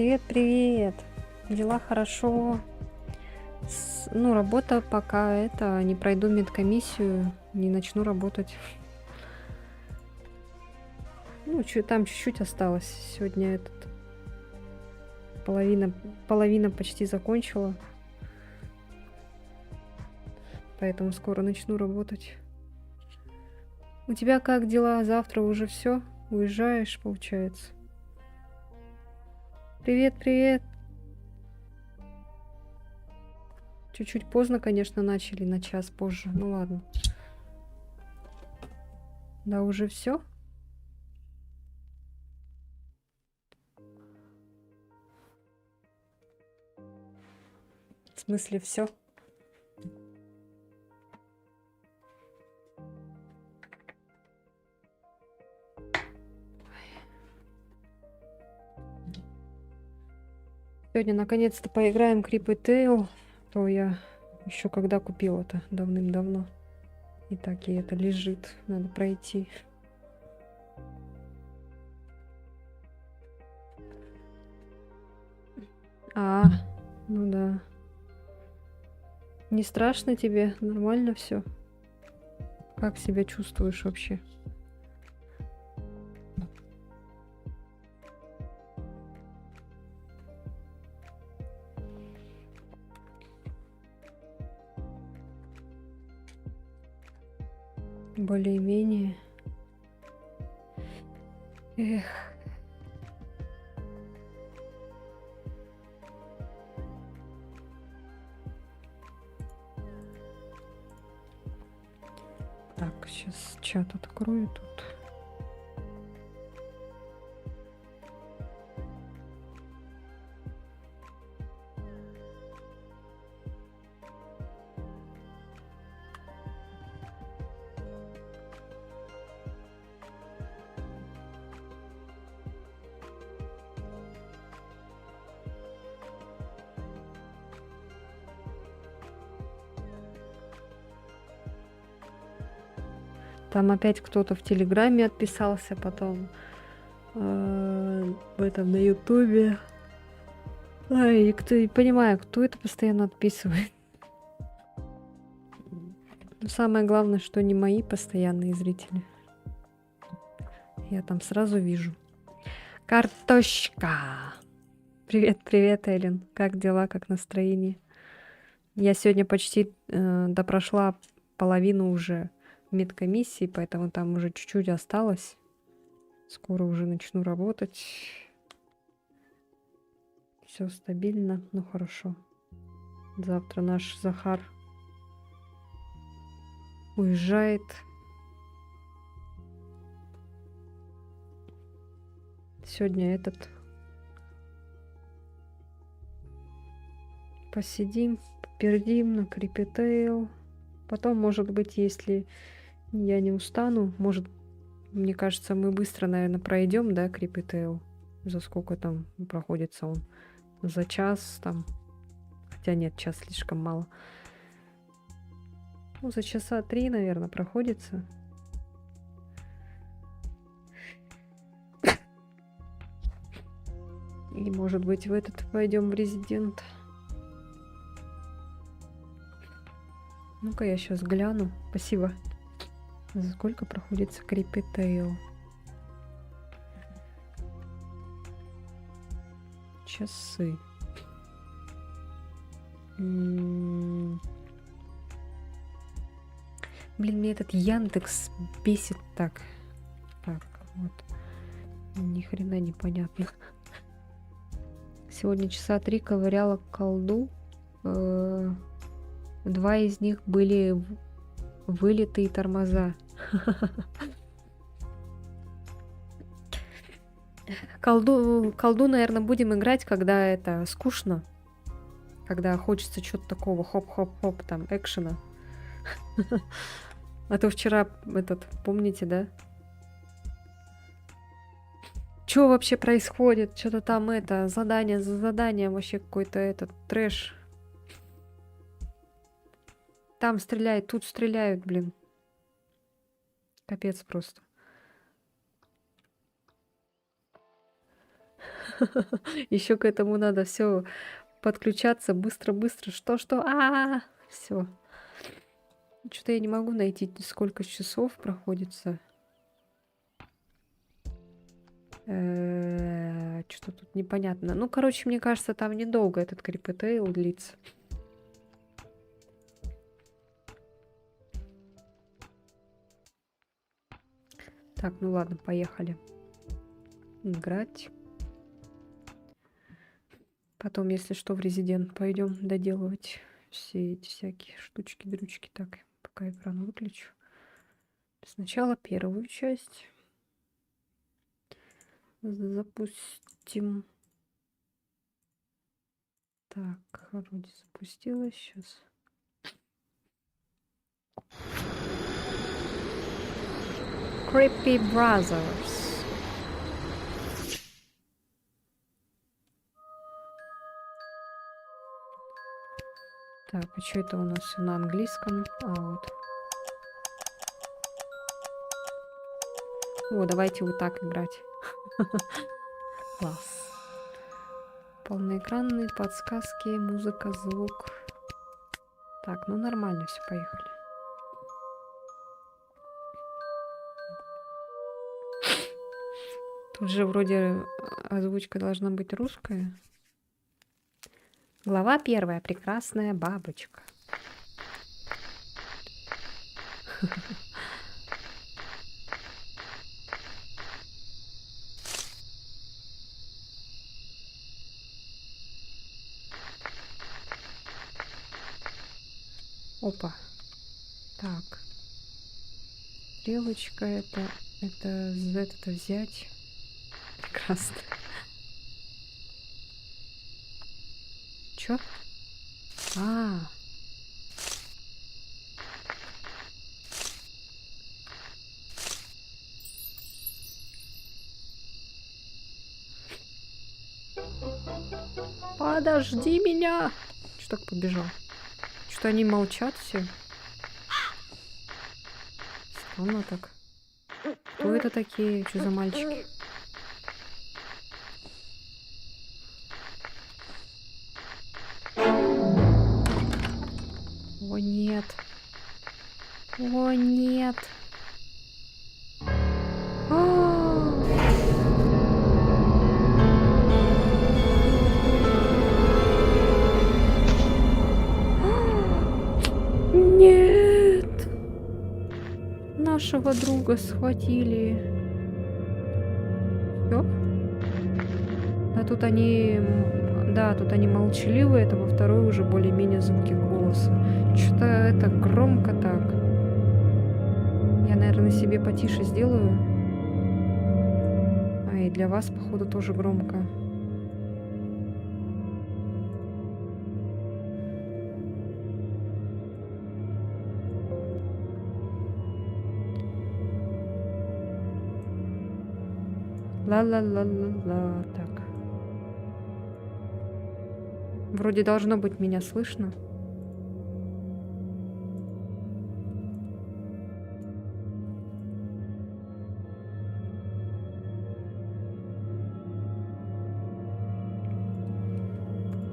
Привет, привет. Дела хорошо. Ну, работа пока это, не пройду медкомиссию, не начну работать. Ну, там чуть-чуть осталось. Сегодня половина, половина почти закончила, поэтому скоро начну работать. У тебя как дела? Завтра уже все? Уезжаешь, получается? Привет, привет. Чуть-чуть поздно, конечно, начали, на час позже. Ну ладно. Да, уже все? В смысле, все? Сегодня наконец-то поиграем Creep и Tail. То я еще когда купила-то давным-давно. И так и это лежит. Надо пройти. Ну да. Не страшно тебе? Нормально все? Как себя чувствуешь вообще? Более-менее. Эх. Так, сейчас чат открою тут. Там опять кто-то в Телеграме отписался, потом в этом на Ютубе. Ай, и понимаю, кто это постоянно отписывает. Но самое главное, что не мои постоянные зрители. Я там сразу вижу. Картошка! Привет, привет, Эллен. Как дела, как настроение? Я сегодня почти допрошла половину уже медкомиссии, поэтому там уже чуть-чуть осталось. Скоро уже начну работать. Все стабильно, ну хорошо. Завтра наш Захар уезжает. Сегодня посидим, попердим на Creep и Tail. Потом, может быть, если я не устану, может, мне кажется, мы быстро, наверное, пройдем, да, Creep и Tail. За сколько там проходится он? За час там. Хотя нет, час слишком мало. Ну, за часа 3, наверное, проходится. И, может быть, в этот пойдем в Резидент. Ну-ка, я сейчас гляну. Спасибо. За сколько проходится Creep и Tail? Часы. Блин, мне этот Яндекс бесит так. Так, вот. Ни хрена непонятно. Сегодня часа 3 ковыряла колду. 2 из них были вылитые тормоза. Колду, наверное, будем играть, когда это скучно. Когда хочется чего-то такого хоп-хоп-хоп, там, экшена. А то вчера помните, да? Что вообще происходит? Что-то там задание за заданием, вообще какой-то трэш. Там стреляют, тут стреляют, блин. Капец просто. Еще к этому надо все подключаться быстро-быстро. Что? Все. Что-то я не могу найти, сколько часов проходится. Что тут непонятно. Ну, короче, мне кажется, там недолго этот крипетейл длится. Так, ну ладно, поехали. Играть. Потом, если что, в резидент пойдем доделывать все эти всякие штучки-дрючки. Так, пока экран выключу. Сначала первую часть. Запустим. Так, вроде запустилась сейчас. Creepy Brothers. Так, а что это у нас все на английском? Вот. О, давайте вот так играть. Класс. Полноэкранные подсказки, музыка, звук. Так, ну нормально все, поехали. Тут же вроде озвучка должна быть русская. Глава 1. Прекрасная бабочка. Опа. Так. Стрелочка это Z это взять. Прекрасно. Чё? Подожди меня! Что так побежал? Что они молчат все? Странно так. Кто это такие? Что за мальчики? О, нет. О, нет. Нет. Нашего друга схватили. Всё? Тут они молчаливые, это во второй уже более-менее звуки голоса. Что-то это громко так. Я, наверное, себе потише сделаю. И для вас, походу, тоже громко. Ла-ла-ла-ла-ла. Так. Вроде должно быть меня слышно.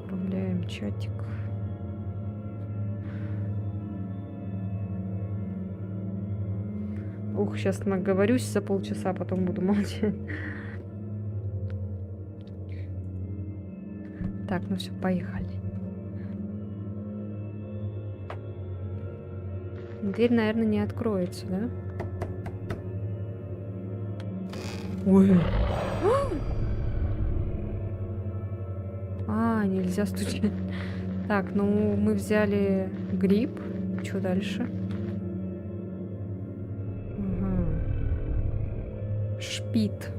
Поправляем чатик. Ух, сейчас наговорюсь за полчаса, потом буду молчать. Так, ну все, поехали. Дверь, наверное, не откроется, да? Ой. Нельзя стучать. Так, ну мы взяли гриб. Что дальше? Шпит.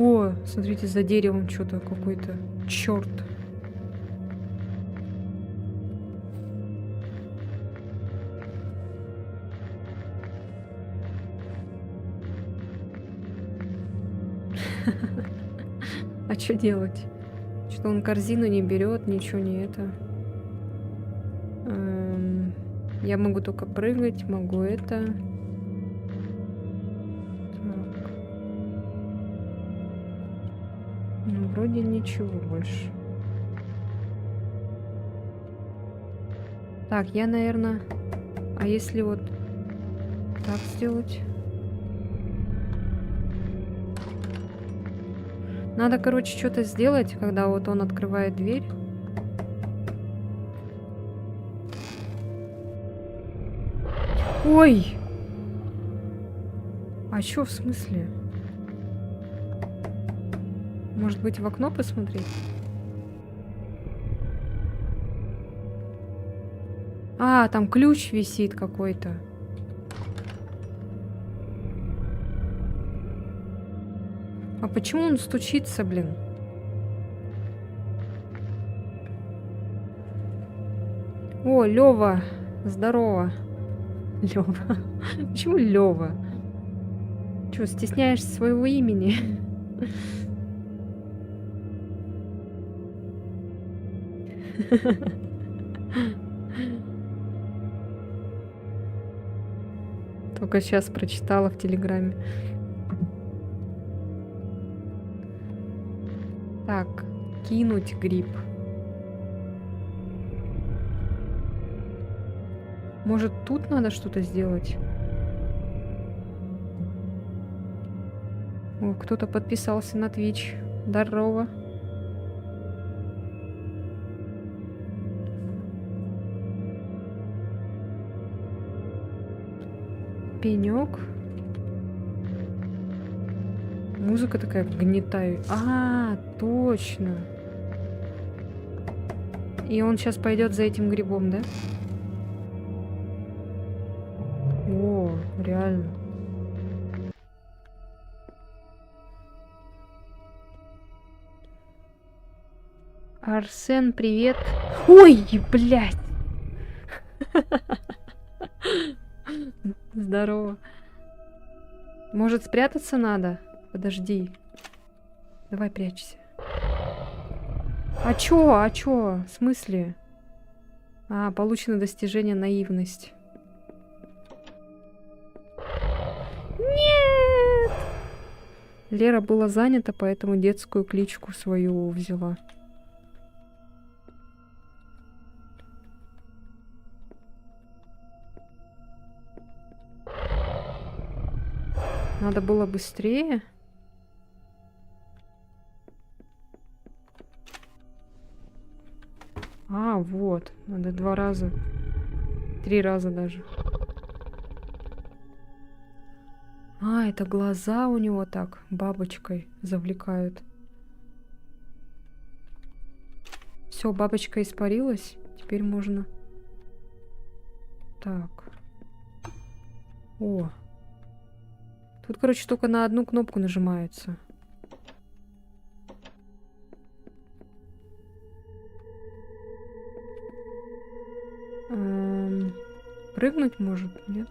О, смотрите, за деревом что-то какой-то черт. А что делать? Что он корзину не берет, ничего не это. Я могу только прыгать, могу это. Так. Ну, вроде ничего больше. Так, я, наверное... А если вот так сделать? Надо, короче, что-то сделать, когда вот он открывает дверь. Ой! А чё в смысле? Может быть, в окно посмотреть? А, там ключ висит какой-то. А почему он стучится, блин? О, Лёва, здорово. Лёва. Почему Лёва? Чё, стесняешься своего имени? Только сейчас прочитала в Телеграме. Так, кинуть гриб. Может, тут надо что-то сделать? О, кто-то подписался на Twitch. Здорово. Пенек. Музыка такая гнетая. А, точно. И он сейчас пойдет за этим грибом, да? О, реально. Арсен, привет. Ой, блядь. Здорово. Может, спрятаться надо? Подожди. Давай прячься. А чё? А чё? В смысле? А, получено достижение наивность. Нет! Лера была занята, поэтому детскую кличку свою взяла. Надо было быстрее. А, вот. Надо 2 раза. 3 раза даже. А, это глаза у него так бабочкой завлекают. Все, бабочка испарилась. Теперь можно... Так. О. Тут, короче, только на одну кнопку нажимается. Прыгнуть может? Нет?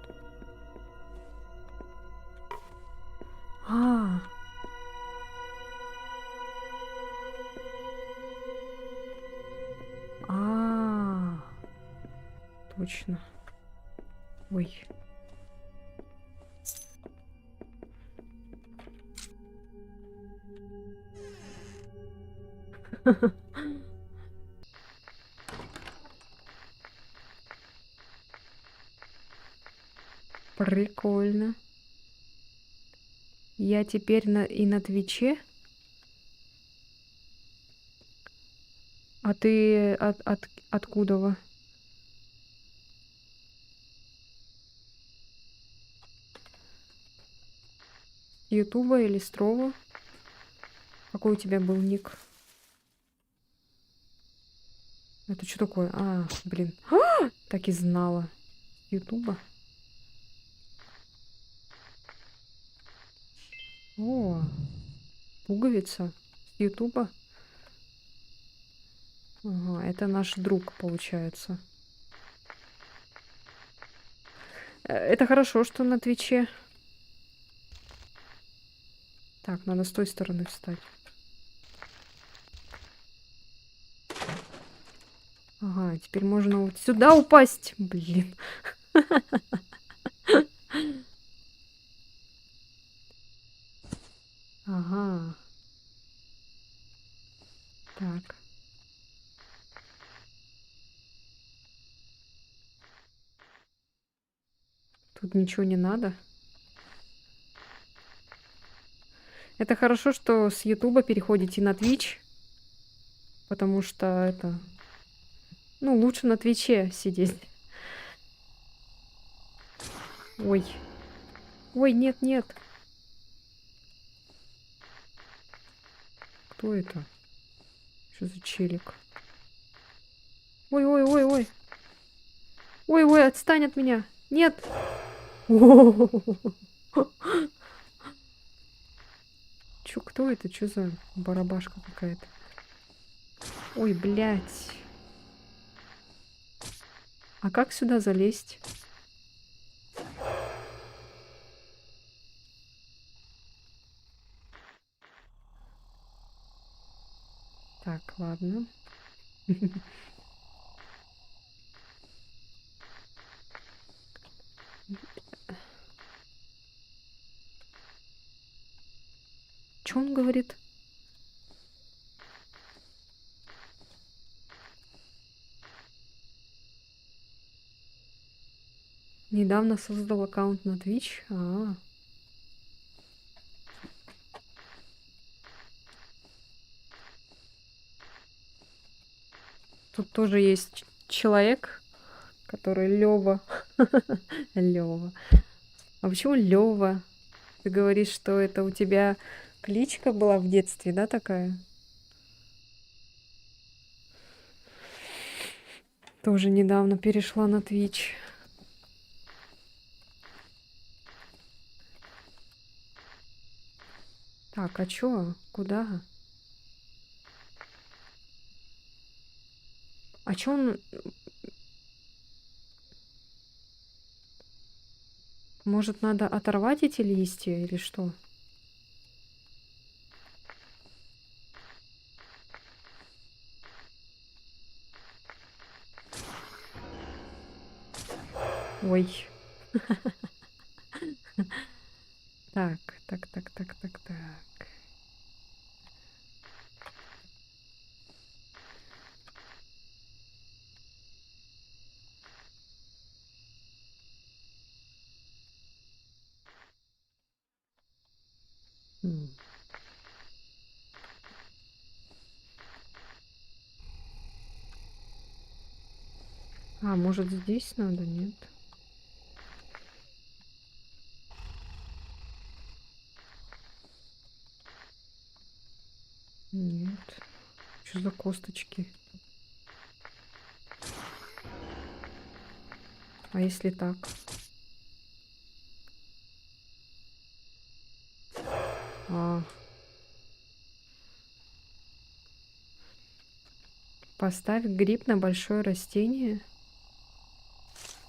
А. А. Точно. Ой. Прикольно. Я теперь и на Твиче. А ты откуда? Ютуба или Строва? Какой у тебя был ник? Это что такое? А, блин. Так и знала. Ютуба. О, пуговица с Ютуба. Ага, это наш друг, получается. Это хорошо, что на Твиче. Так, надо с той стороны встать. Ага, теперь можно вот сюда упасть. Блин. Ага. Так. Тут ничего не надо. Это хорошо, что с Ютуба переходите на Twitch, потому что это... Ну, лучше на Твиче сидеть. Ой. Ой, нет, нет. Кто это? Что за челик? Ой, ой, ой, ой. Ой, ой, отстань от меня. Нет. Чё, кто это? Чё за барабашка какая-то? Ой, блядь. А как сюда залезть? Так, ладно. Чё он говорит? Недавно создал аккаунт на Twitch. Тут тоже есть человек, который Лёва. Лёва. А почему Лёва? Ты говоришь, что это у тебя кличка была в детстве, да, такая? Тоже недавно перешла на Twitch. Так, а чё? Куда? А чё он... Может, надо оторвать эти листья или что? Ой. Так, так, так, так, так, так. М. А, может, здесь надо? Нет. Нет. Что за косточки? А если так? А, поставь гриб на большое растение.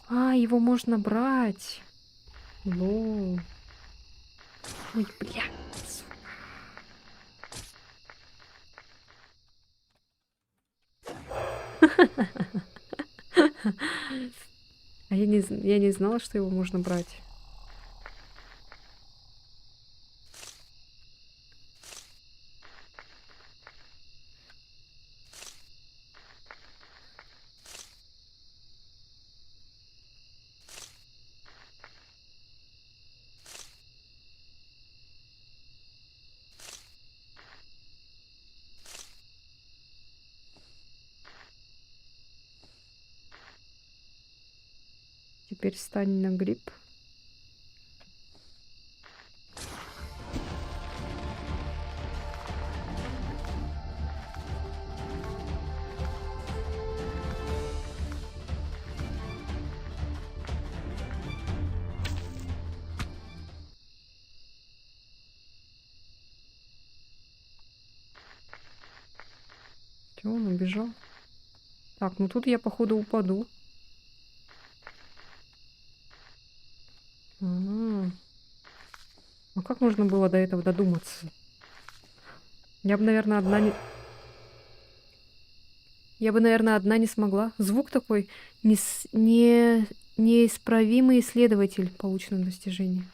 А, его можно брать. Лол. Ой, бля. А я не знала, что его можно брать. Теперь стань на гриб. Чё, он убежал? Так, ну тут я, походу, упаду. А, а как можно было до этого додуматься? Я бы, наверное, одна не... Я бы, наверное, одна не смогла. Звук такой неисправимый исследователь полученного достижения.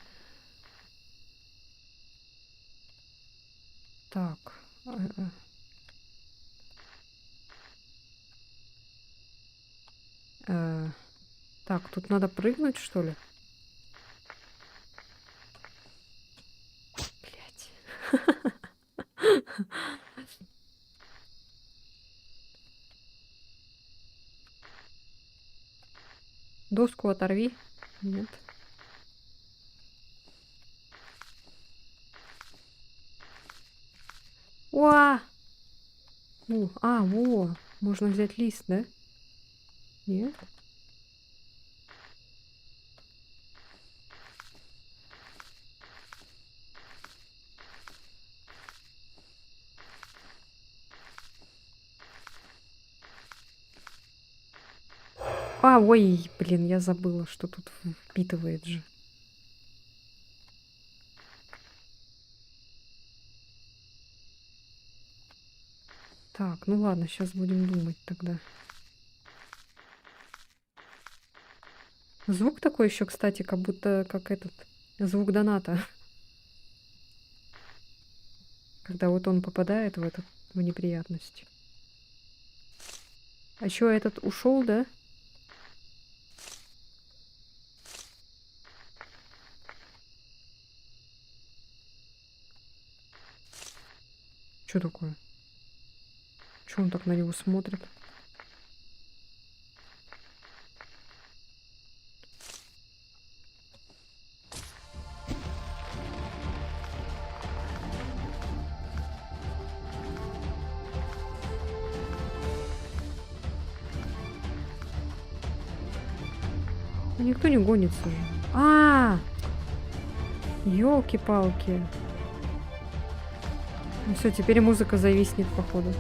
Так. Так, тут надо прыгнуть, что ли? Блять. Доску оторви. Нет. Уа! Во. Можно взять лист, да? Нет? Ой, блин, я забыла, что тут впитывает же. Так, ну ладно, сейчас будем думать тогда. Звук такой еще, кстати, как будто как этот звук доната. Когда вот он попадает в неприятность. А еще этот ушел, да? Что такое? Че он так на него смотрит? Ну, никто не гонится же. Ёлки-палки. Ну все, теперь музыка зависнет, походу.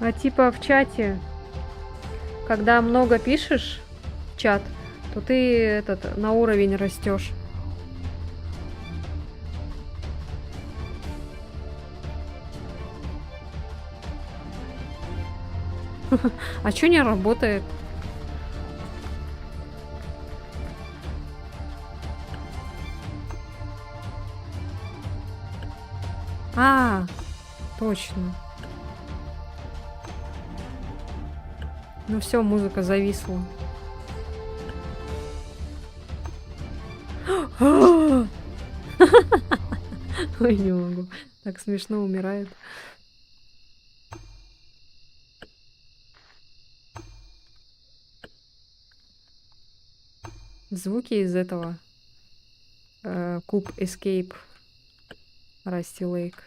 А типа в чате, когда много пишешь в чат, то ты на уровень растешь. А чё не работает? Точно. Ну все, музыка зависла. Ой, не могу. Так смешно умирает. Звуки из этого. Куб Escape. Rusty Lake.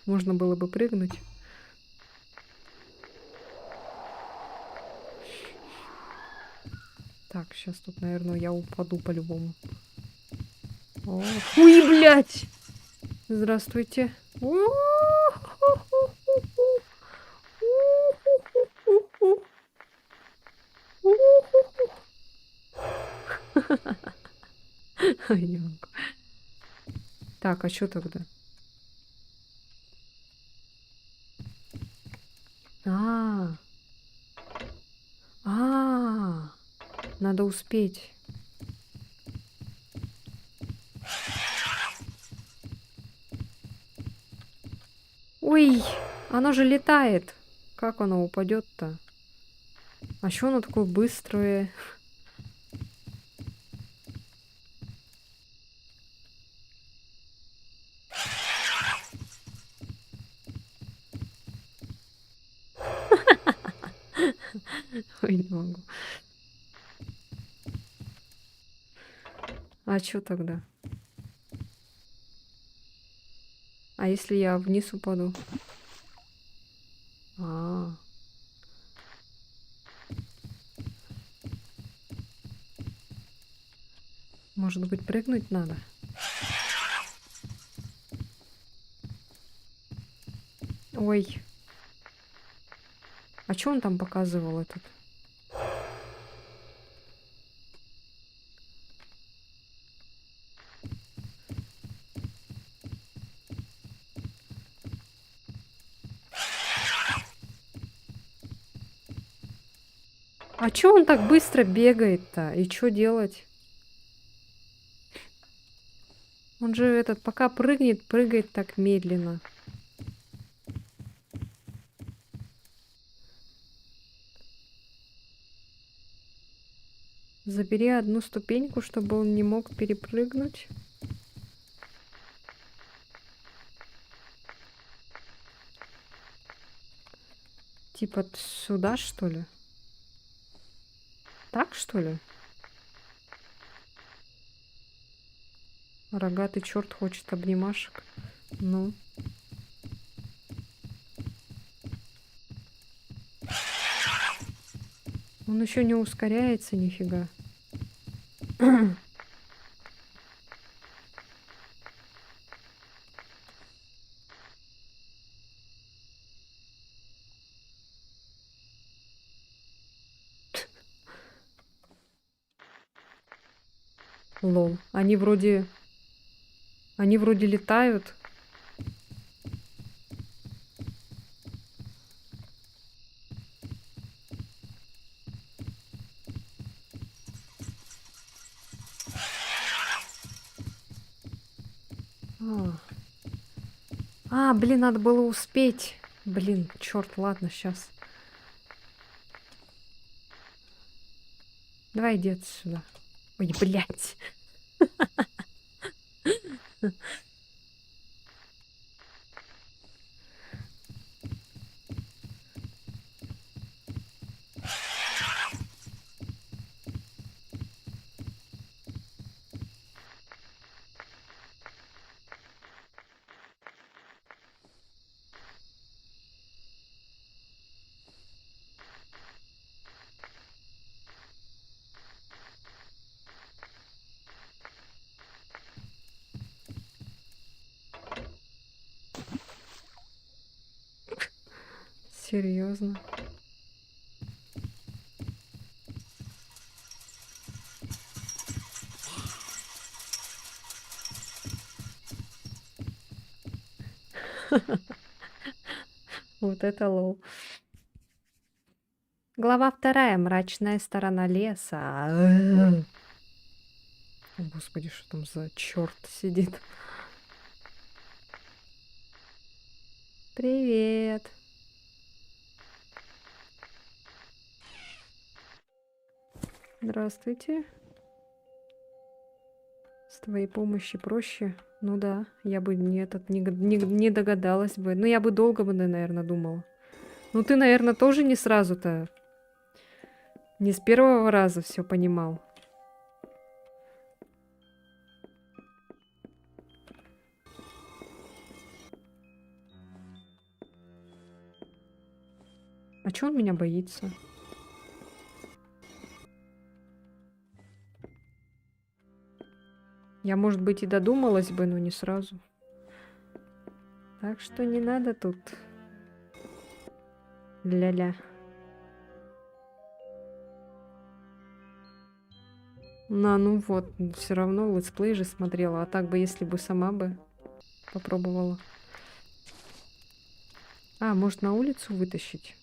Можно было бы прыгнуть. Так, сейчас тут, наверное, я упаду по-любому. Ой, блядь! Здравствуйте. Ой, не могу. Так, а что тогда? Надо успеть. Ой, оно же летает. Как оно упадет-то? А что оно такое быстрое? Ой, не могу. А что тогда? А если я вниз упаду? Может быть, прыгнуть надо? Ой. А что он там показывал этот? А чё он так быстро бегает-то? И что делать? Он же этот, пока прыгнет, прыгает так медленно. Забери одну ступеньку, чтобы он не мог перепрыгнуть. Типа сюда, что ли? Так, что ли? Рогатый черт хочет обнимашек. Ну. Он еще не ускоряется, нифига. Лол. Они вроде летают. Блин, надо было успеть. Блин, черт, ладно, сейчас. Давай иди отсюда. Ой, блядь. Серьезно. Вот это лол. Глава 2. Мрачная сторона леса. О, господи, что там за черт сидит? Привет. Здравствуйте. С твоей помощью проще. Ну да, я бы не догадалась бы. Ну, я бы долго бы, наверное, думала. Ну, ты, наверное, тоже не сразу-то, не с первого раза все понимал. А чё он меня боится? Я, может быть, и додумалась бы, но не сразу. Так что не надо тут ля-ля. Ну вот, все равно летсплей же смотрела. А так бы, если бы сама бы попробовала. Может, на улицу вытащить?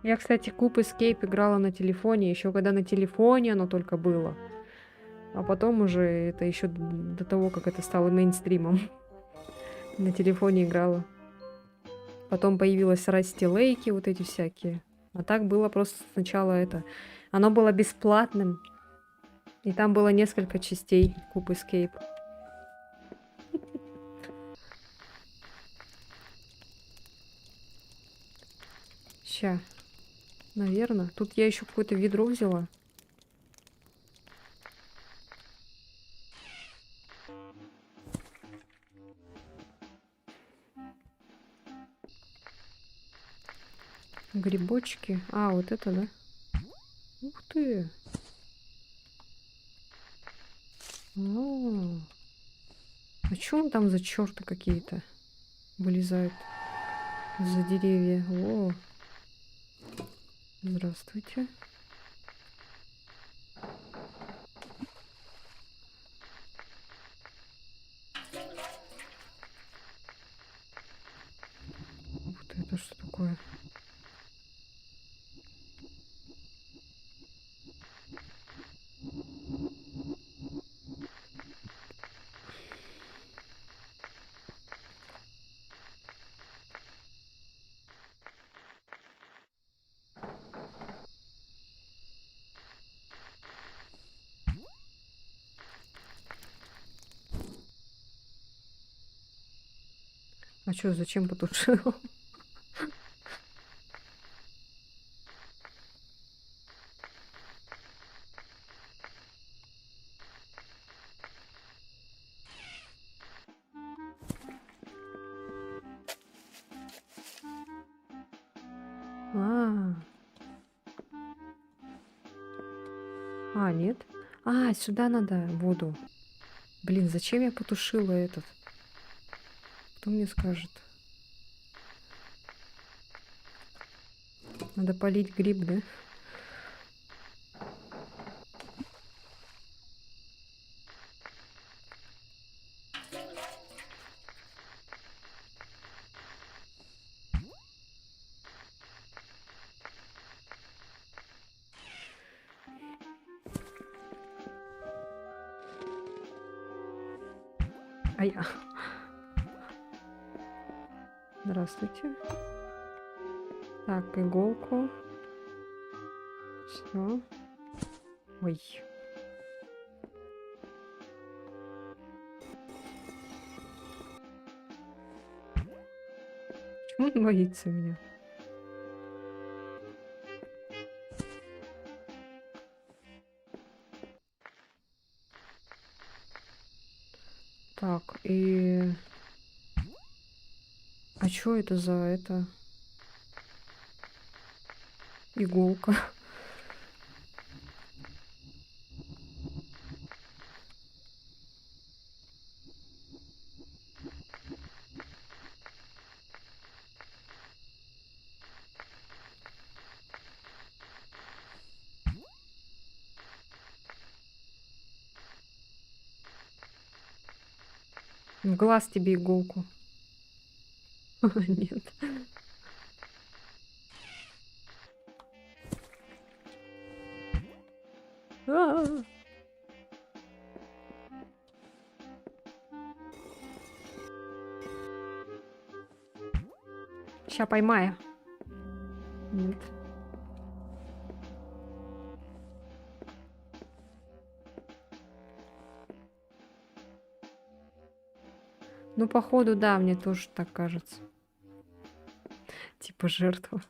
Я, кстати, Куб Escape играла на телефоне, еще когда на телефоне оно только было. А потом уже это еще до того, как это стало мейнстримом. На телефоне играла. Потом появилась Расти Лейки, вот эти всякие. А так было просто сначала это. Оно было бесплатным. И там было несколько частей Куб Escape. Ща. Наверное. Тут я еще какое-то ведро взяла. Грибочки. А, вот это, да? Ух ты. А чё там за черты какие-то вылезают за деревья? О, здравствуйте. Ух ты, это что такое? А чё, зачем потушил? А, нет. Сюда надо воду. Блин, зачем я потушила этот? Кто мне скажет? Надо полить гриб, да? А я. Здравствуйте. Так, иголку. Все. Ой. Почему он боится меня? Так, и... А чё это за это? Иголка. В глаз тебе иголку. Нет. Ща поймаю. Нет. Ну, походу, да, мне тоже так кажется. Типа жертва.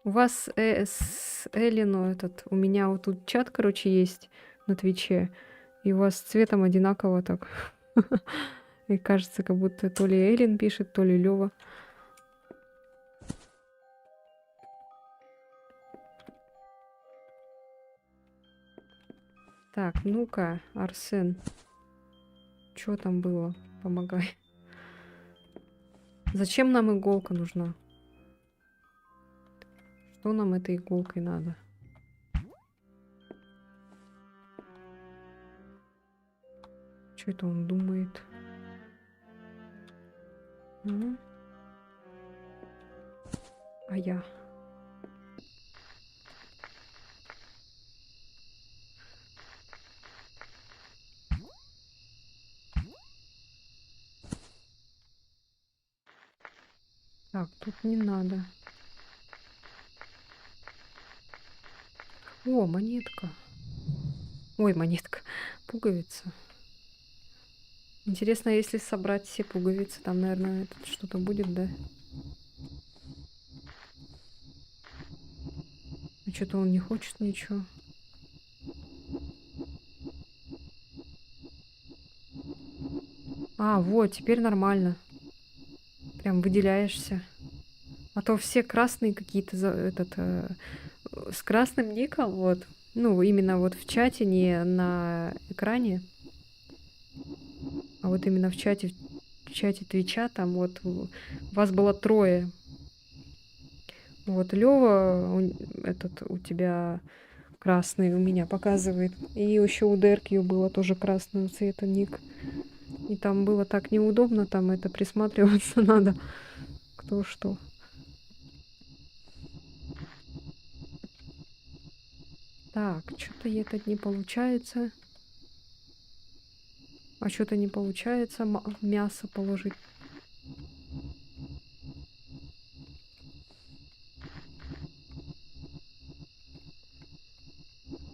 У вас с Эллину у меня вот тут чат, короче, есть на Твиче, и у вас с цветом одинаково так. И кажется, как будто то ли Эллин пишет, то ли Лёва. Так, ну-ка, Арсен. Что там было? Помогай. Зачем нам иголка нужна? Что нам этой иголкой надо? Что это он думает? А я? Так, тут не надо. О, монетка. Ой, монетка. Пуговица. Интересно, если собрать все пуговицы, там, наверное, что-то будет, да? А что-то он не хочет ничего. Вот, теперь нормально. Прям выделяешься. А то все красные какие-то, с красным ником, вот. Ну, именно вот в чате, не на экране, а вот именно в чате Твича, там вот вас было трое. Вот Лёва, у тебя красный, у меня показывает. И еще у Деркью было тоже красного цвета ник. И там было так неудобно, там это присматриваться надо, кто что. Так, что-то этот не получается. А что-то не получается мясо положить.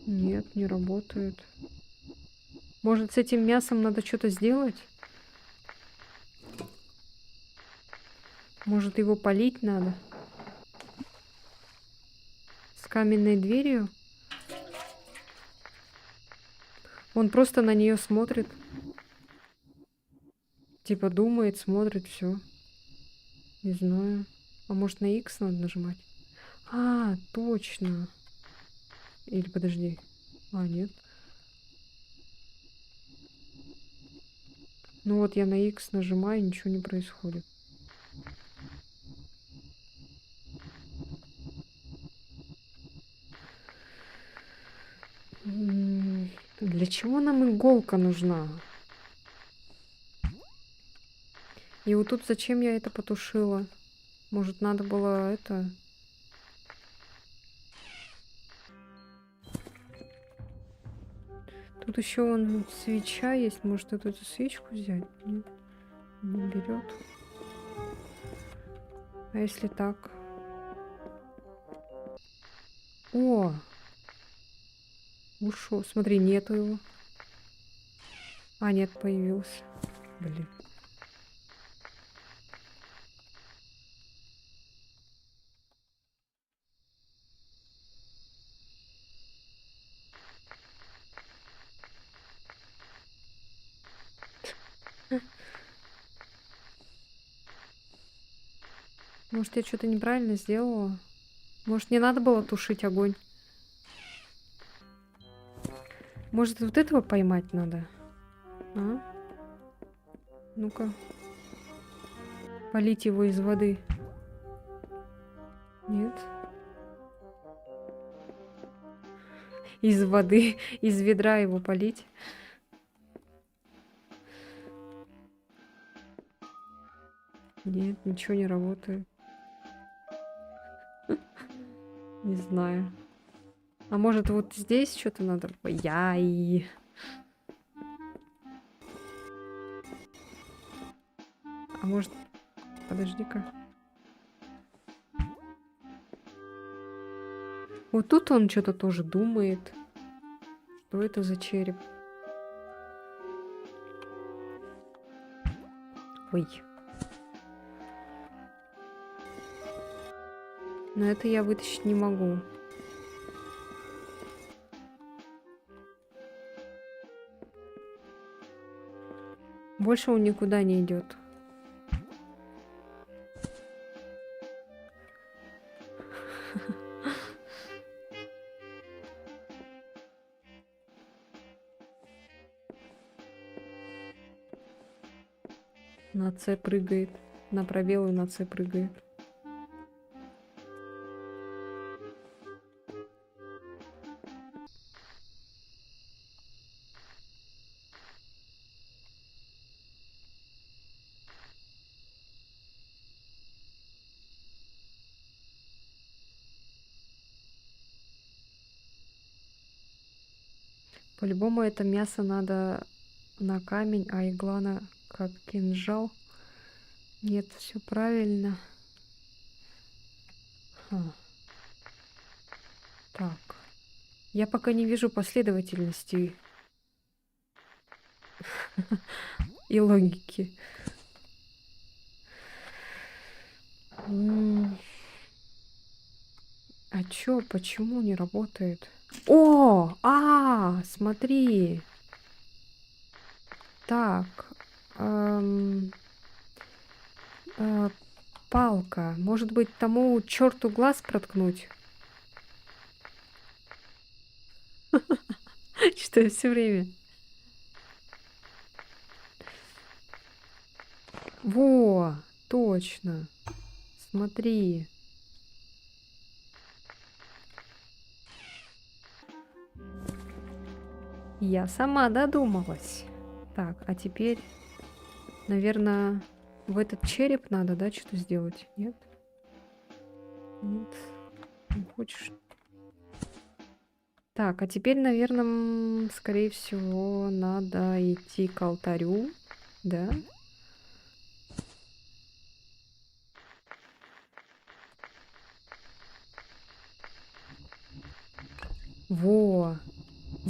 Нет, не работает. Может, с этим мясом надо что-то сделать? Может, его полить надо? С каменной дверью? Он просто на нее смотрит. Типа думает, смотрит, все. Не знаю. А может, на X надо нажимать? А, точно. Или подожди. А, нет. Ну вот я на X нажимаю, ничего не происходит. Для чего нам иголка нужна? И вот тут зачем я это потушила? Может, надо было это... Тут еще он свеча есть. Может, эту свечку взять? Нет, не берет. А если так? О! Ушел. Смотри, нету его. А, нет, появился. Блин. Может, я что-то неправильно сделала? Может, не надо было тушить огонь? Может, вот этого поймать надо? А? Ну-ка. Полить его из воды. Нет. Из воды, из ведра его полить. Нет, ничего не работает. Не знаю. А может, вот здесь что-то надо? Яй. А может, подожди-ка. Вот тут он что-то тоже думает. Что это за череп? Ой. Но это я вытащить не могу. Больше он никуда не идет. На С прыгает. На пробел и на С прыгает. По-любому это мясо надо на камень, а игла на как кинжал. Нет, все правильно. Так. Я пока не вижу последовательности и логики. А чё, почему не работает? О, смотри. Так. палка. Может быть, тому черту глаз проткнуть? Что я все время? Во, точно. Смотри. Я сама додумалась. Так, а теперь, наверное, в этот череп надо, да, что-то сделать? Нет? Нет. Не хочешь? Так, а теперь, наверное, скорее всего, надо идти к алтарю, да? Во,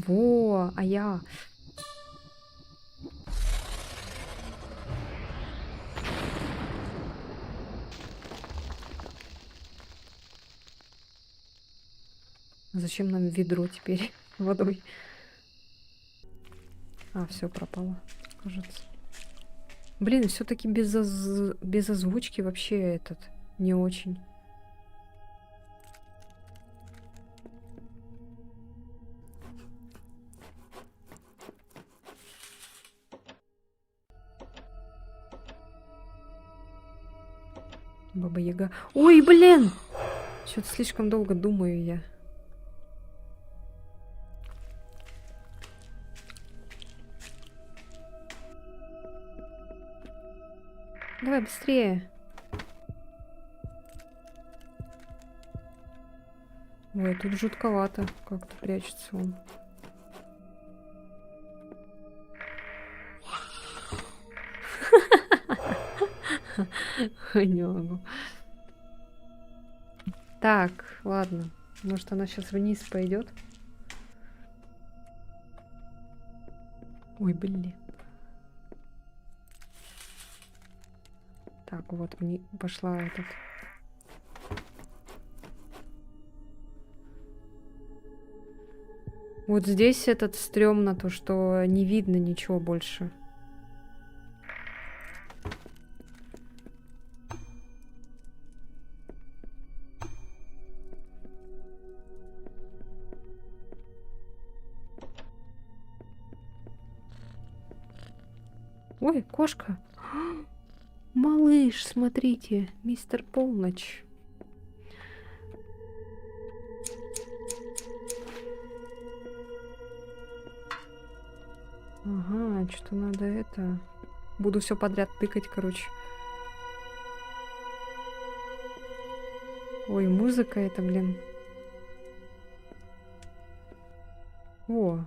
во, а я... Зачем нам ведро теперь водой? А, все пропало, кажется. Блин, все-таки без озвучки вообще этот не очень. Баба Яга. Ой, блин! Что-то слишком долго думаю я. Давай быстрее. Ой, тут жутковато как-то прячется он. Не могу. Так, ладно. Может, она сейчас вниз пойдет? Ой, блин. Так, вот пошла этот. Вот здесь этот стрёмно, то что не видно ничего больше. Ой, кошка. Малыш, смотрите, мистер Полночь. Ага, что надо это... Буду все подряд тыкать, короче. Ой, музыка это, блин. О.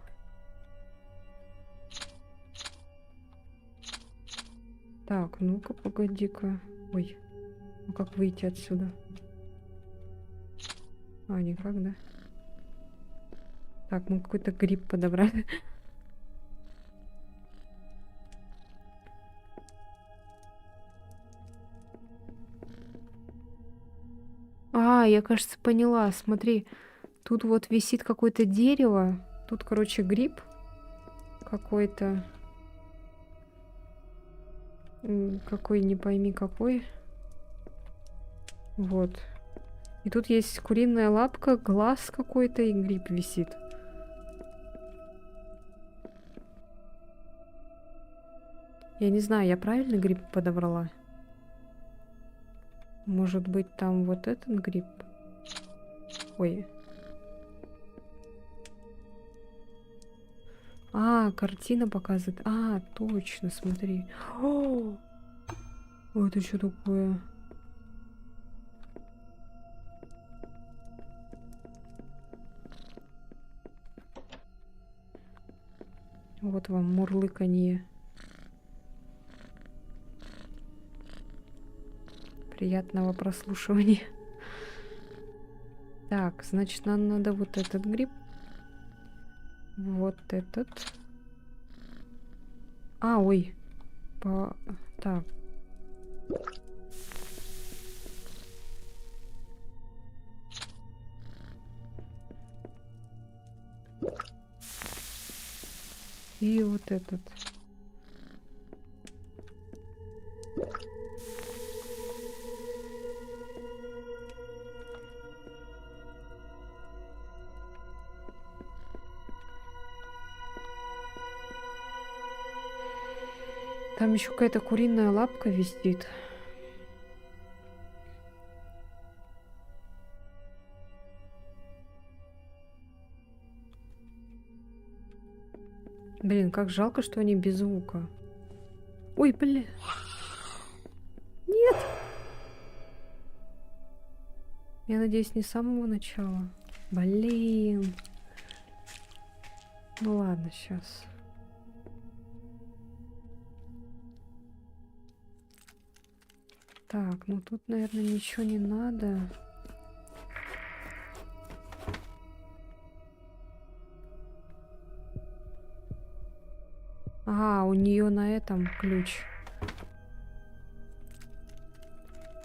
Так, ну-ка, погоди-ка. Ой, ну как выйти отсюда? А, никак, да? Так, мы какой-то гриб подобрали. А, я, кажется, поняла. Смотри, тут вот висит какое-то дерево. Тут, короче, гриб какой-то. Какой, не пойми какой. Вот. И тут есть куриная лапка, глаз какой-то и гриб висит. Я не знаю, я правильно гриб подобрала? Может быть, там вот этот гриб? Ой. А, картина показывает. А, точно, смотри. О, это что такое? Вот вам мурлыканье. Приятного прослушивания. Так, значит, нам надо вот этот гриб. Вот этот. А, ой. Так. И вот этот. Там еще какая-то куриная лапка висит. Блин, как жалко, что они без звука. Ой, блин. Нет! Я надеюсь, не с самого начала. Блин. Ну ладно, сейчас. Так, ну тут, наверное, ничего не надо. Ага, у нее на этом ключ.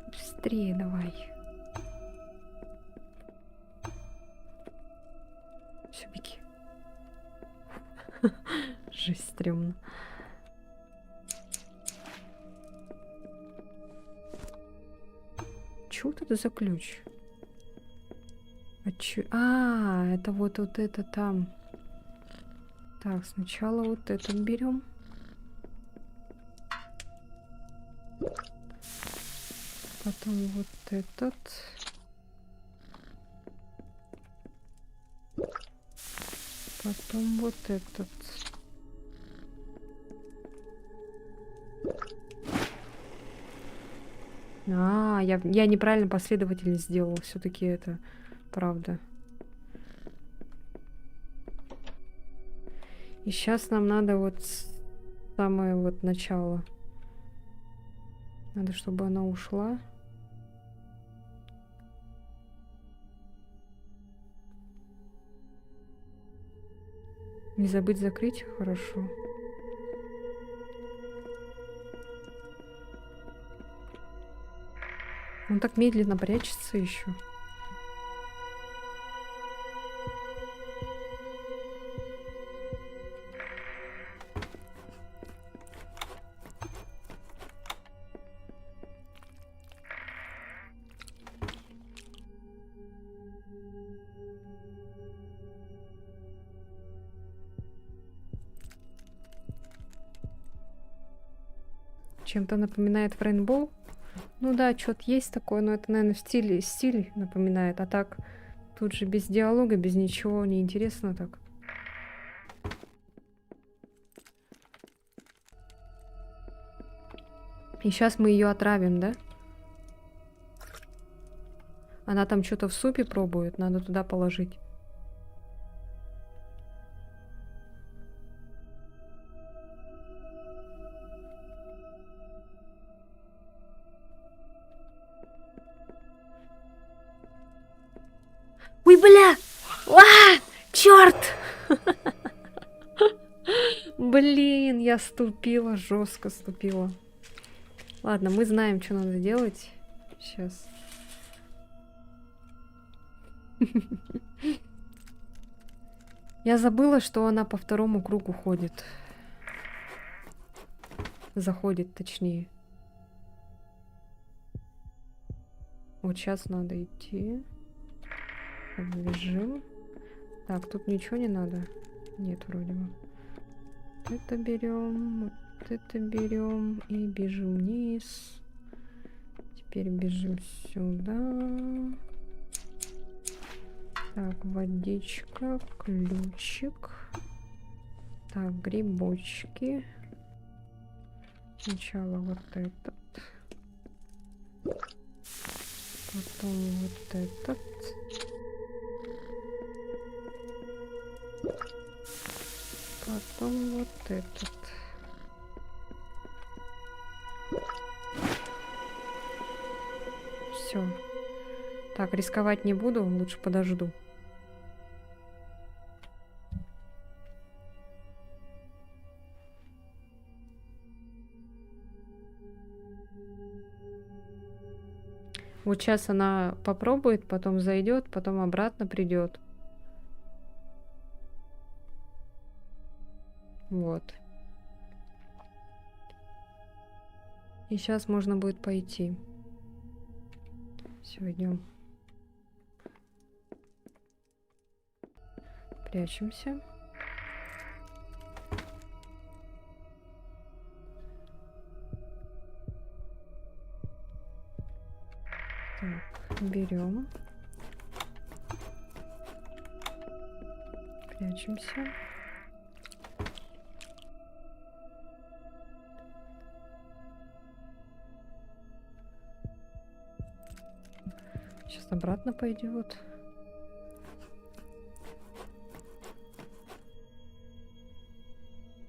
Быстрее давай. Все, беги. Жесть, стрёмно. Чё вот это за ключ? Это вот это там. Так, сначала вот этот берем. Потом вот этот. Потом вот этот. Я неправильно последовательность сделала. Все-таки это правда. И сейчас нам надо вот самое вот начало. Надо, чтобы она ушла. Не забыть закрыть, хорошо. Он так медленно прячется еще. Чем-то напоминает Фрейнбол. Ну да, что-то есть такое, но это, наверное, стиль напоминает. А так, тут же без диалога, без ничего, неинтересно так. И сейчас мы ее отравим, да? Она там что-то в супе пробует, надо туда положить. Ой, бля! Черт! Блин, я ступила, жестко ступила. Ладно, мы знаем, что надо делать. Сейчас. Я забыла, что она по второму кругу ходит. Заходит, точнее. Вот сейчас надо идти. Бежим. Так, тут ничего не надо. Нет, вроде бы. Это берем, вот это берем и бежим вниз. Теперь бежим сюда. Так, водичка, ключик. Так, грибочки. Сначала вот этот. Потом вот этот. Потом вот этот. Все. Так, рисковать не буду, лучше подожду. Вот сейчас она попробует, потом зайдет, потом обратно придет. Вот. И сейчас можно будет пойти. Все, идем. Прячемся. Берем. Прячемся. Сейчас обратно пойдет.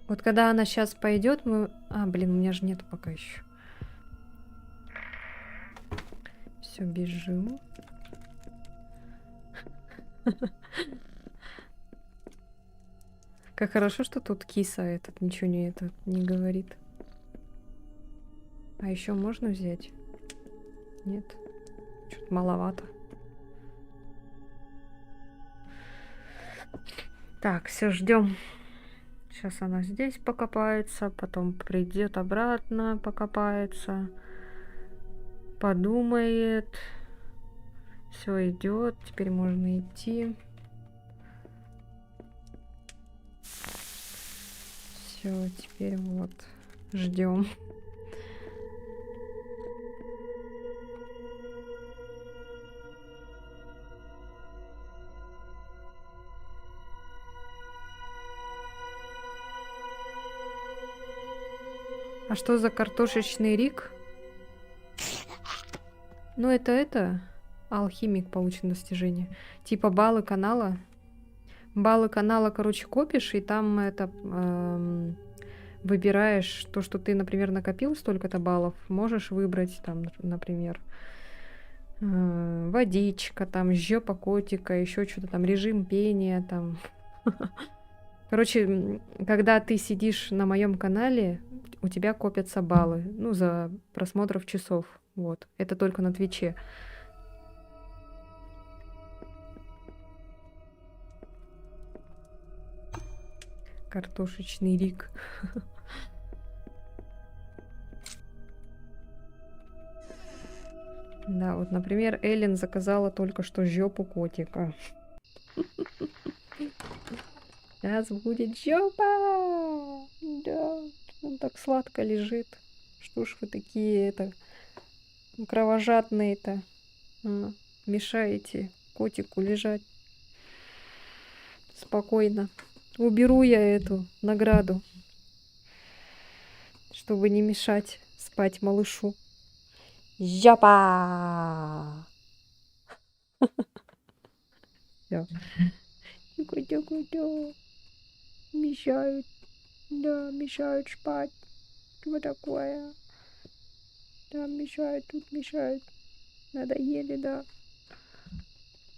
Вот когда она сейчас пойдет, мы... А, блин, у меня же нету пока еще. Все, бежим. Как хорошо, что тут киса этот ничего не говорит. А еще можно взять? Нет. Что-то маловато. Так, все, ждем. Сейчас она здесь покопается, потом придет обратно, покопается, подумает. Все идет, теперь можно идти. Все, теперь вот ждем. А что за картошечный рик? Ну, это алхимик получен достижение. Типа баллы канала. Баллы канала, короче, копишь, и там это выбираешь то, что ты, например, накопил столько-то баллов. Можешь выбрать там, например, водичка, там, жопа котика, еще что-то там, режим пения, там. Короче, когда ты сидишь на моем канале, у тебя копятся баллы, ну, за просмотров часов. Вот. Это только на Твиче. Картошечный рик. Да, вот, например, Эллен заказала только что жопу котика. Сейчас будет жопа! Да, он так сладко лежит. Что ж вы такие кровожадные-то? Мешаете котику лежать спокойно. Уберу я эту награду, чтобы не мешать спать малышу. Жопа! Всё. Тихо. Мешают. Да, мешают спать. Что такое? Да, мешают, тут мешают. Надоели, да.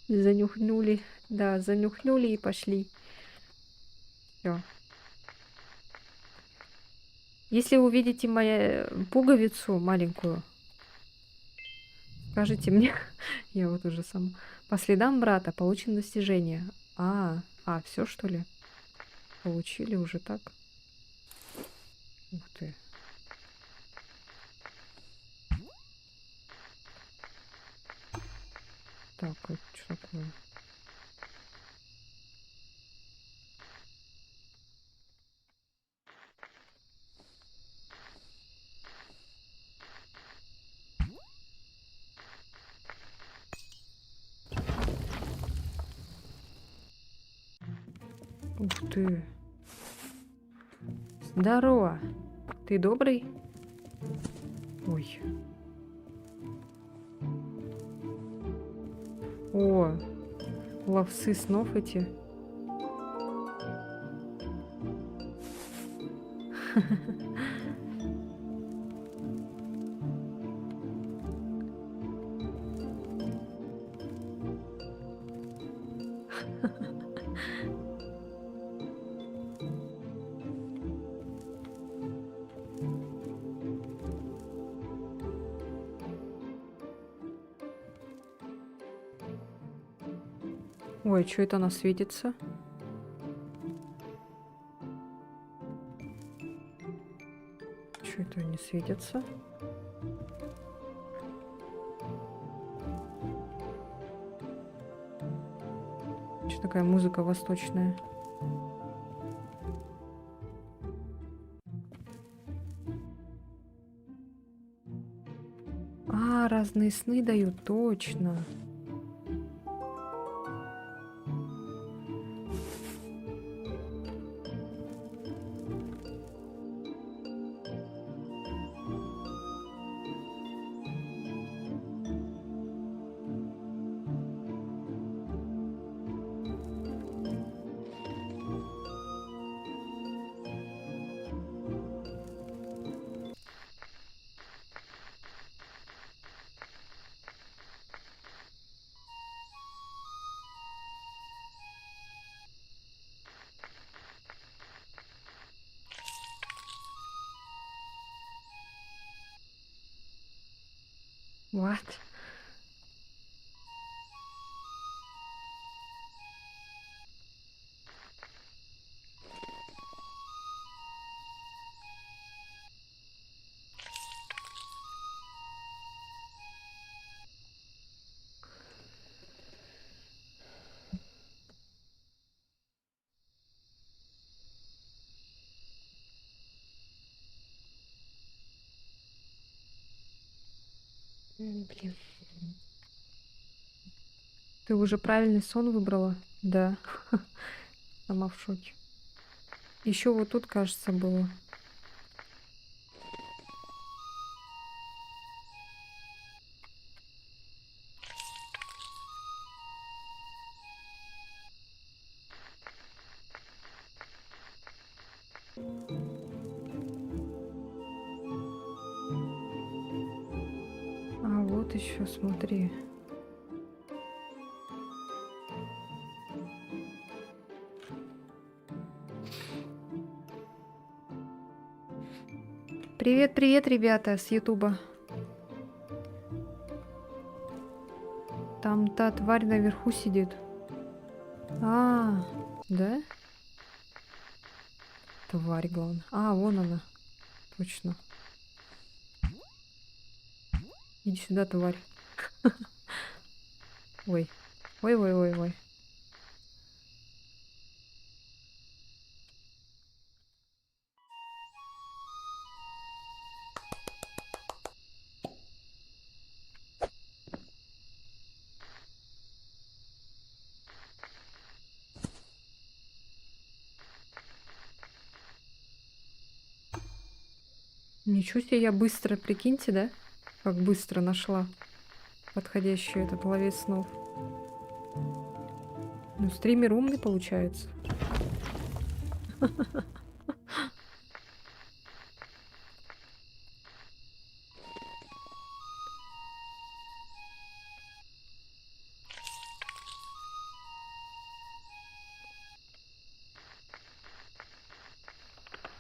Занюхнули. Да, занюхнули и пошли. Все. Если увидите мою пуговицу маленькую, скажите мне. Я вот уже сам. По следам брата получено достижение. Все что ли? Получили уже так. Ух ты. Так, это что такое? Ух ты. Здорово. Ты добрый? Ой. О, ловцы снов эти. Ой, что это она светится? Что это не светится? Что такая музыка восточная? разные сны дают, точно. What? Блин. Ты уже правильный сон выбрала? Да. Сама в шоке. Еще вот тут, кажется, было. А вот еще, смотри. Привет, привет, ребята, с Ютуба. Там та тварь наверху сидит. А, да? Тварь, главное. А, вон она. Точно. Иди сюда, тварь. Ой. Ой. Ничего себе, я быстро, прикиньте, да? Как быстро нашла подходящий этот ловец снов. Ну, стример умный получается.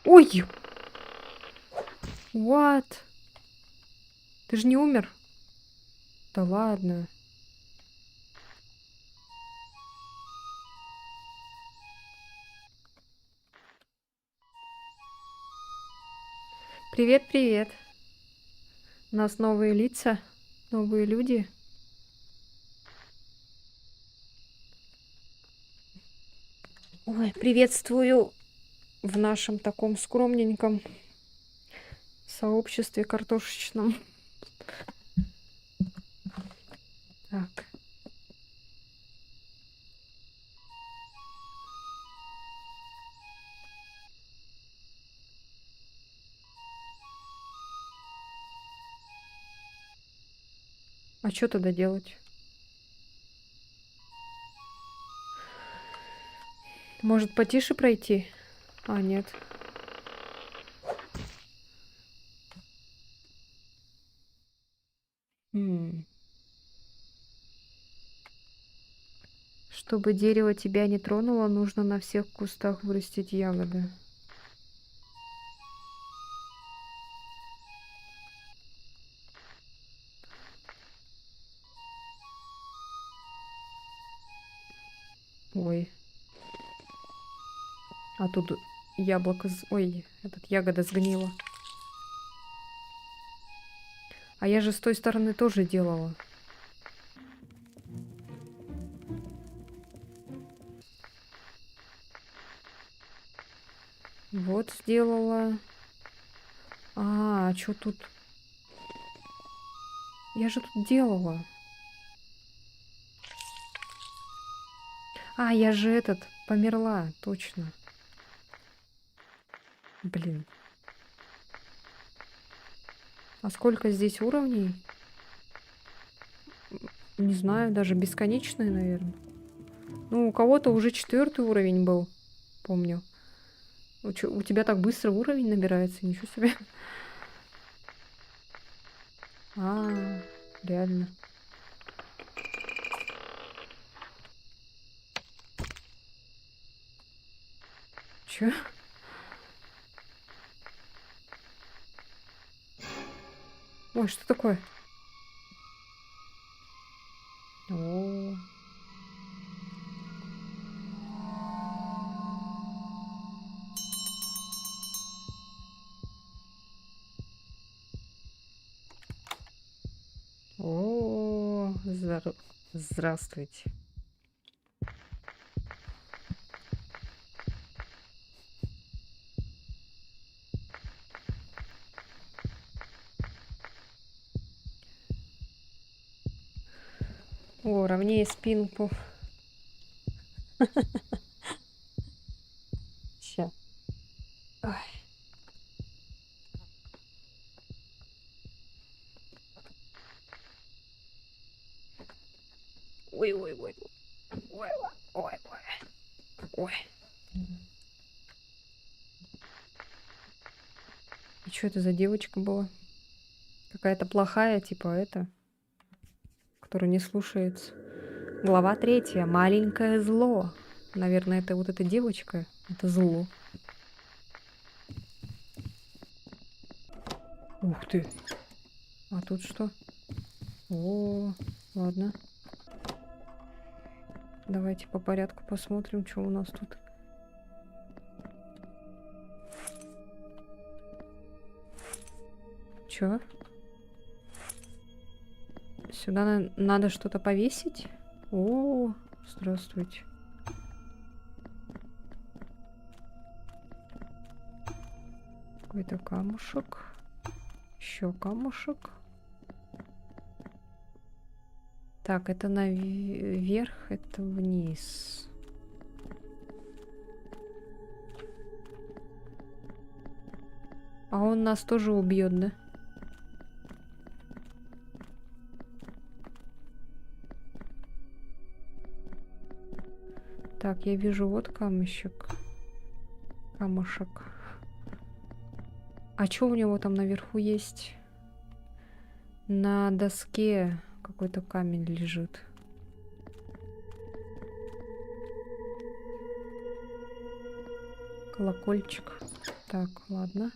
Ой! What? Ты же не умер? Да ладно. Привет, привет. У нас новые лица, новые люди. Ой, приветствую в нашем таком скромненьком сообществе картошечном. Так. А что тогда делать? Может, потише пройти? А, нет. Чтобы дерево тебя не тронуло, нужно на всех кустах вырастить ягоды. Ой. А тут яблоко... Ой, этот ягода сгнила. А я же с той стороны тоже делала. Вот сделала. А что тут? Я же тут делала. А, я же померла, точно. Блин. А сколько здесь уровней? Не знаю, даже бесконечные, наверное. Ну, у кого-то уже 4-й уровень был, помню. У тебя так быстро уровень набирается, ничего себе. А, реально. Чё? Ой, что такое? О. О, здравствуйте. О, ровнее спинку. Ща. Ой. Ой, ой, ой. Ой, ой, ой. Ой. И что это за девочка была? Какая-то плохая, типа которая не слушается. Глава 3. Маленькое зло. Наверное, это вот эта девочка. Это зло. Ух ты. А тут что? О, ладно. Давайте по порядку посмотрим, что у нас тут. Чё? Сюда надо что-то повесить? О, здравствуйте. Какой-то камушек. Еще камушек. Так, это наверх, это вниз. А он нас тоже убьет, да? Так, я вижу вот камушек. Камушек. А что у него там наверху есть? На доске какой-то камень лежит. Колокольчик. Так, ладно.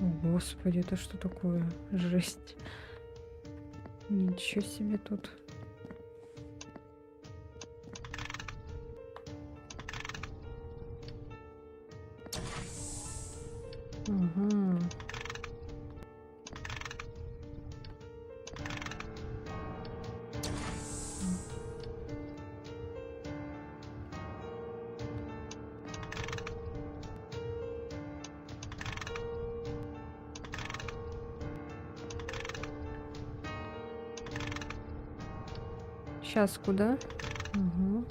О, господи, это что такое? Жесть. Ничего себе тут. Ага. Сейчас куда? Ага.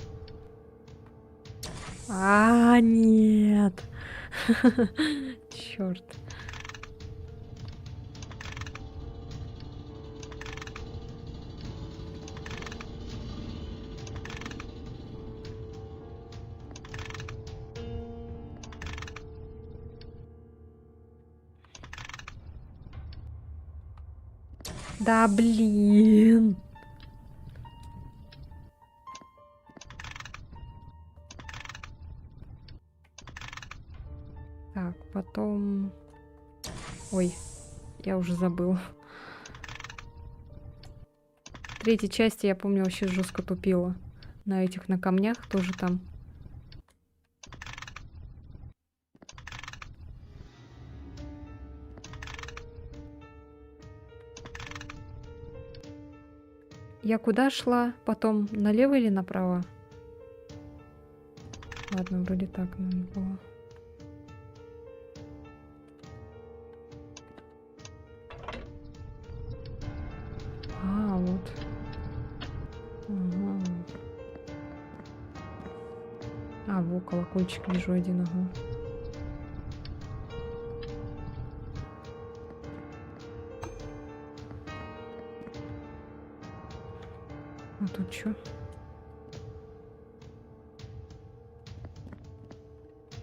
А, нет. Черт. Да блин. Так, потом... Ой, я уже забыла. В третьей части, я помню, вообще жестко тупила. На камнях тоже там. Я куда шла? Потом налево или направо? Ладно, вроде так надо было. А, во, колокольчик вижу один, ага. А тут что?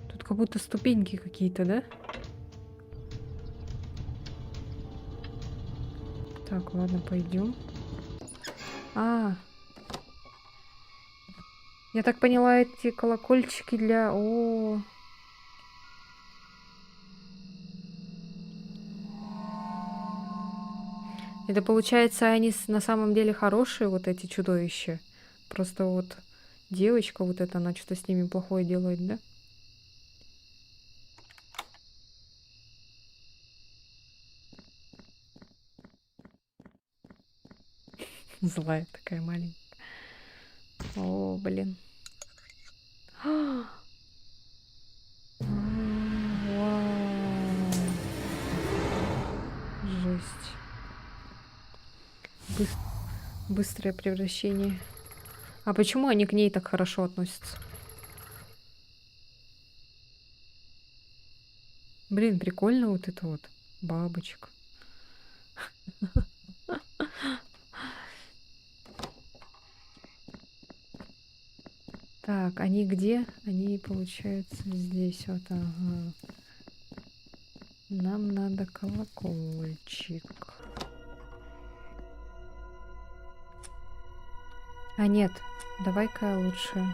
Тут как будто ступеньки какие-то, да? Так, ладно, пойдем. А, я так поняла, эти колокольчики для... О, это получается, они на самом деле хорошие, вот эти чудовища. Просто вот девочка вот эта, она что-то с ними плохое делает, да? Злая такая маленькая. О, блин. Вау. Жесть. Быстрое превращение. А почему они к ней так хорошо относятся? Блин, прикольно вот это вот. Бабочка. Так, они где? Они, получается, здесь вот, ага. Нам надо колокольчик. А нет, давай-ка лучше...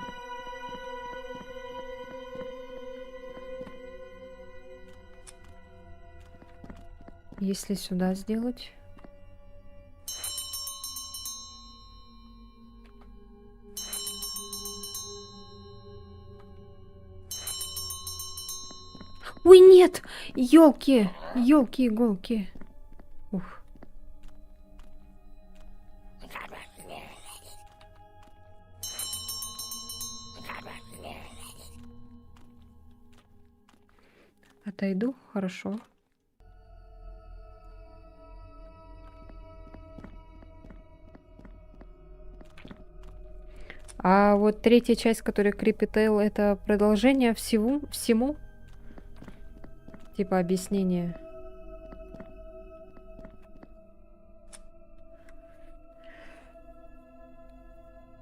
Если сюда сделать... Ой, нет! Ёлки! Ёлки-иголки! Ух. Отойду, хорошо. А вот третья часть, которая Creepy Tale, это продолжение всему? Типа объяснение.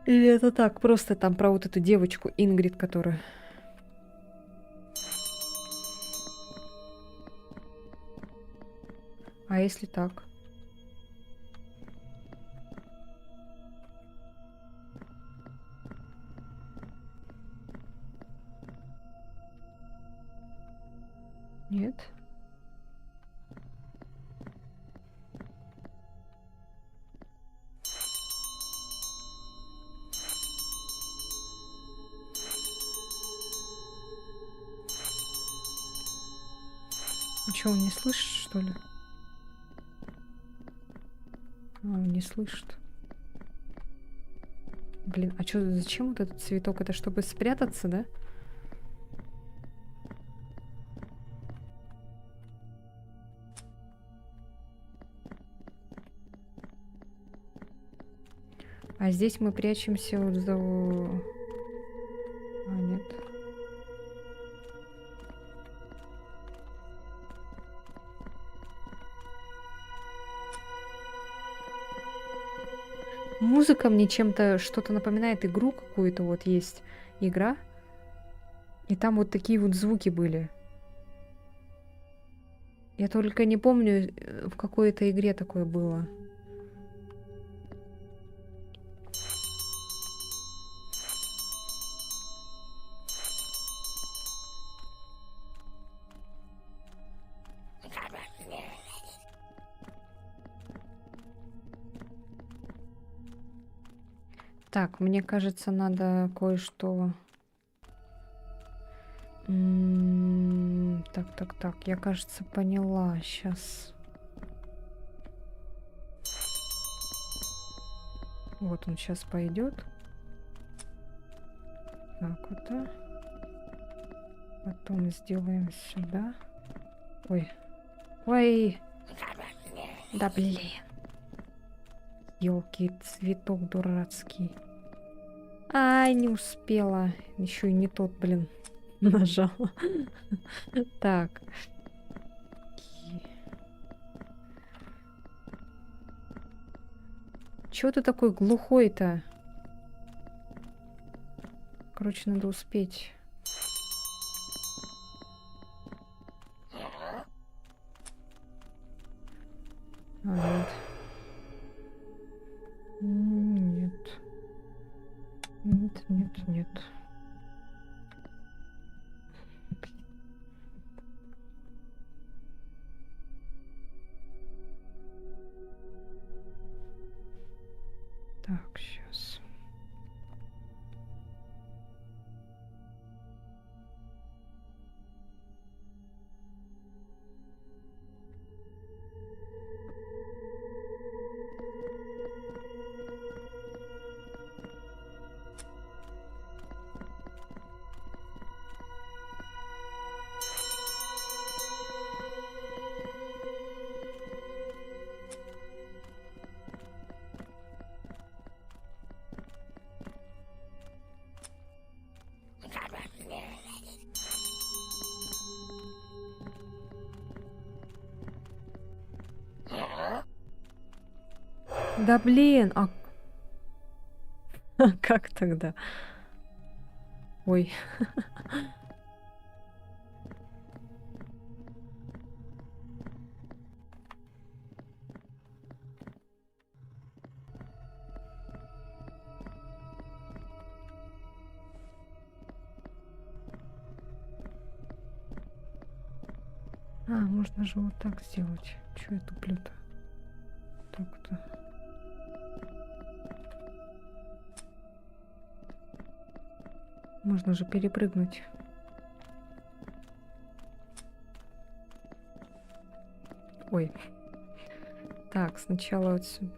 Или это так, просто там про вот эту девочку Ингрид, которая... А если так? Нет? А что, он не слышит, что ли? А, он не слышит. Блин, а что, зачем вот этот цветок? Это чтобы спрятаться, да? А здесь мы прячемся вот за... А, нет. Музыка мне чем-то что-то напоминает игру какую-то. Вот есть игра. И там вот такие вот звуки были. Я только не помню, в какой-то игре такое было. Так, мне кажется, надо кое-что... Так. Я, кажется, поняла. Сейчас. Вот он сейчас пойдет. Так, вот, да. Потом сделаем сюда. Ой. Ой. Да блин. Ёлки, цветок дурацкий. Ай, не успела. Еще и не тот, блин, нажала. Так. Чего ты такой глухой-то? Короче, надо успеть. Нет. Нет. Нет, нет, нет. Так, сейчас. Да блин, а как тогда? Ой. А, можно же вот так сделать. Чё я туплю-то? Так-то. Можно же перепрыгнуть. Ой. Так, сначала вот сюда.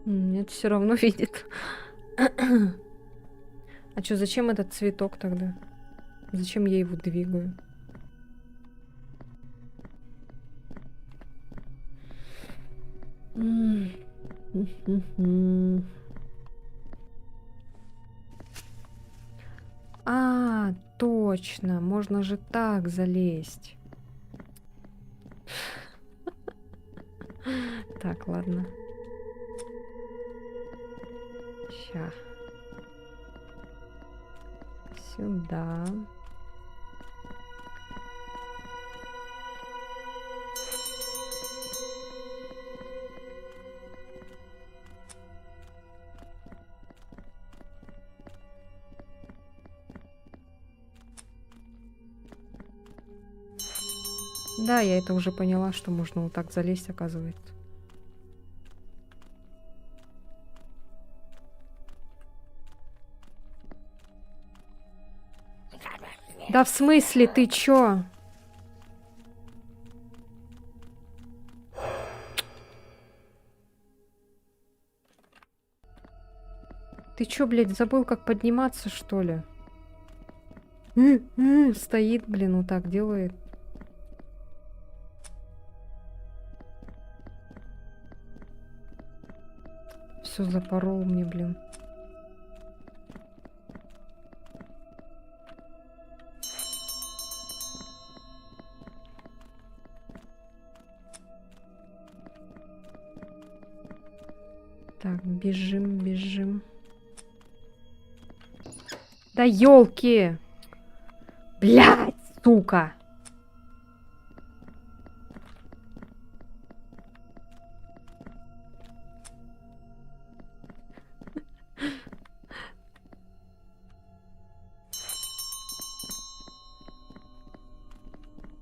Нет, все равно видит. А чё, зачем этот цветок тогда? Зачем я его двигаю? А, точно, можно же так залезть. Так, ладно. Ща. Сюда. Да, я это уже поняла, что можно вот так залезть, оказывается. Да в смысле, ты чё? Ты чё, блядь, забыл, как подниматься, что ли? Стоит, блин, вот так делает. Все запорол мне, блин. Так, бежим, бежим. Да ёлки! Блядь, сука!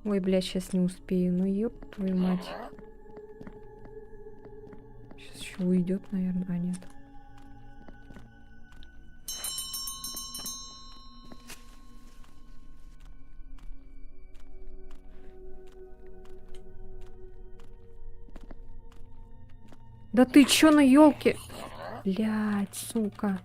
Ой, блядь, сейчас не успею. Ну ёб твою мать. Сейчас еще уйдет, наверное. А, нет. Да ты чё на елке? Блять, сука.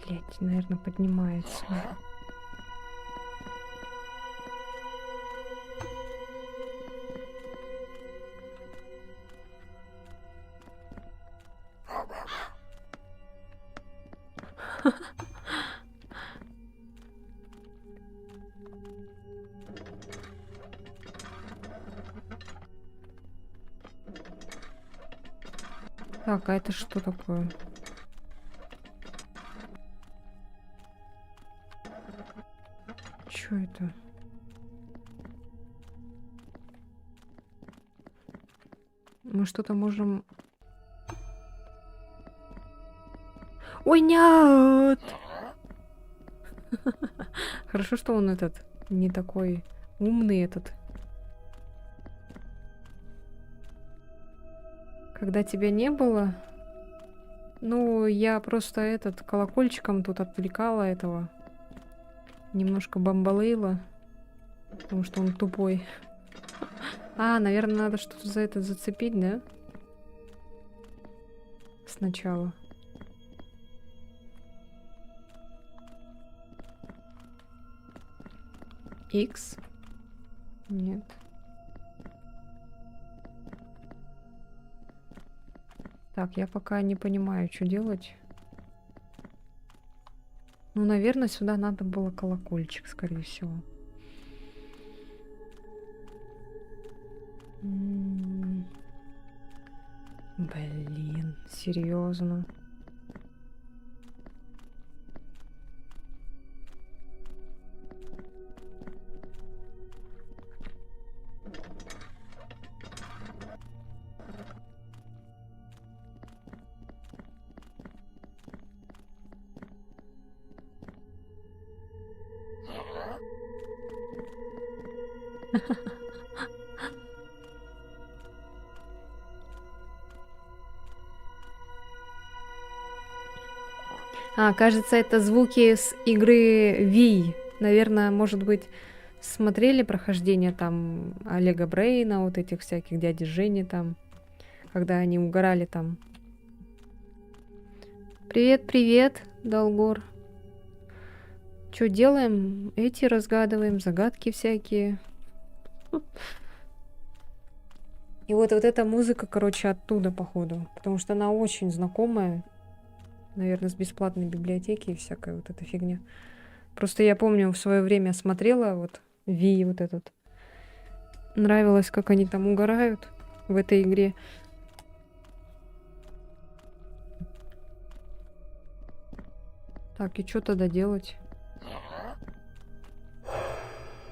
Блять, наверное, поднимается. Так, а это что такое? Чё это? Мы что-то можем... Ой, нет! Хорошо, что он этот не такой умный этот. Когда тебя не было... Ну, я просто этот колокольчиком тут отвлекала этого. Немножко бомбалейла. Потому что он тупой. А, наверное, надо что-то за это зацепить, да? Сначала. X? Нет. Так, я пока не понимаю, что делать. Ну, наверное, сюда надо было колокольчик, скорее всего. Блин, серьезно. А, кажется, это звуки с игры Wii. Наверное, может быть, смотрели прохождение там Олега Брейна, вот этих всяких дяди Жени там, когда они угорали там. Привет, привет, Долгор. Что делаем? Эти разгадываем, загадки всякие. И вот эта музыка, короче, оттуда, походу. Потому что она очень знакомая. Наверное, с бесплатной библиотеки и всякая вот эта фигня. Просто я помню, в свое время смотрела вот Ви вот этот. Нравилось, как они там угорают в этой игре. Так, и что тогда делать?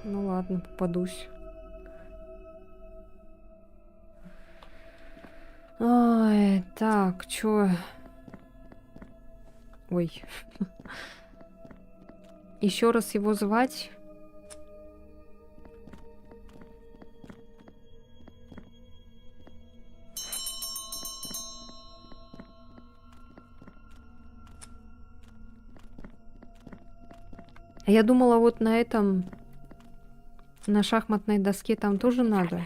Ну ладно, попадусь. Ой, так, чё? Ой. Еще раз его звать? Я думала, вот на этом, на шахматной доске там тоже надо.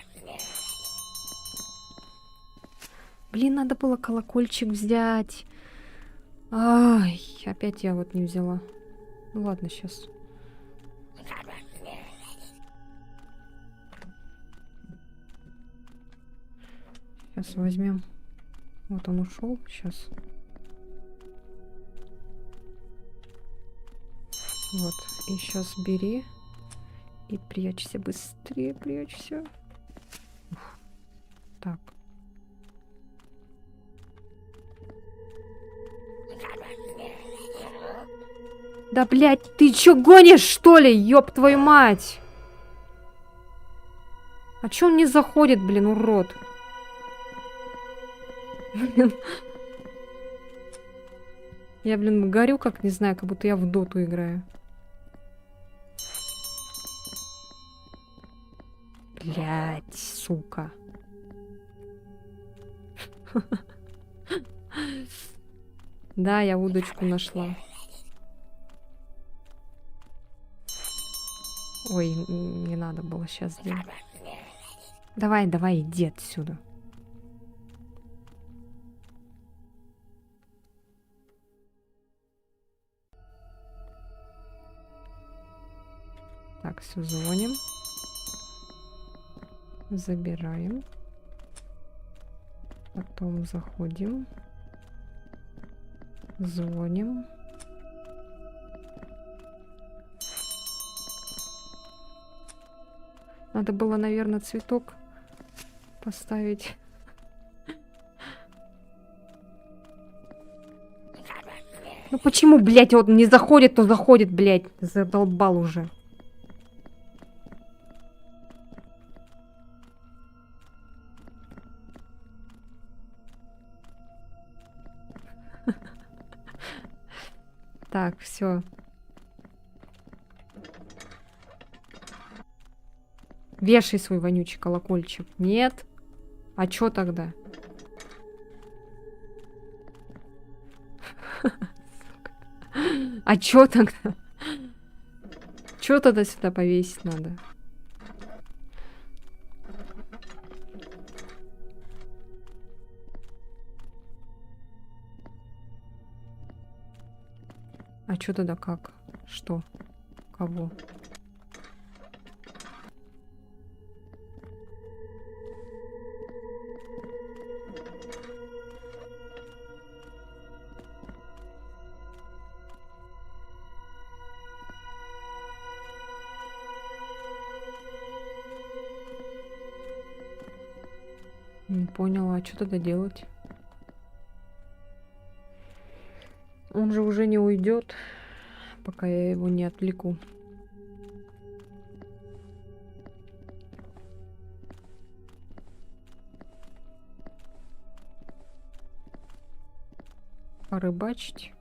Блин, надо было колокольчик взять. Ай, опять я вот не взяла. Ну ладно, сейчас. Сейчас возьмем. Вот он ушел. Сейчас. Вот. И сейчас бери. И прячься быстрее, прячься. Уф. Так. Да, блядь, ты чё гонишь, что ли? Ёб твою мать! А чё он не заходит, блин, урод? Я, блин, горю, как не знаю, как будто я в доту играю. Блядь, сука. Да, я удочку нашла. Ой, не надо было сейчас делать. Давай, давай, иди отсюда. Так, все, звоним. Забираем. Потом заходим. Звоним. Надо было, наверное, цветок поставить. Ну почему, блядь, вот не заходит, то заходит, блядь. Задолбал уже. Так, все. Вешай свой вонючий колокольчик. Нет? А чё тогда? А чё тогда? Чё тогда сюда повесить надо? А чё тогда как? Что? Кого? Не поняла, а что тогда делать? Он же уже не уйдет, пока я его не отвлеку. Порыбачить.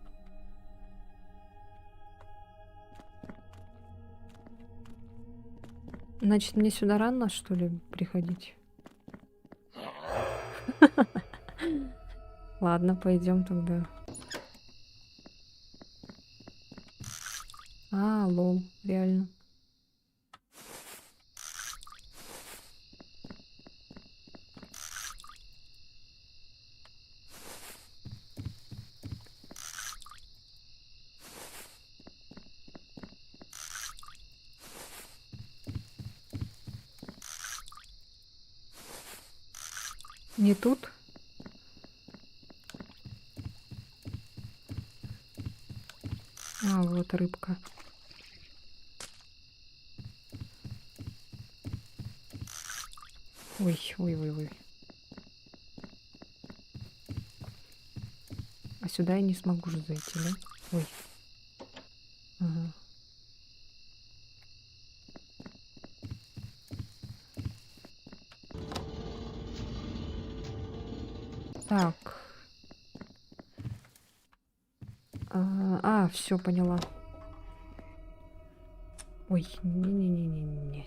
Значит, мне сюда рано, что ли, приходить? Ладно, пойдем тогда. А, лол, реально. Не тут? А, вот рыбка. Ой, ой, ой, ой. А сюда я не смогу же зайти, да? Ой. Ага. Так. Все, поняла. Ой, не-не-не-не-не.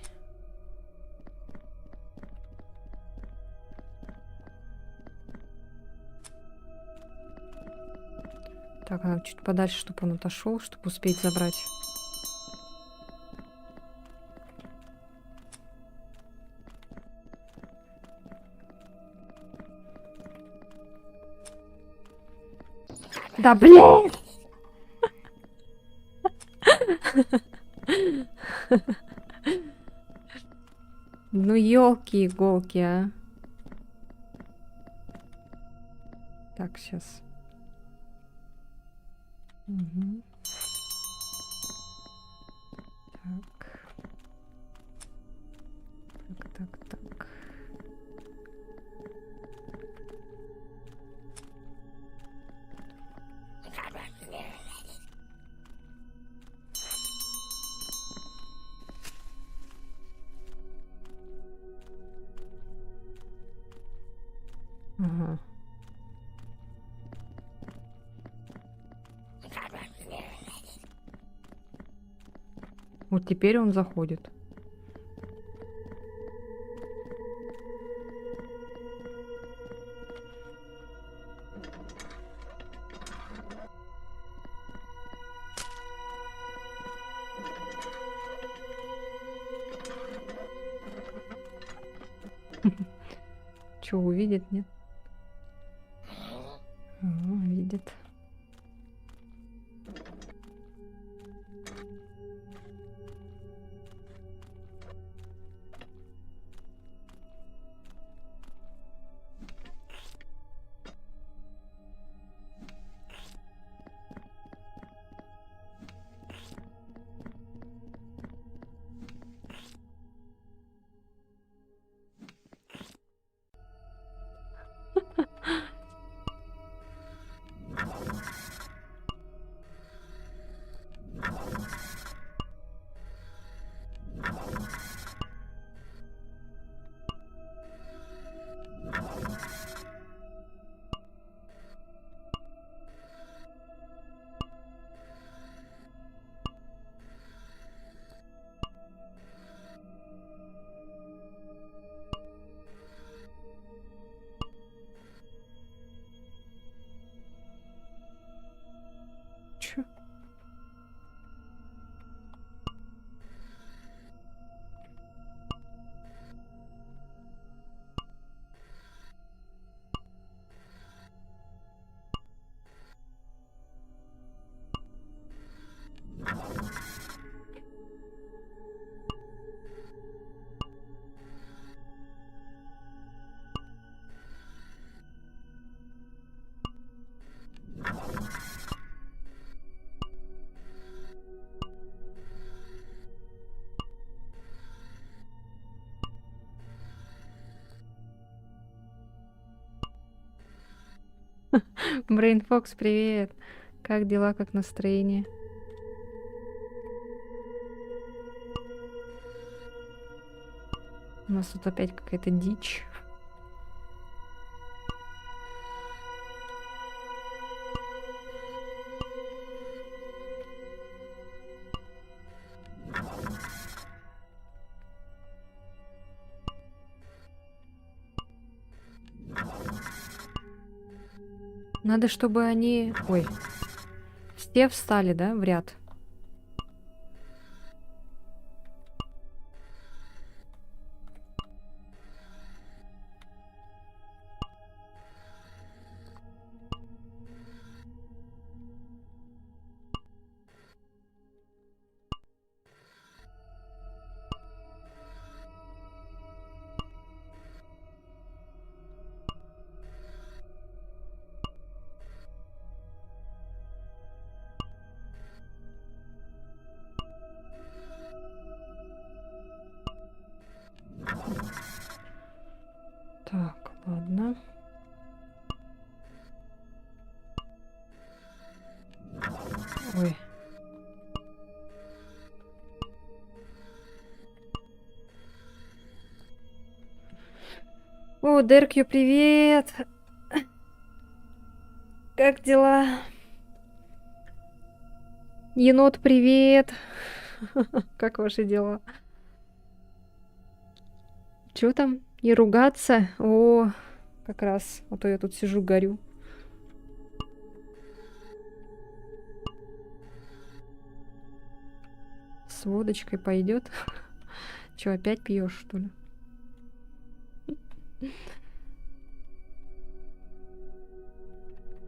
Так, надо чуть подальше, чтобы он отошел, чтобы успеть забрать. Да, блин! Ну, елки-иголки, а. Так, сейчас. Угу. Так. Так. Ага. Вот теперь он заходит. Что, увидит, нет? Видит. Чё? Брейнфокс, привет. Как дела, как настроение? У нас тут опять какая-то дичь. Надо, чтобы они... Ой. Все встали, да, в ряд? Так, ладно. Ой. О, Деркью, привет! Как дела? Енот, привет! Как ваши дела? Чё там? Не ругаться? О, как раз. А то я тут сижу, горю. С водочкой пойдет. Чё, опять пьешь, что ли?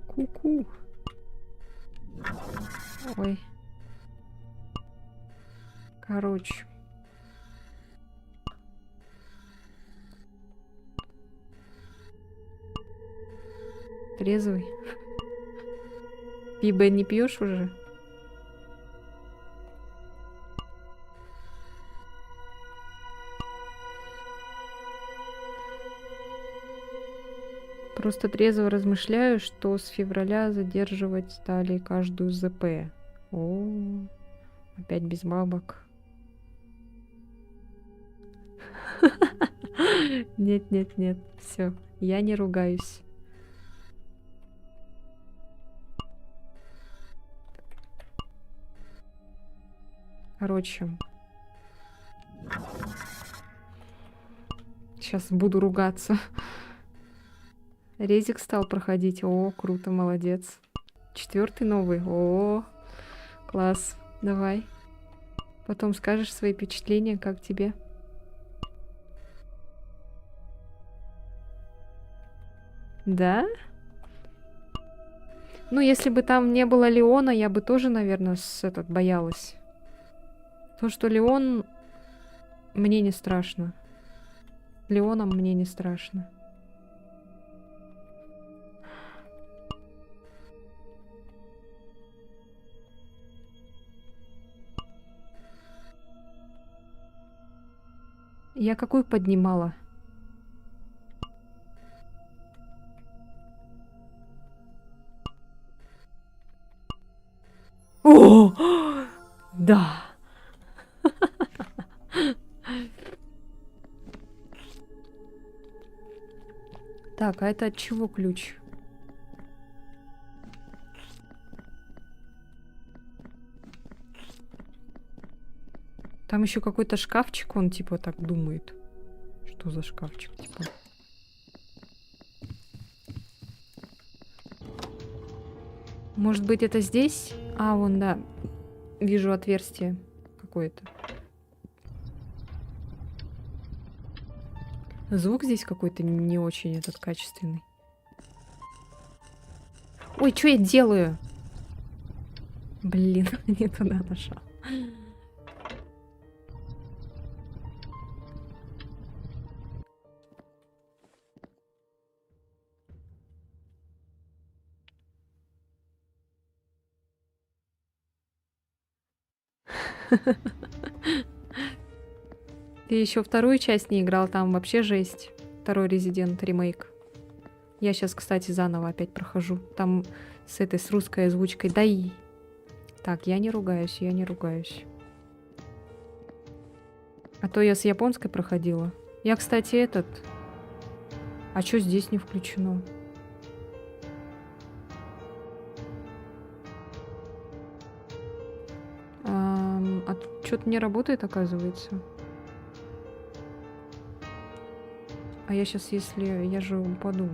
Ку-ку. Ой. Короче. Трезвый. Пиво не пьешь уже? Просто трезво размышляю, что с февраля задерживать стали каждую ЗП. О, опять без бабок. Нет, нет, нет. Все, я не ругаюсь. Короче. Сейчас буду ругаться. Резик стал проходить. О, круто, молодец. 4-й новый. О, класс. Давай. Потом скажешь свои впечатления, как тебе. Да? Ну, если бы там не было Леона, я бы тоже, наверное, боялась. То, что Леон, мне не страшно. Леоном мне не страшно. Я какую поднимала? О! Да. Так, а это от чего ключ? Там еще какой-то шкафчик, он типа так думает. Что за шкафчик, типа? Может быть, это здесь? А, вон, да. Вижу отверстие какое-то. Звук здесь какой-то не очень этот качественный. Ой, что я делаю? Блин, не туда нажал. Ты еще вторую часть не играл, там вообще жесть. Второй Resident ремейк. Я сейчас, кстати, заново опять прохожу. Там с русской озвучкой. Да и... Так, я не ругаюсь, я не ругаюсь. А то я с японской проходила. Я, кстати, этот... А что здесь не включено? А что-то не работает, оказывается. А я сейчас, если... Я же упаду.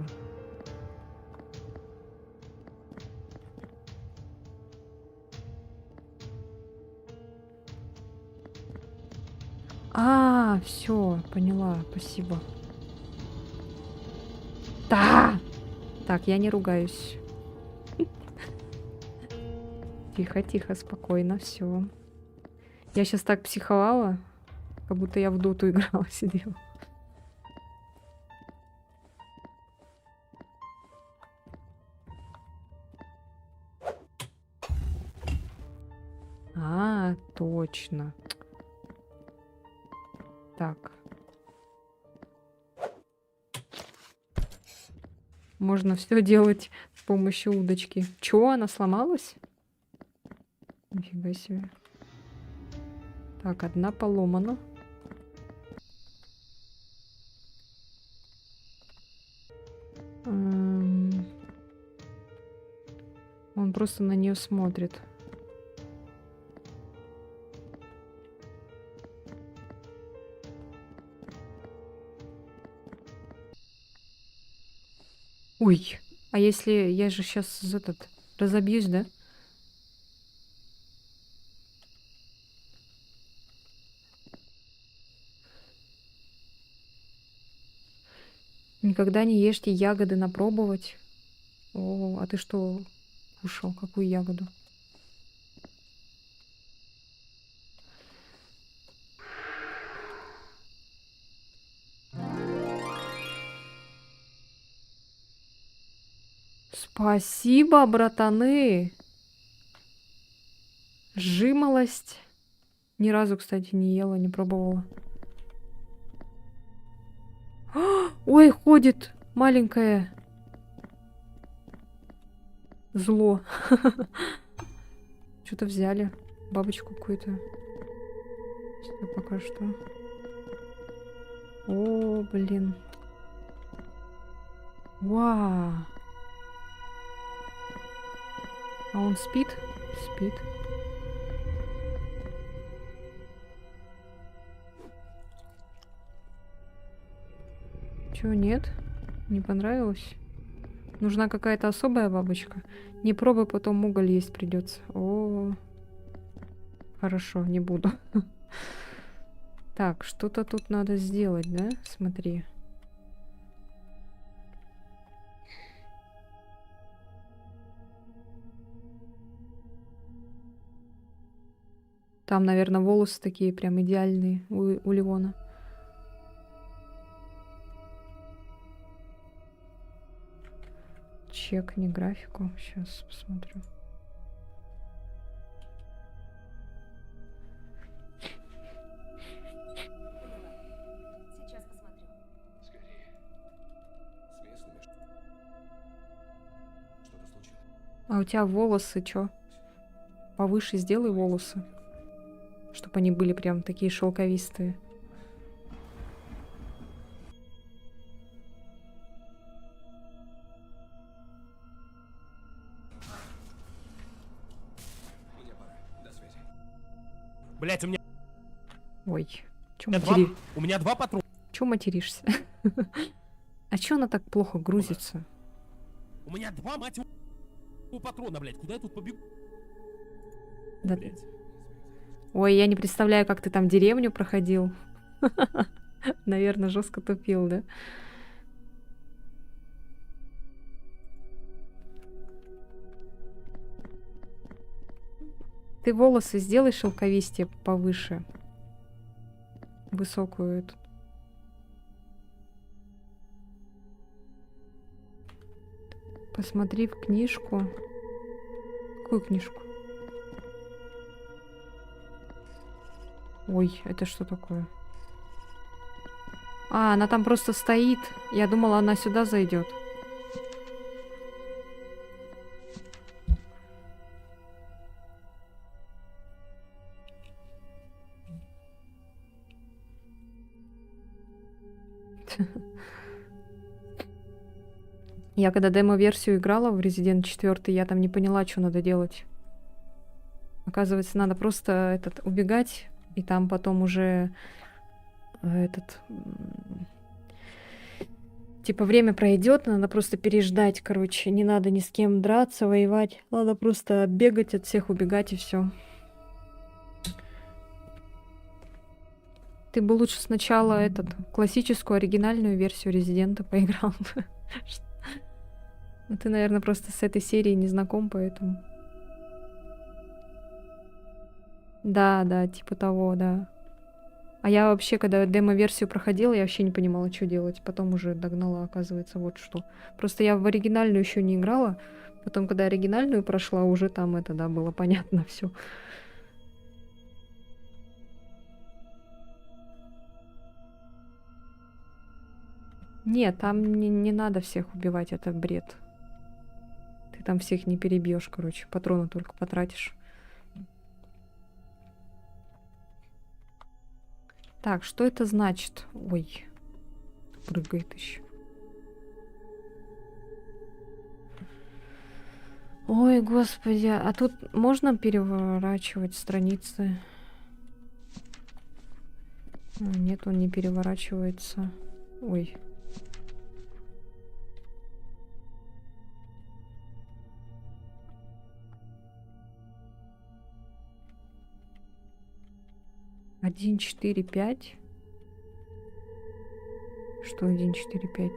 А, все, поняла, спасибо. Да! Так, я не ругаюсь. Тихо, тихо, спокойно, все. Я сейчас так психовала, как будто я в доту играла, сидела. А, точно. Так. Можно все делать с помощью удочки. Чё, она сломалась? Нифига себе. Так, одна поломана. Он просто на нее смотрит. Ой, а если я же сейчас разобьюсь, да? Никогда не ешьте ягоды напробовать. О, а ты что кушал? Какую ягоду? Спасибо, братаны. Жимолость. Ни разу, кстати, не ела, не пробовала. Ой, ходит маленькое зло. Что-то взяли. Бабочку какую-то. Всё, пока что. О, блин. Вау. А он спит? Спит. Чё, нет? Не понравилось? Нужна какая-то особая бабочка. Не пробуй, потом уголь есть придется. О, хорошо, не буду. Так, что-то тут надо сделать, да? Смотри. Там, наверное, волосы такие прям идеальные у Леона. Чекни графику. Сейчас посмотрю. Сейчас посмотрю. Скорее. С местными что-то случилось. А у тебя волосы чё? Повыше сделай волосы. Чтобы они были прям такие шелковистые. Мне пора. До связи. Блять, у меня Ой, чё два, матери... у меня 2 патрона. Чё материшься? А чё она так плохо грузится? У меня 2, мать у патрона, блять. Куда я тут побегу? Да- Блять. Ой, я не представляю, как ты там деревню проходил. Наверное, жестко тупил, да? Ты волосы сделай шелковистее повыше. Высокую эту. Посмотри в книжку. Какую книжку? Ой, это что такое? А, она там просто стоит. Я думала, она сюда зайдет. Я когда демо-версию играла в Resident 4, я там не поняла, что надо делать. Оказывается, надо просто убегать, и там потом уже типа время пройдет, надо просто переждать, короче. Не надо ни с кем драться, воевать. Надо просто бегать от всех, убегать и все. Ты бы лучше сначала классическую оригинальную версию Резидента поиграл бы. Ну, ты, наверное, просто с этой серией не знаком, поэтому. Да, да, типа того, да. А я вообще, когда демо-версию проходила, я вообще не понимала, что делать. Потом уже догнала, оказывается, вот что. Просто я в оригинальную еще не играла. Потом, когда оригинальную прошла, уже там да, было понятно все. Нет, там не надо всех убивать, это бред. Ты там всех не перебьешь, короче, патроны только потратишь. Так, что это значит? Ой, прыгает еще. Ой, господи, а тут можно переворачивать страницы? Нет, он не переворачивается. Ой. Один, 4, 5. Что 1, 4, 5?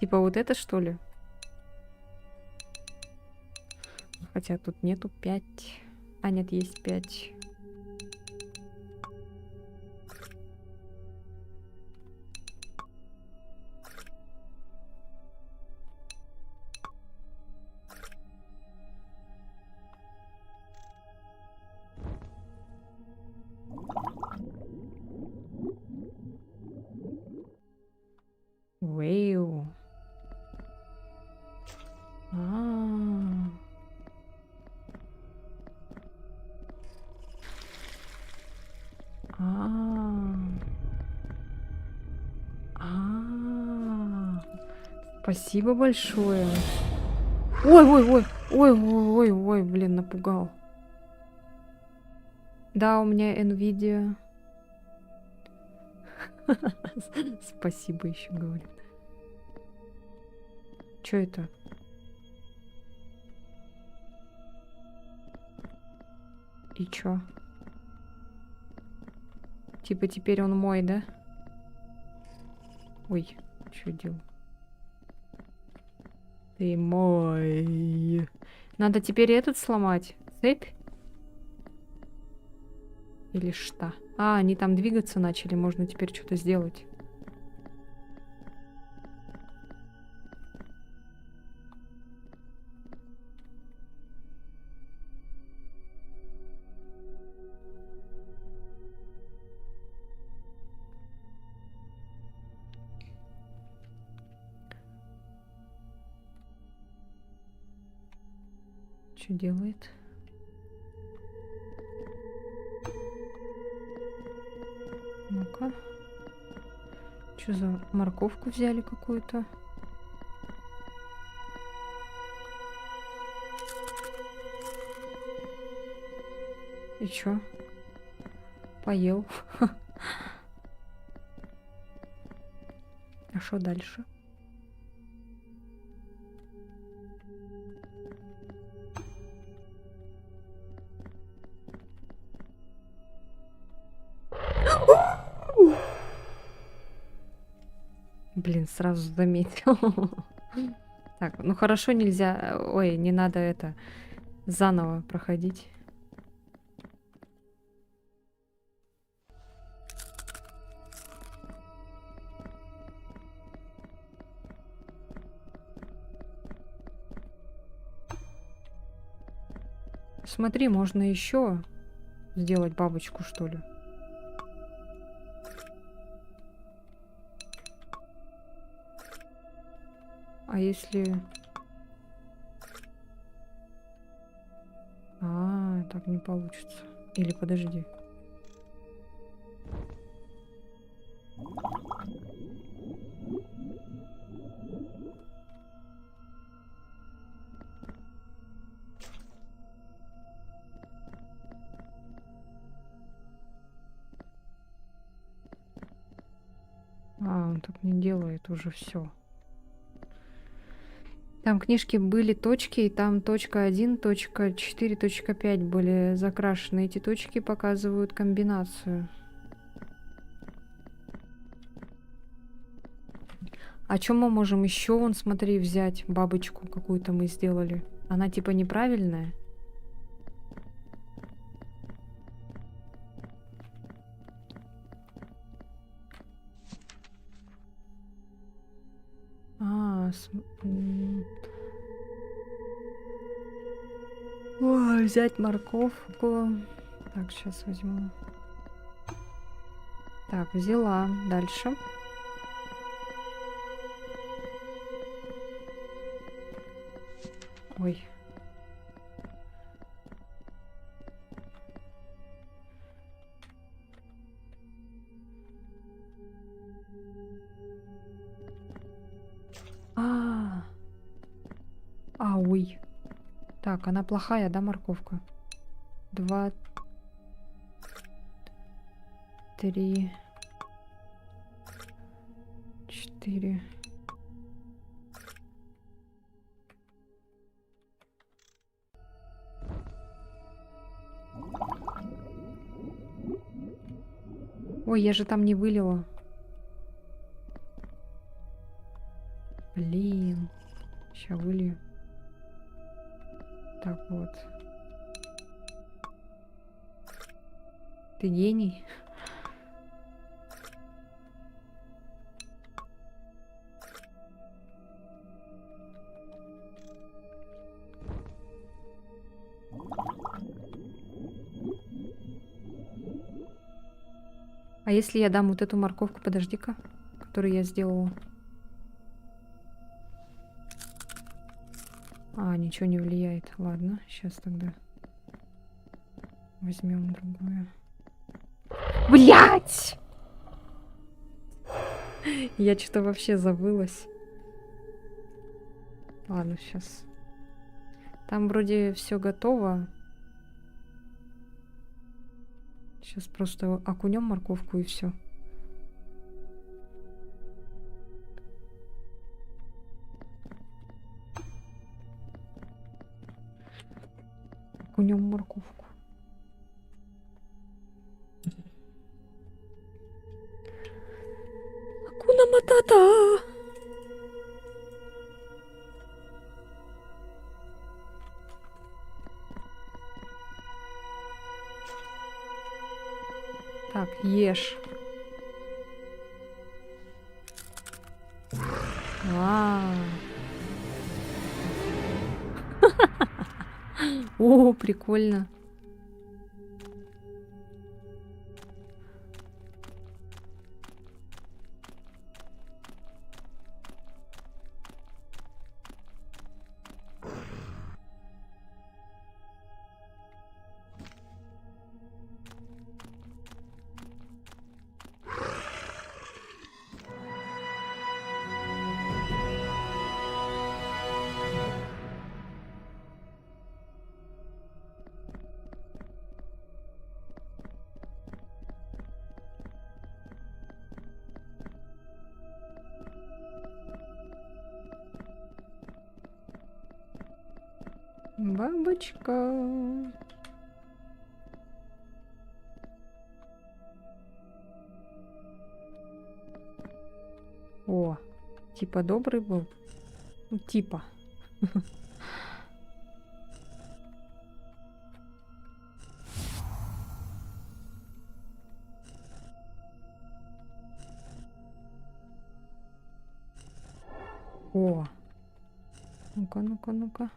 Типа вот это, что ли? Хотя тут нету 5. А, нет, есть 5. Вэйу. А. Спасибо большое. Ой, ой, ой, ой, ой, ой, ой, блин, напугал. Да, у меня Nvidia. Спасибо еще говорит. Что это? И чё? Типа теперь он мой, да? Ой, что делал? Ты мой. Надо теперь этот сломать. Цепь? Или что? А, они там двигаться начали. Можно теперь что-то сделать. Что делает? Ну-ка. Что за морковку взяли какую-то? И чё? Поел. А что дальше? Блин, сразу заметил. Так, ну хорошо, нельзя. Ой, не надо это заново проходить. Смотри, можно еще сделать бабочку, что ли. А если... А, так не получится. Или подожди. А, он так не делает уже все. Там книжки были точки, и там точка 1, точка 4, точка 5 были закрашены. Эти точки показывают комбинацию. А чем мы можем еще, вон, смотри, взять бабочку какую-то мы сделали? Она типа неправильная? А, ой, взять морковку. Так, сейчас возьму. Так, взяла. Дальше. Ой. А, ой. Так, она плохая, да, морковка? 2, 3, 4. Ой, я же там не вылила. Блин. Сейчас вылью. Так вот. Ты гений. А если я дам вот эту морковку, подожди-ка, которую я сделала? А, ничего не влияет. Ладно, сейчас тогда возьмем другую. Блять! Я что-то вообще забылась. Ладно, сейчас. Там вроде все готово. Сейчас просто окунем морковку и все. Окунем морковку. Та-та-та! Так, ешь. Вау. О, прикольно. Бабочка. О, типа добрый был. Ну, типа. О. Ну-ка, ну-ка, ну-ка.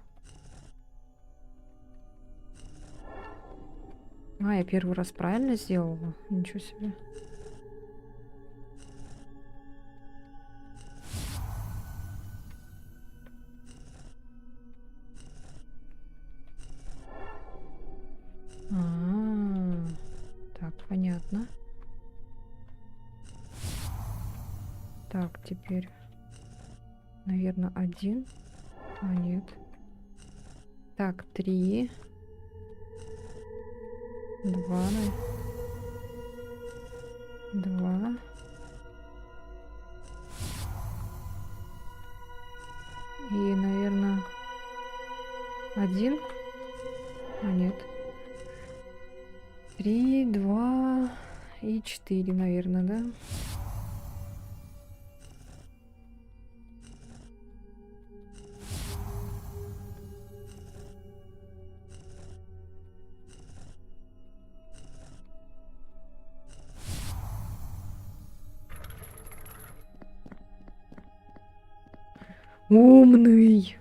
А, я первый раз правильно сделала? Ничего себе. Так, понятно. Так, теперь, наверное, 1. А, нет. Так, 3. 2. 2. И, наверное, 1. А, нет. 3, 2 и 4, наверное, да? Умный.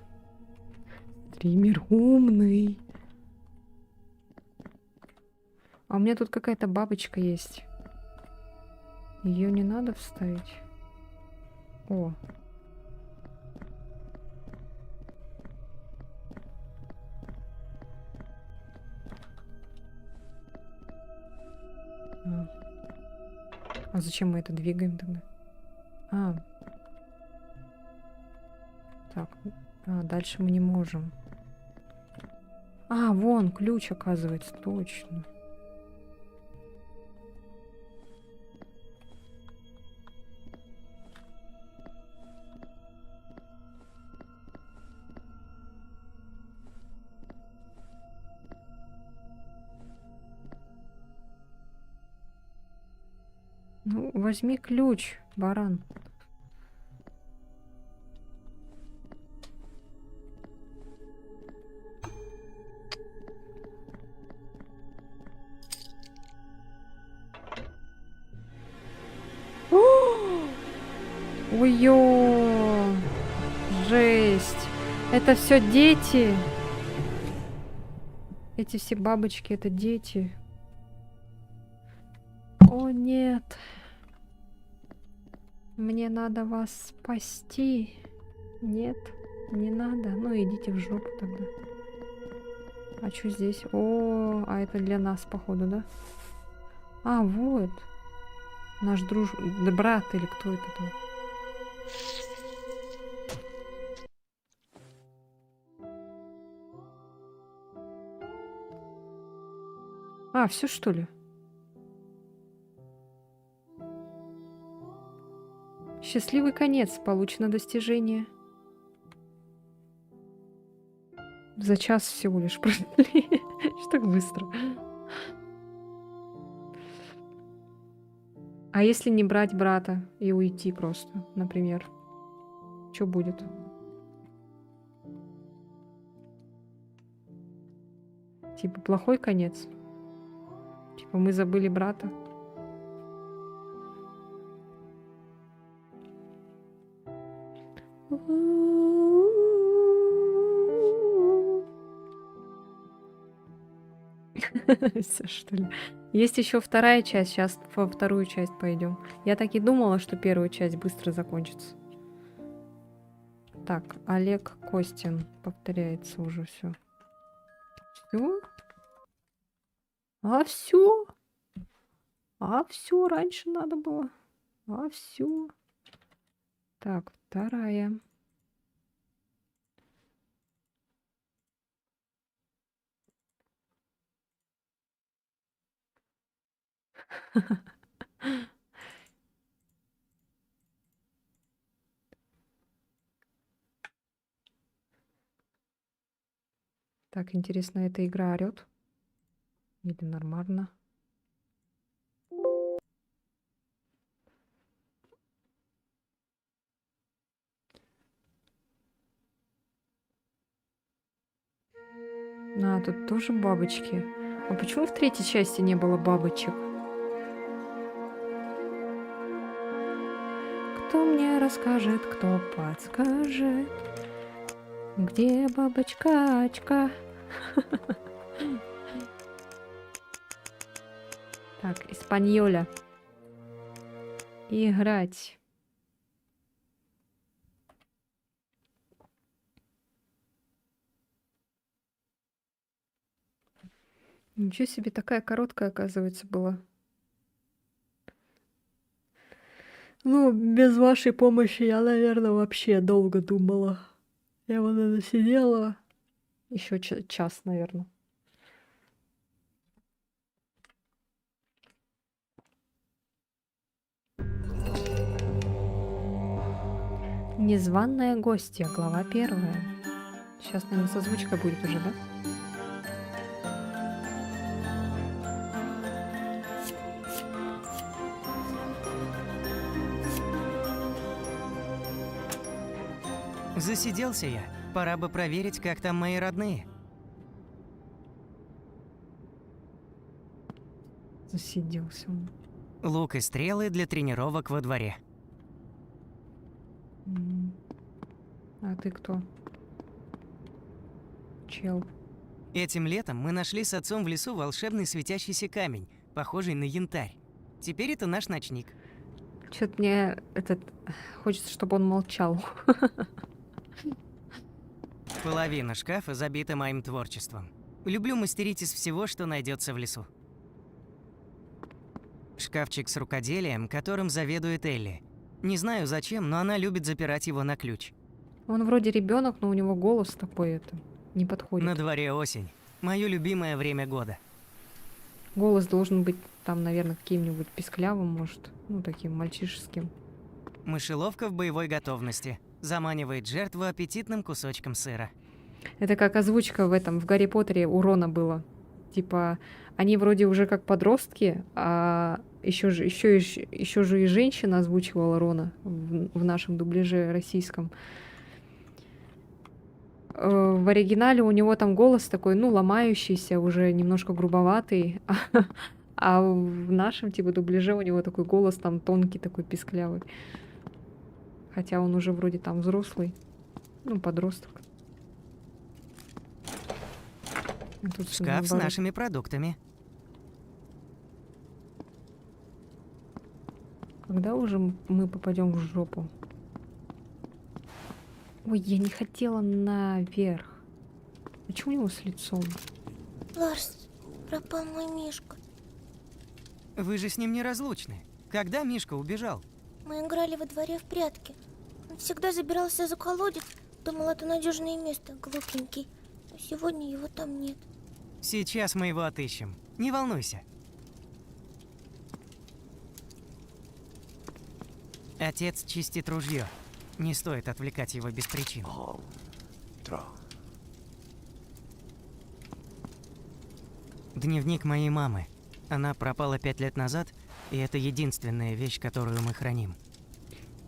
Стример умный. А у меня тут какая-то бабочка есть. Ее не надо вставить. О. А зачем мы это двигаем тогда? А. Так. А, дальше мы не можем. А, вон, ключ, оказывается, точно. Ну, возьми ключ, баран. Ой-ё! Жесть! Это все дети! Эти все бабочки — это дети. О, нет! Мне надо вас спасти. Нет, не надо. Ну, идите в жопу тогда. А что здесь? О, а это для нас, походу, да? А, вот. Наш брат или кто это там? А, все что ли? Счастливый конец. Получено достижение. За час всего лишь прошли. Что так быстро? А если не брать брата и уйти просто, например? Что будет? Типа плохой конец? Типа мы забыли брата? Всё, что ли? Есть еще вторая часть. Сейчас во вторую часть пойдем. Я так и думала, что первая часть быстро закончится. Так, Олег Костин. Повторяется уже все. Все? А все? А все раньше надо было. А все. Так, вторая. Так, интересно, эта игра орет? Или нормально? А, тут тоже бабочки. А почему в третьей части не было бабочек? Кто мне расскажет, кто подскажет, где бабочка-очка? Так, Испаньоля. Играть. Ничего себе, такая короткая, оказывается, была. Ну, без вашей помощи я, наверное, вообще долго думала. Я вот это сидела. Еще час, наверное. Незваная гостья, глава 1. Сейчас, наверное, созвучка будет уже, да? Засиделся я. Пора бы проверить, как там мои родные. Засиделся он. Лук и стрелы для тренировок во дворе. А ты кто? Чел. Этим летом мы нашли с отцом в лесу волшебный светящийся камень, похожий на янтарь. Теперь это наш ночник. Что-то мне хочется, чтобы он молчал. Половина шкафа забита моим творчеством. Люблю мастерить из всего, что найдется в лесу. Шкафчик с рукоделием, которым заведует Элли. Не знаю зачем, но она любит запирать его на ключ. Он вроде ребенок, но у него голос такой не подходит. На дворе осень. Мое любимое время года. Голос должен быть там, наверное, каким-нибудь писклявым, может, ну таким мальчишеским. Мышеловка в боевой готовности. Заманивает жертву аппетитным кусочком сыра. Это как озвучка в Гарри Поттере у Рона было. Типа, они вроде уже как подростки, а еще же и женщина озвучивала Рона в нашем дубляже российском. В оригинале у него там голос такой, ну, ломающийся, уже немножко грубоватый. А в нашем, типа, дубляже у него такой голос там тонкий, такой писклявый. Хотя он уже вроде там взрослый. Ну, подросток. А тут всё Шкаф с наоборот. нашими продуктами. Когда уже мы попадем в жопу? Ой, я не хотела наверх. А чё у него с лицом? Ларс, пропал мой Мишка. Вы же с ним неразлучны. Когда Мишка убежал? Мы играли во дворе в прятки. Он всегда забирался за колодец, думал, это надежное место, глупенький. Но сегодня его там нет. Сейчас мы его отыщем. Не волнуйся. Отец чистит ружье. Не стоит отвлекать его без причин. Дневник моей мамы. Она пропала 5 лет назад, И это единственная вещь, которую мы храним.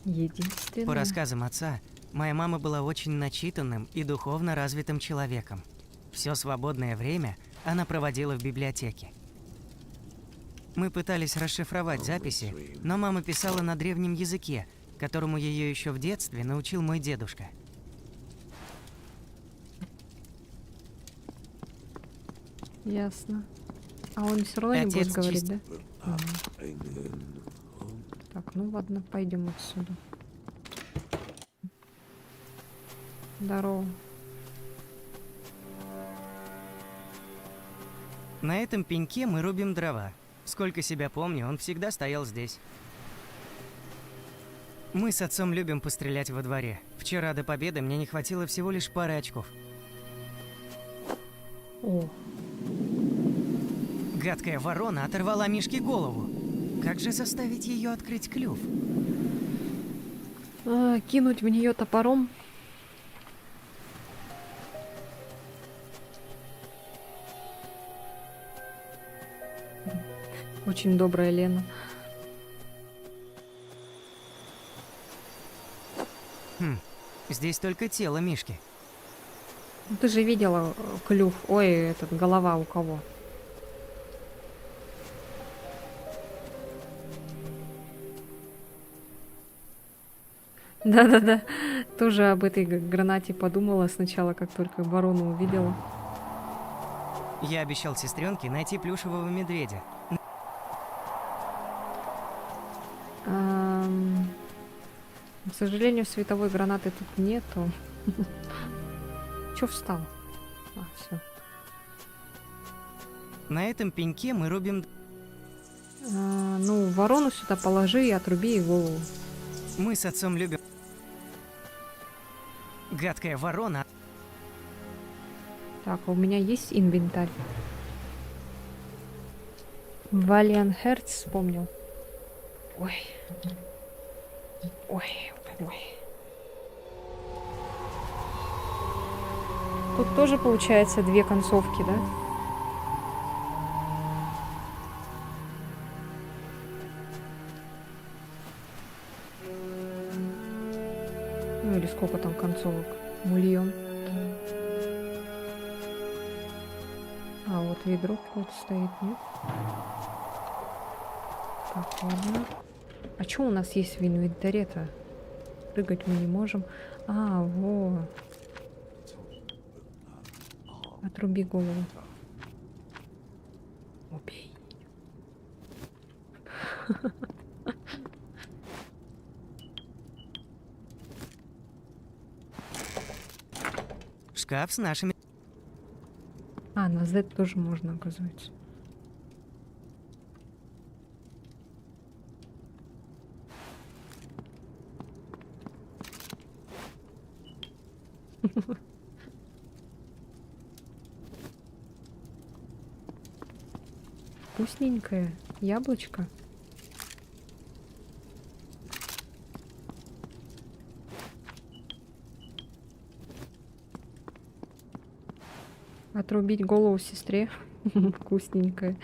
Единственное. По рассказам отца, моя мама была очень начитанным и духовно развитым человеком. Все свободное время она проводила в библиотеке. Мы пытались расшифровать записи, но мама писала на древнем языке, которому ее еще в детстве научил мой дедушка. Ясно. А он все равно не Отец будет говорить, чист- да? Так, ну ладно, пойдем отсюда. Здорово. На этом пеньке мы рубим дрова. Сколько себя помню, он всегда стоял здесь. Мы с отцом любим пострелять во дворе. Вчера до победы мне не хватило всего лишь пары очков. О, Гадкая ворона оторвала Мишке голову. Как же заставить ее открыть клюв? кинуть в нее топором. Очень добрая Лена. Здесь только тело Мишки. Ну, ты же видела клюв. Ой, этот голова у кого? Да-да-да. Тоже об этой гранате подумала сначала, как только ворону увидела. Я обещал сестренке найти плюшевого медведя. К сожалению, световой гранаты тут нету. Чё встал? Все. На этом пеньке мы рубим... Ну, ворону сюда положи и отруби ей голову. Мы с отцом любим... Гадкая ворона... Так, а у меня есть инвентарь. Валиан Херц вспомнил. Ой. Ой, ой. Тут тоже получается две концовки, да? Ну или сколько там концовок? Мульон. А вот ведро какое-то стоит, нет? Так, ладно. А что у нас есть в инвентаре-то? Прыгать мы не можем. А, во. Отруби голову. Убей. Шкаф с нашими... А, на Z тоже можно, оказывается. Вкусненькое яблочко. Отрубить голову сестре. Вкусненькое.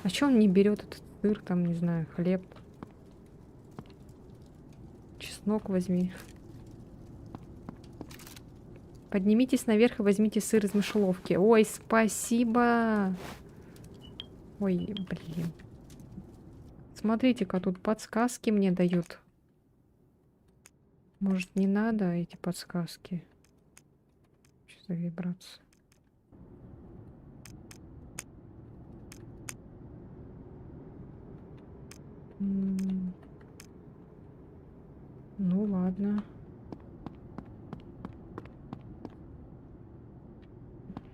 А чё он не берет этот сыр, там, не знаю, хлеб? Чеснок возьми. Поднимитесь наверх и возьмите сыр из мышеловки. Ой, спасибо. Ой, блин. Смотрите-ка, тут подсказки мне дают. Может, не надо эти подсказки? Что за вибрация? Ну ладно.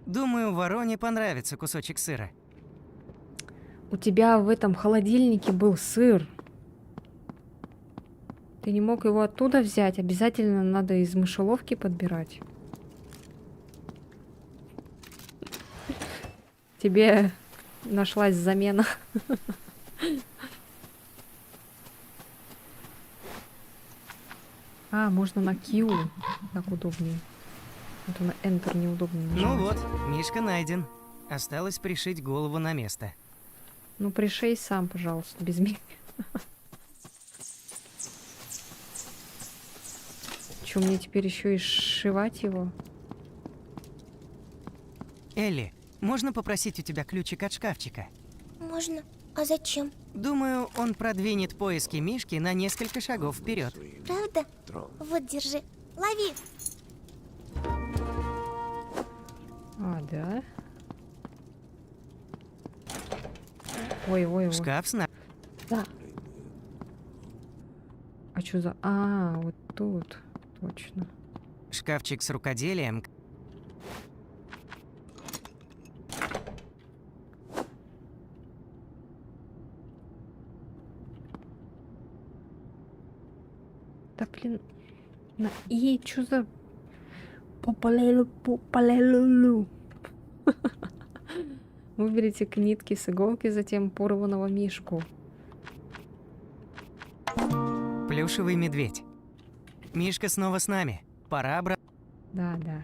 Думаю, вороне понравится кусочек сыра. У тебя в этом холодильнике был сыр. Ты не мог его оттуда взять? Обязательно надо из мышеловки подбирать. Тебе нашлась замена. А, можно на Q. Так удобнее. Вот на Enter неудобно Ну нажимать. вот, Мишка найден. Осталось пришить голову на место. Ну, пришей сам, пожалуйста, без меня. Че, мне теперь еще и сшивать его? Элли, можно попросить у тебя ключик от шкафчика? Можно. А зачем? Думаю, он продвинет поиски Мишки на несколько шагов вперед. Правда? Вот, держи. Лови. А, да? Ой. Шкаф с Да. А что за... А, вот тут. Точно. шкафчик с рукоделием. Да блин. И что за... Попалелу. Выберите к нитке с иголки, затем порванного мишку. Плюшевый медведь. Мишка снова с нами. Пора обратно. Да.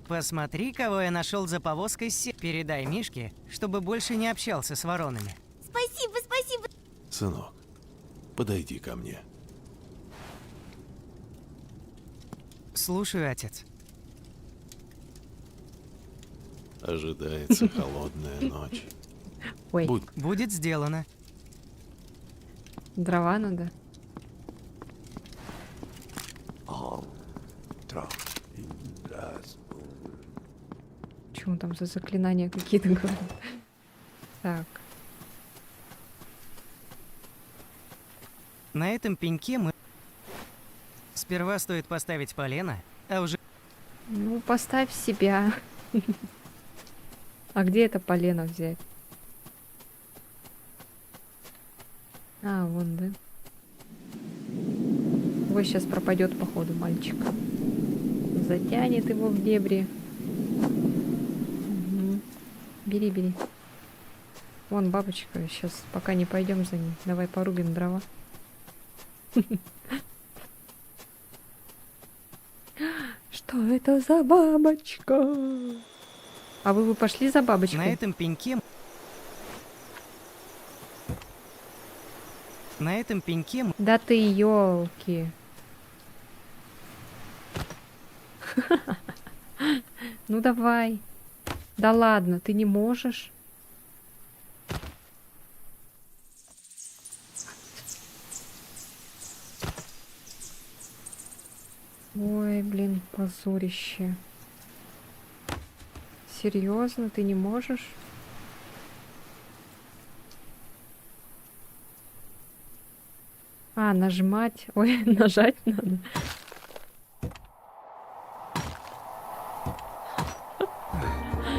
Посмотри, кого я нашел за повозкой Передай Мишке, чтобы больше не общался с воронами. Спасибо. Сынок, подойди ко мне. Слушаю, отец. Ожидается холодная ночь. Ой, Будь Будет сделано. дрова надо. Чего там за заклинания какие-то говорят? Так. На этом пеньке мы... Сперва стоит поставить полено, а уже... Ну, поставь себя. А где это полено взять? А, вон, да. Ой, сейчас пропадет, походу, мальчик. Затянет его в дебри. Мгм. Бери. Вон бабочка. Сейчас, пока не пойдем за ней. Давай порубим дрова. Что это за бабочка? А вы бы пошли за бабочкой? на этом пеньке... На этом пеньке мы... Да ты елки. Ну давай. Да ладно, ты не можешь. Ой, блин, позорище. Серьезно, ты не можешь? А, нажимать. Ой, нажать надо.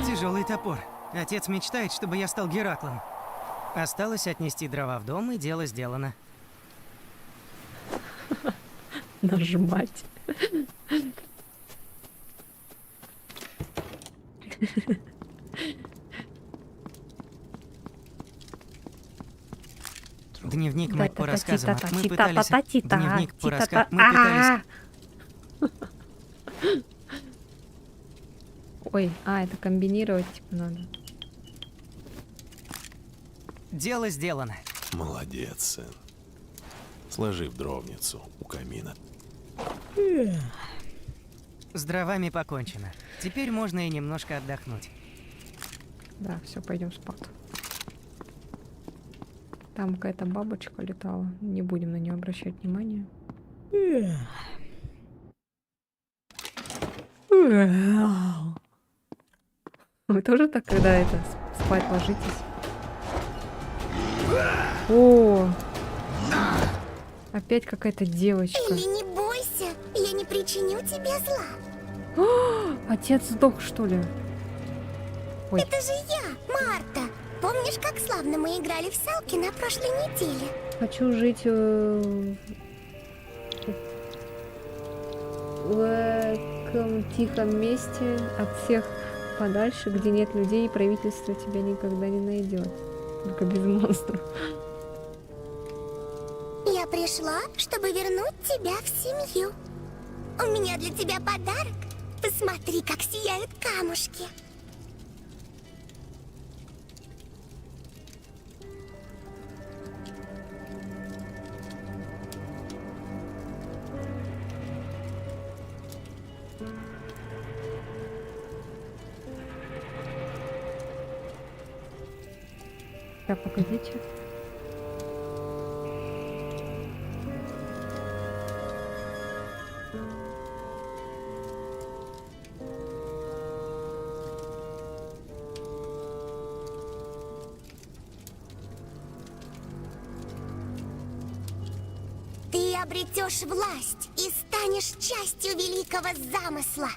Тяжелый топор. Отец мечтает, чтобы я стал Гераклом. Осталось отнести дрова в дом, и дело сделано. Нажимать. Дневник мать по рассказам. Мы Тита-та-та-тита, пытались... тита-та-та-тита, Дневник по тита-та- рассказам. Мы пытались... Ой, это комбинировать типа надо. Дело сделано. молодец, сын. Сложи в дровницу у камина. С дровами покончено. Теперь можно и немножко отдохнуть. Да, все, пойдем спать. Там какая-то бабочка летала. Не будем на нее обращать внимание. Вы тоже так, когда это спать ложитесь? О! Опять какая-то девочка. Элли, не бойся. Я не причиню тебе зла. Отец сдох, что ли? Ой. Это же я, Марта. Помнишь, как славно мы играли в салки на прошлой неделе? Хочу жить в этом тихом месте от всех подальше, где нет людей, и правительство тебя никогда не найдет. Только без монстров. Я пришла, чтобы вернуть тебя в семью. У меня для тебя подарок. Посмотри, как сияют камушки. Сейчас, погодите. Ты обретешь власть и станешь частью великого замысла.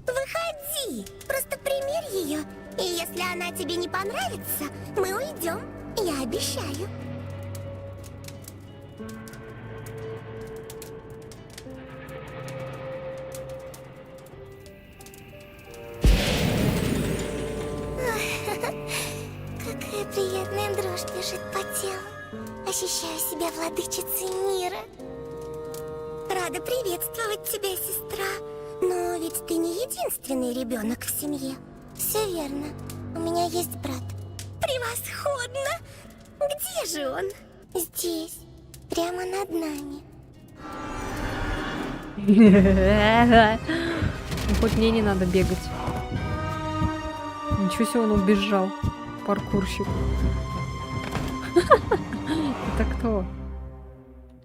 Выходи, просто примерь ее. И если она тебе не понравится, мы уйдем. Я обещаю. Какая приятная дрожь бежит по телу. Ощущаю себя владычицей мира. Рада приветствовать тебя, сестра. Но ведь ты не единственный ребенок в семье. Все верно. У меня есть брат. Превосходно! Где же он? Здесь. Прямо над нами. Ну, хоть мне не надо бегать. Ничего себе, он убежал. Паркурщик. Это кто?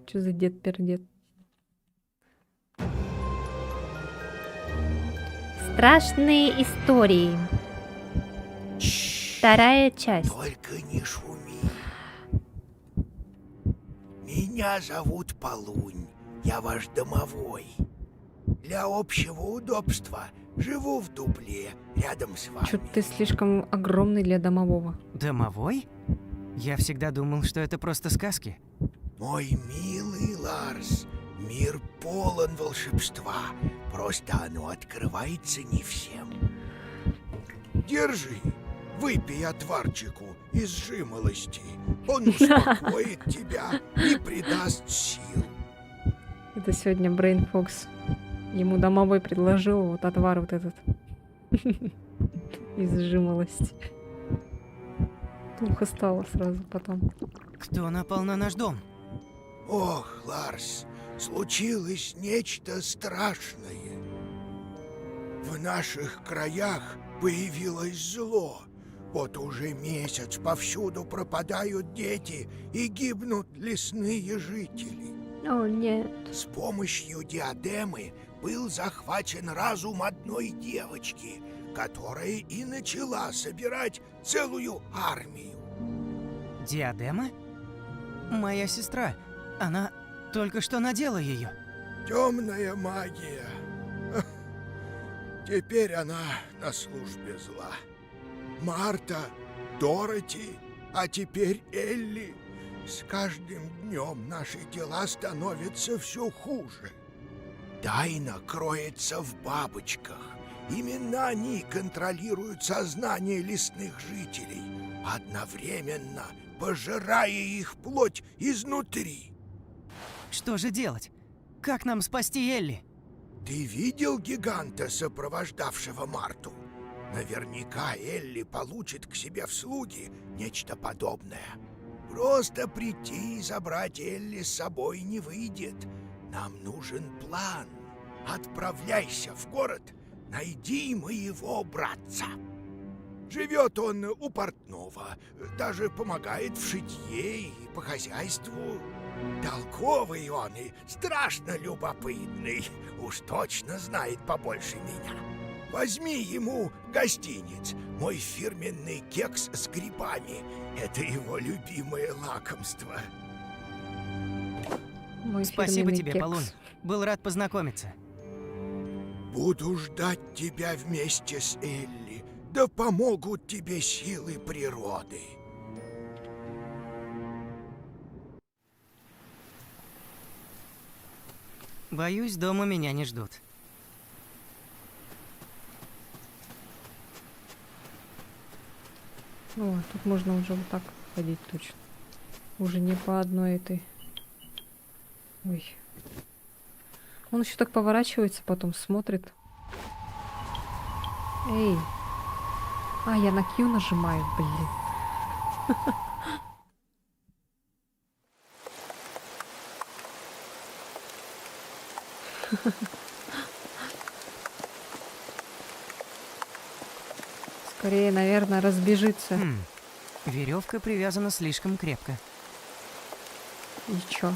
Что за дед-пердед? Страшные истории. Вторая часть. Только не шуми. Меня зовут Полунь. Я ваш домовой. Для общего удобства живу в дупле рядом с вами. Чё-то ты слишком огромный для домового. Домовой? Я всегда думал, что это просто сказки. Мой милый Ларс, мир полон волшебства. Просто оно открывается не всем. Держи, выпей отварчику из жимолости. Он успокоит тебя и придаст сил. Это сегодня Брейн Фокс. Ему домовой предложил вот отвар вот этот. Из жимолости. Плохо стало сразу потом. Кто напал на наш дом? Ох, Ларс, случилось нечто страшное. В наших краях появилось зло. Вот уже месяц повсюду пропадают дети и гибнут лесные жители. О, нет. С помощью диадемы был захвачен разум одной девочки, которая и начала собирать целую армию. Диадема? Моя сестра. Она только что надела ее. Темная магия. Теперь она на службе зла. Марта, Дороти, а теперь Элли. С каждым днем наши дела становятся все хуже. Тайна кроется в бабочках. Именно они контролируют сознание лесных жителей, одновременно пожирая их плоть изнутри. Что же делать? Как нам спасти Элли? Ты видел гиганта, сопровождавшего Марту? Наверняка Элли получит к себе в слуги нечто подобное. Просто прийти и забрать Элли с собой не выйдет. Нам нужен план. Отправляйся в город, найди моего братца. Живет он у портного, даже помогает в шитье и по хозяйству. Толковый он и страшно любопытный, уж точно знает побольше меня. Возьми ему гостиниц, мой фирменный кекс с грибами. Это его любимое лакомство. Мой Спасибо фирменный тебе, кекс. Полунь. Был рад познакомиться. Буду ждать тебя вместе с Элли. Да помогут тебе силы природы. Боюсь, дома меня не ждут. О, тут можно уже вот так ходить точно. Уже не по одной этой Ой. Он еще так поворачивается, потом смотрит. Эй. А, я на Q нажимаю, блин. Скорее, наверное, разбежится. Веревка привязана слишком крепко. И чё?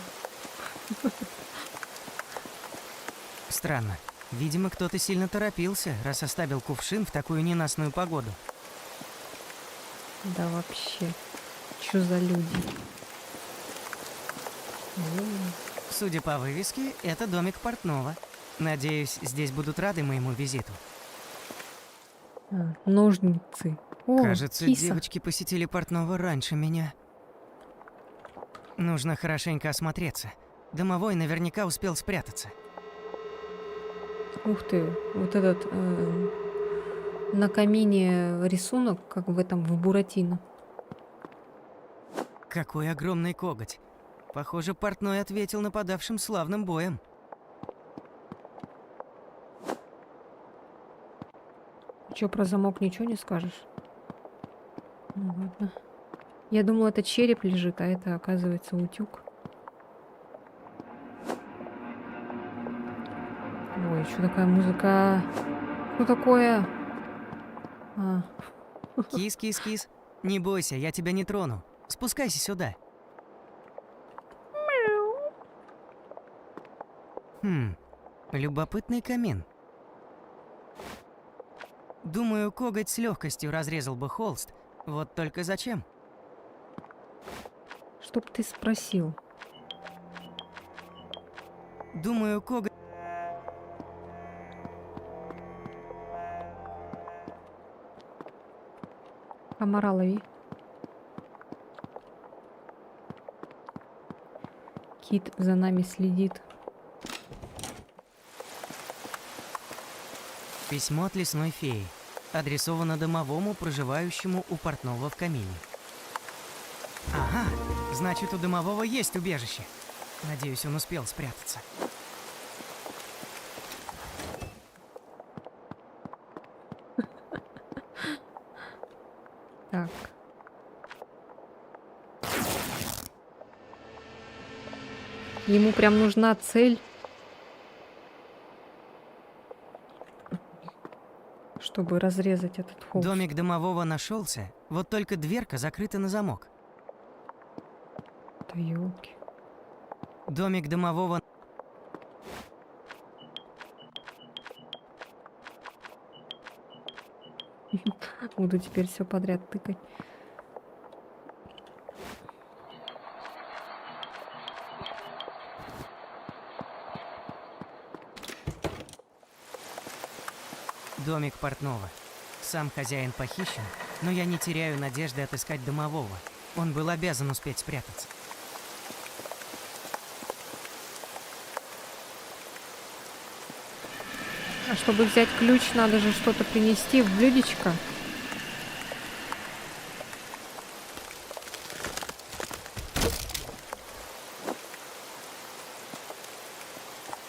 Странно. Видимо, кто-то сильно торопился, раз оставил кувшин в такую ненастную погоду. Да вообще. Чё за люди? Судя по вывеске, это домик портного. Надеюсь, здесь будут рады моему визиту. Ножницы. О, Кажется, киса. девочки посетили портного раньше меня. Нужно хорошенько осмотреться. Домовой наверняка успел спрятаться. Ух ты, вот этот на камине рисунок, как в этом, в Буратино. Какой огромный коготь. Похоже, портной ответил нападавшим славным боем. Чё, про замок ничего не скажешь? Ну ладно. Я думала, это череп лежит, а это, оказывается, утюг. Ой, что такая музыка? Что такое? А, Кис-кис-кис. Не бойся, я тебя не трону. Спускайся сюда. Любопытный камин. Думаю, коготь с легкостью разрезал бы холст. Вот только зачем? чтоб ты спросил. Думаю, коготь... Комара лови. Кит за нами следит. Письмо от лесной феи. Адресовано домовому, проживающему у портного в камине. Ага, значит, у домового есть убежище. Надеюсь, он успел спрятаться. Так. Ему прям нужна цель, чтобы разрезать этот холст. Домик домового нашелся, вот только дверка закрыта на замок. Да ёлки. Домик домового... Буду теперь все подряд тыкать. Домик портного. Сам хозяин похищен, но я не теряю надежды отыскать домового. Он был обязан успеть спрятаться. А чтобы взять ключ, надо же что-то принести в блюдечко.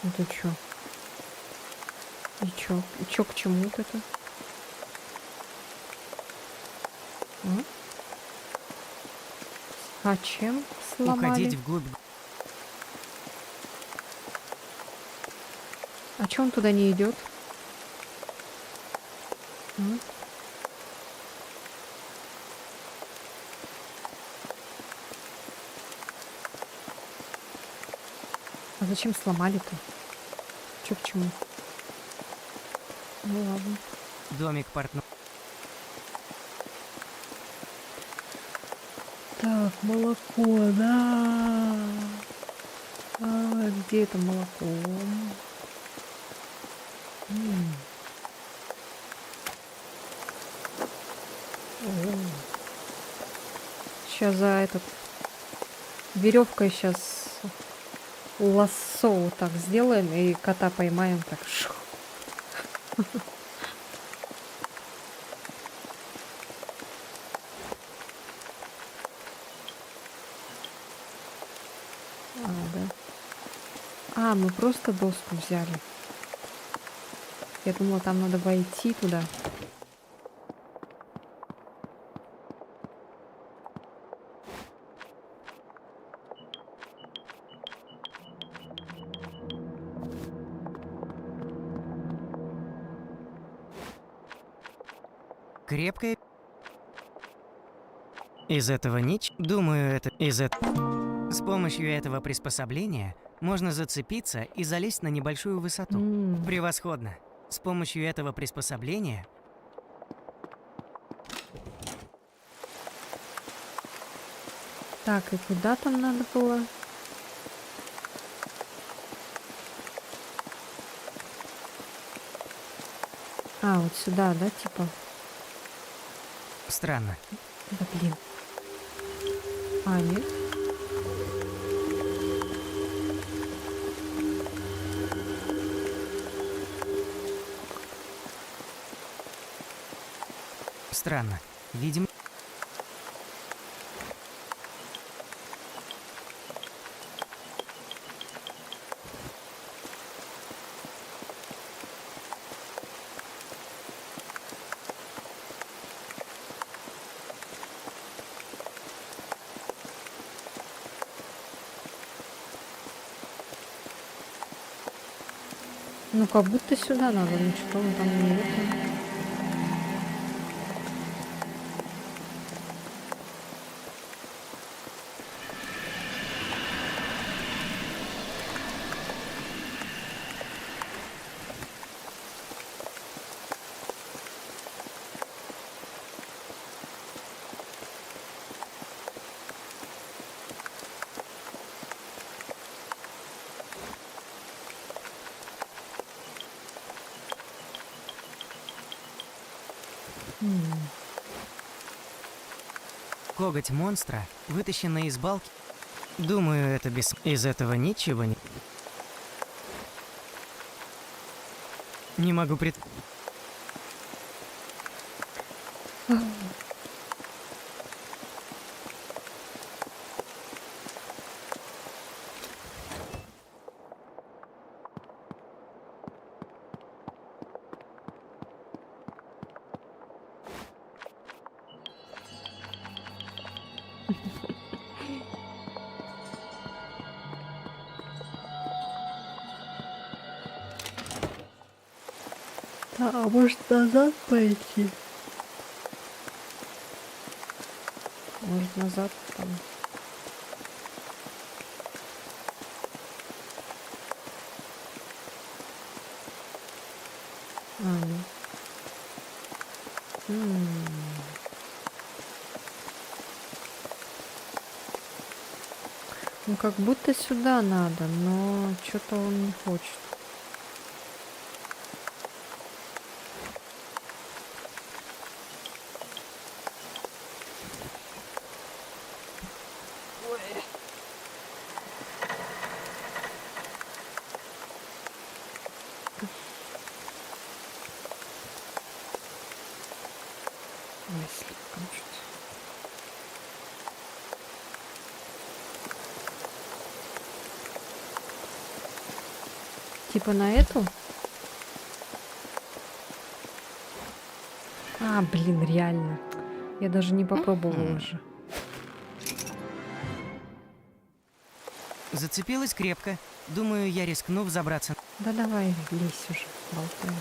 Это чё? И чё? И чё к чему вот это? А чем сломали? Уходить вглубь... А чё он туда не идет? А зачем сломали-то? Чё к чему? Ну ладно. Домик портного. Так, молоко, да. А, где это молоко? Сейчас за этот веревкой сейчас лассо вот так сделаем и кота поймаем так. Шух. А, да. А, мы просто доску взяли. Я думала, там надо войти туда. Крепкая. Из этого думаю, это из этого. С помощью этого приспособления можно зацепиться и залезть на небольшую высоту. Превосходно. С помощью этого приспособления Так, и куда там надо было? А, вот сюда, да, типа? странно. Да блин. А, нет? Странно. Видимо... Ну, как будто сюда надо, ну что он там не это. Коготь монстра, вытащенный из балки. Думаю, это без... Из этого ничего не... Не могу пред... А может назад пойти? Может назад там. А, нет. Ну как будто сюда надо, но что-то он не хочет. Ой, слишком что-то. Типа на эту? А, блин, реально. Я даже не попробовала же. Зацепилась крепко. Думаю, я рискну взобраться. Да давай, лезь уже, болтай.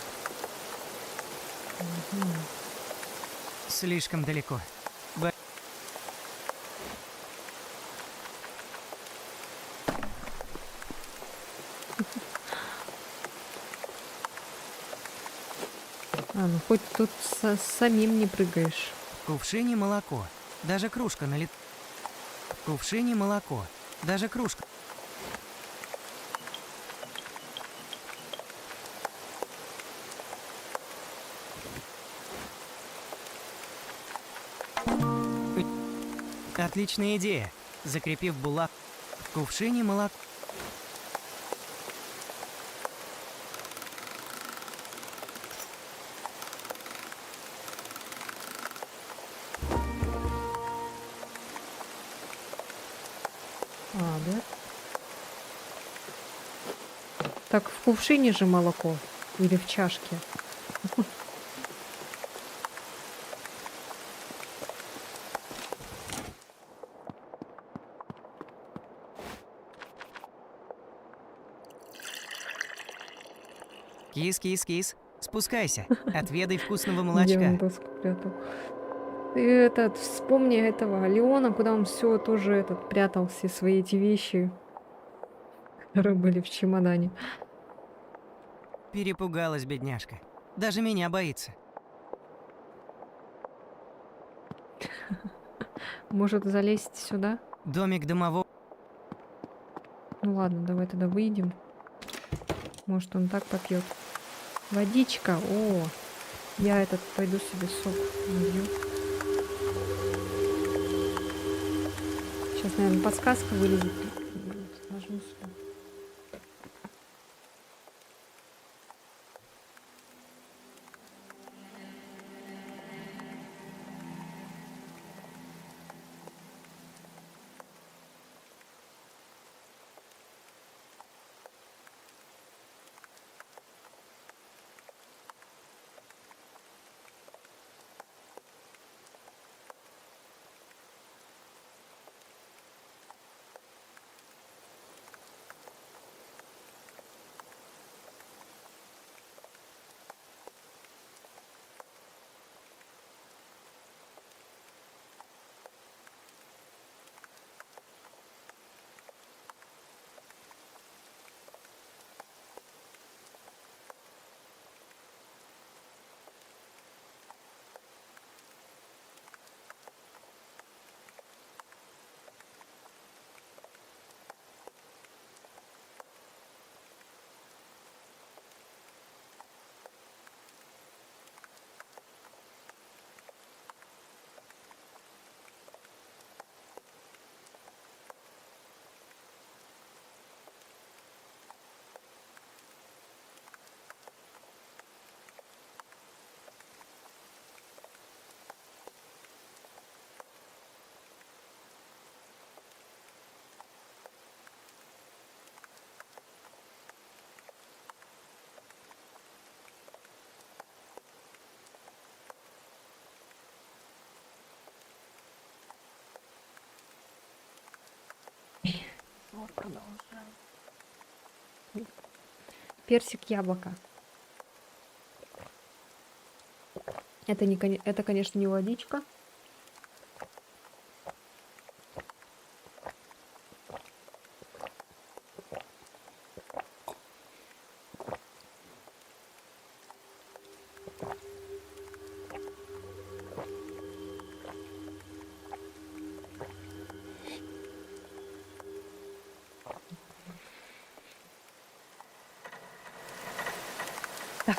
Слишком далеко. А, ну хоть тут самим не прыгаешь. В кувшине молоко. Даже кружка налит... В кувшине молоко. Даже кружка. Отличная идея. Закрепив булав в кувшине молоко. А, да? Так в кувшине же молоко. Или в чашке. Кис, спускайся, отведай вкусного Где молочка. он доску прятал? Ты этот, вспомни этого Леона, куда он все тоже этот прятал все свои эти вещи, которые были в чемодане. Перепугалась бедняжка. Даже меня боится. Может залезть сюда? Домик домового. Ну ладно, давай тогда выйдем. Может, он так попьет. Водичка. О, я этот пойду себе сок налью. Сейчас, наверное, подсказка вылезет. Нажму сюда. Вот продолжаем. Персик, яблоко. Это, это, конечно, не водичка. Так,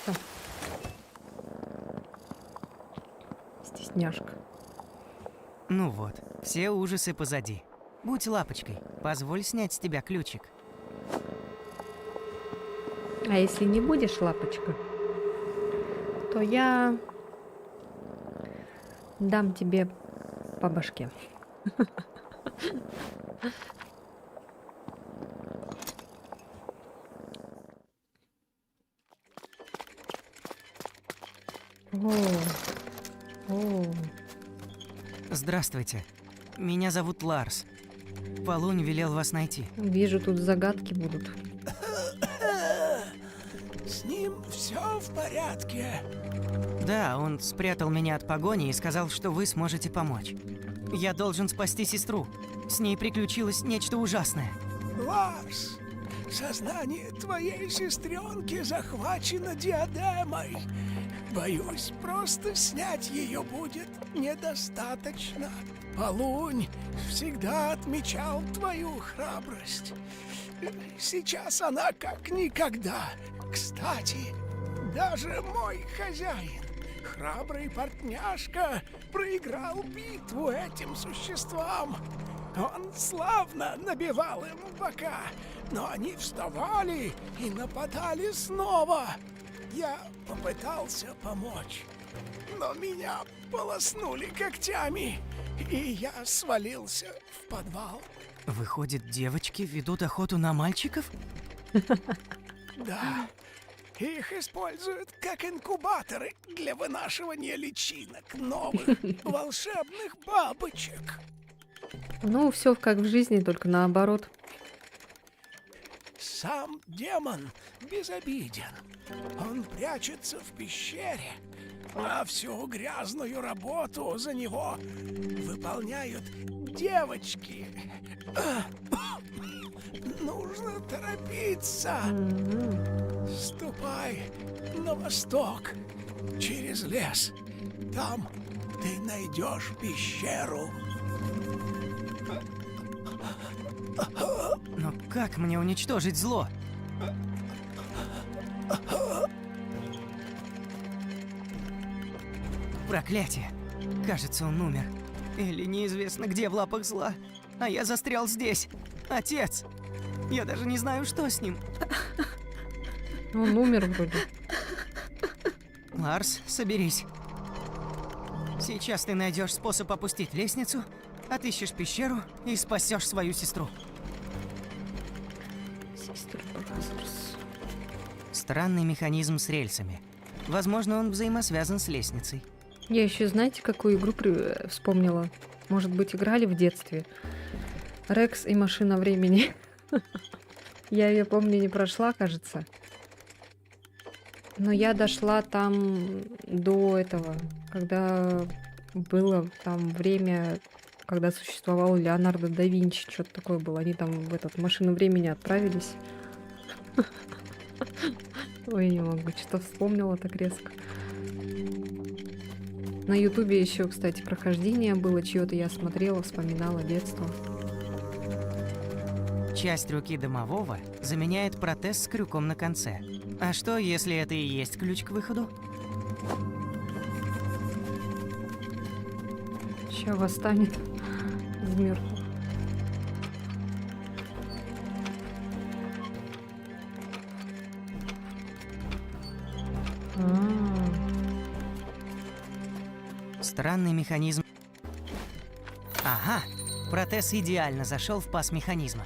всё. Стесняшка. Ну вот, все ужасы позади. Будь лапочкой, позволь снять с тебя ключик. А если не будешь, лапочка, то я дам тебе по башке. О. Здравствуйте. Меня зовут Ларс. Полунь велел вас найти. Вижу, тут загадки будут. С ним все в порядке. Да, он спрятал меня от погони и сказал, что вы сможете помочь. Я должен спасти сестру. С ней приключилось нечто ужасное. Ларс, сознание твоей сестренки захвачено диадемой. Боюсь, просто снять ее будет недостаточно. Полунь всегда отмечал твою храбрость. Сейчас она как никогда. Кстати, даже мой хозяин, храбрый портняшка, проиграл битву этим существам. Он славно набивал им бока, но они вставали и нападали снова. Я попытался помочь, но меня полоснули когтями, и я свалился в подвал. Выходит, девочки ведут охоту на мальчиков? Да, их используют как инкубаторы для вынашивания личинок новых волшебных бабочек. Ну, все как в жизни, только наоборот. Сам демон безобиден. Он прячется в пещере, а всю грязную работу за него выполняют девочки. Нужно торопиться. Ступай на восток, через лес. Там ты найдешь пещеру. Но как мне уничтожить зло? Проклятие! Кажется, он умер. Или неизвестно где в лапах зла. А я застрял здесь. Отец! Я даже не знаю, что с ним. Он умер вроде. Ларс, соберись. Сейчас ты найдешь способ опустить лестницу, отыщешь пещеру и спасешь свою сестру. Систер Бразерс. Странный механизм с рельсами. Возможно, он взаимосвязан с лестницей. Я еще, знаете, какую игру вспомнила? Может быть, играли в детстве? Рекс и машина времени. Я ее, помню, не прошла, кажется. Но я дошла там до этого, когда было там время, когда существовал Леонардо да Винчи, что-то такое было. Они там в этот машину времени отправились. Ой, не могу, что-то вспомнила так резко. На Ютубе еще, кстати, прохождение было, чье-то я смотрела, вспоминала детство. Часть руки домового заменяет протез с крюком на конце. А что, если это и есть ключ к выходу? Сейчас восстанет из мертвых. Странный механизм. Ага, протез идеально зашел в паз механизма.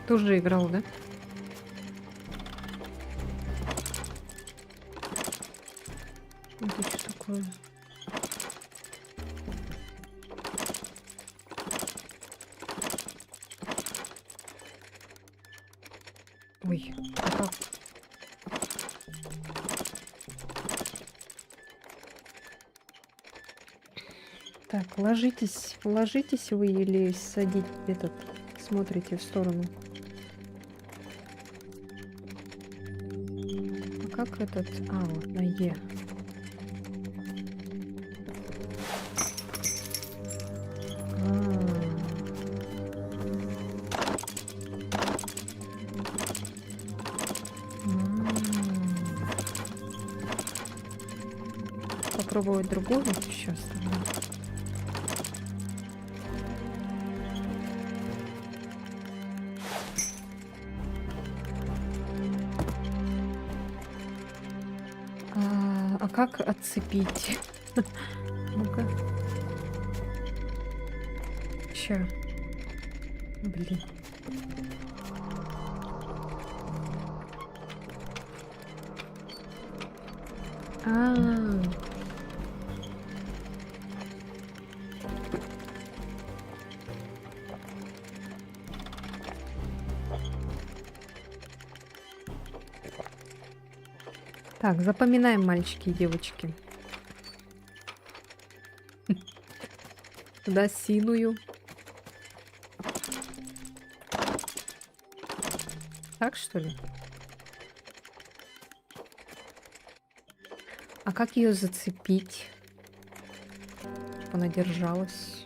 Тоже играл, да? Это что такое? Ой, а как? Так, ложитесь вы или садить этот, смотрите в сторону. А как этот? А, вот на Е. Попробовать другого сейчас. А как отцепить? Ну-ка. Ща. Блин. Так, запоминаем, мальчики и девочки. Туда синую. Так, что ли? А как ее зацепить, чтобы она держалась?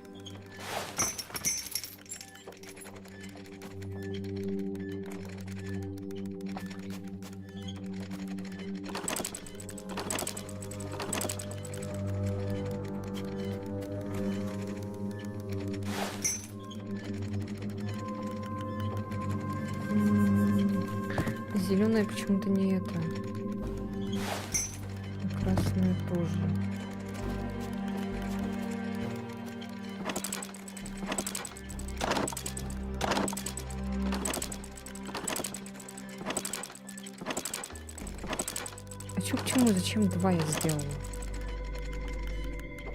Зеленая почему-то не это. А красная тоже. А чё к чему? Зачем два я сделала?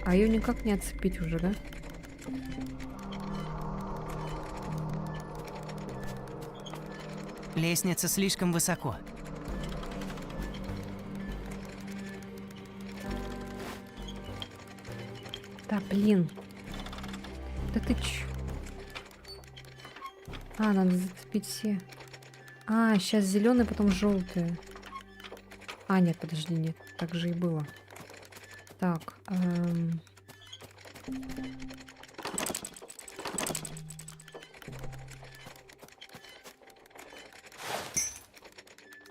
А ее никак не отцепить уже, да? Лестница слишком высоко. Да, блин. Да ты чё? А, надо зацепить все. А, сейчас зеленый, потом желтый. А, нет, подожди, нет. Так же и было. Так.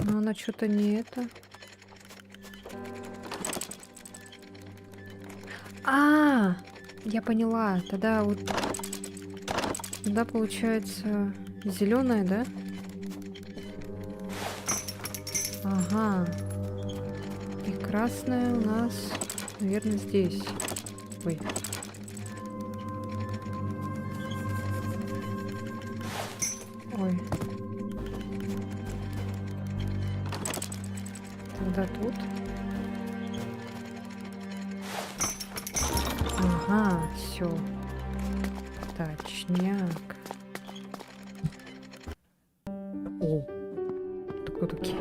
Но она что-то не это. А, я поняла. Тогда вот. Тогда получается зеленая, да? Ага. И красная у нас, наверное, здесь. Ой. Ой. Тогда тут. Ага, все. Точняк. О, это кто такие?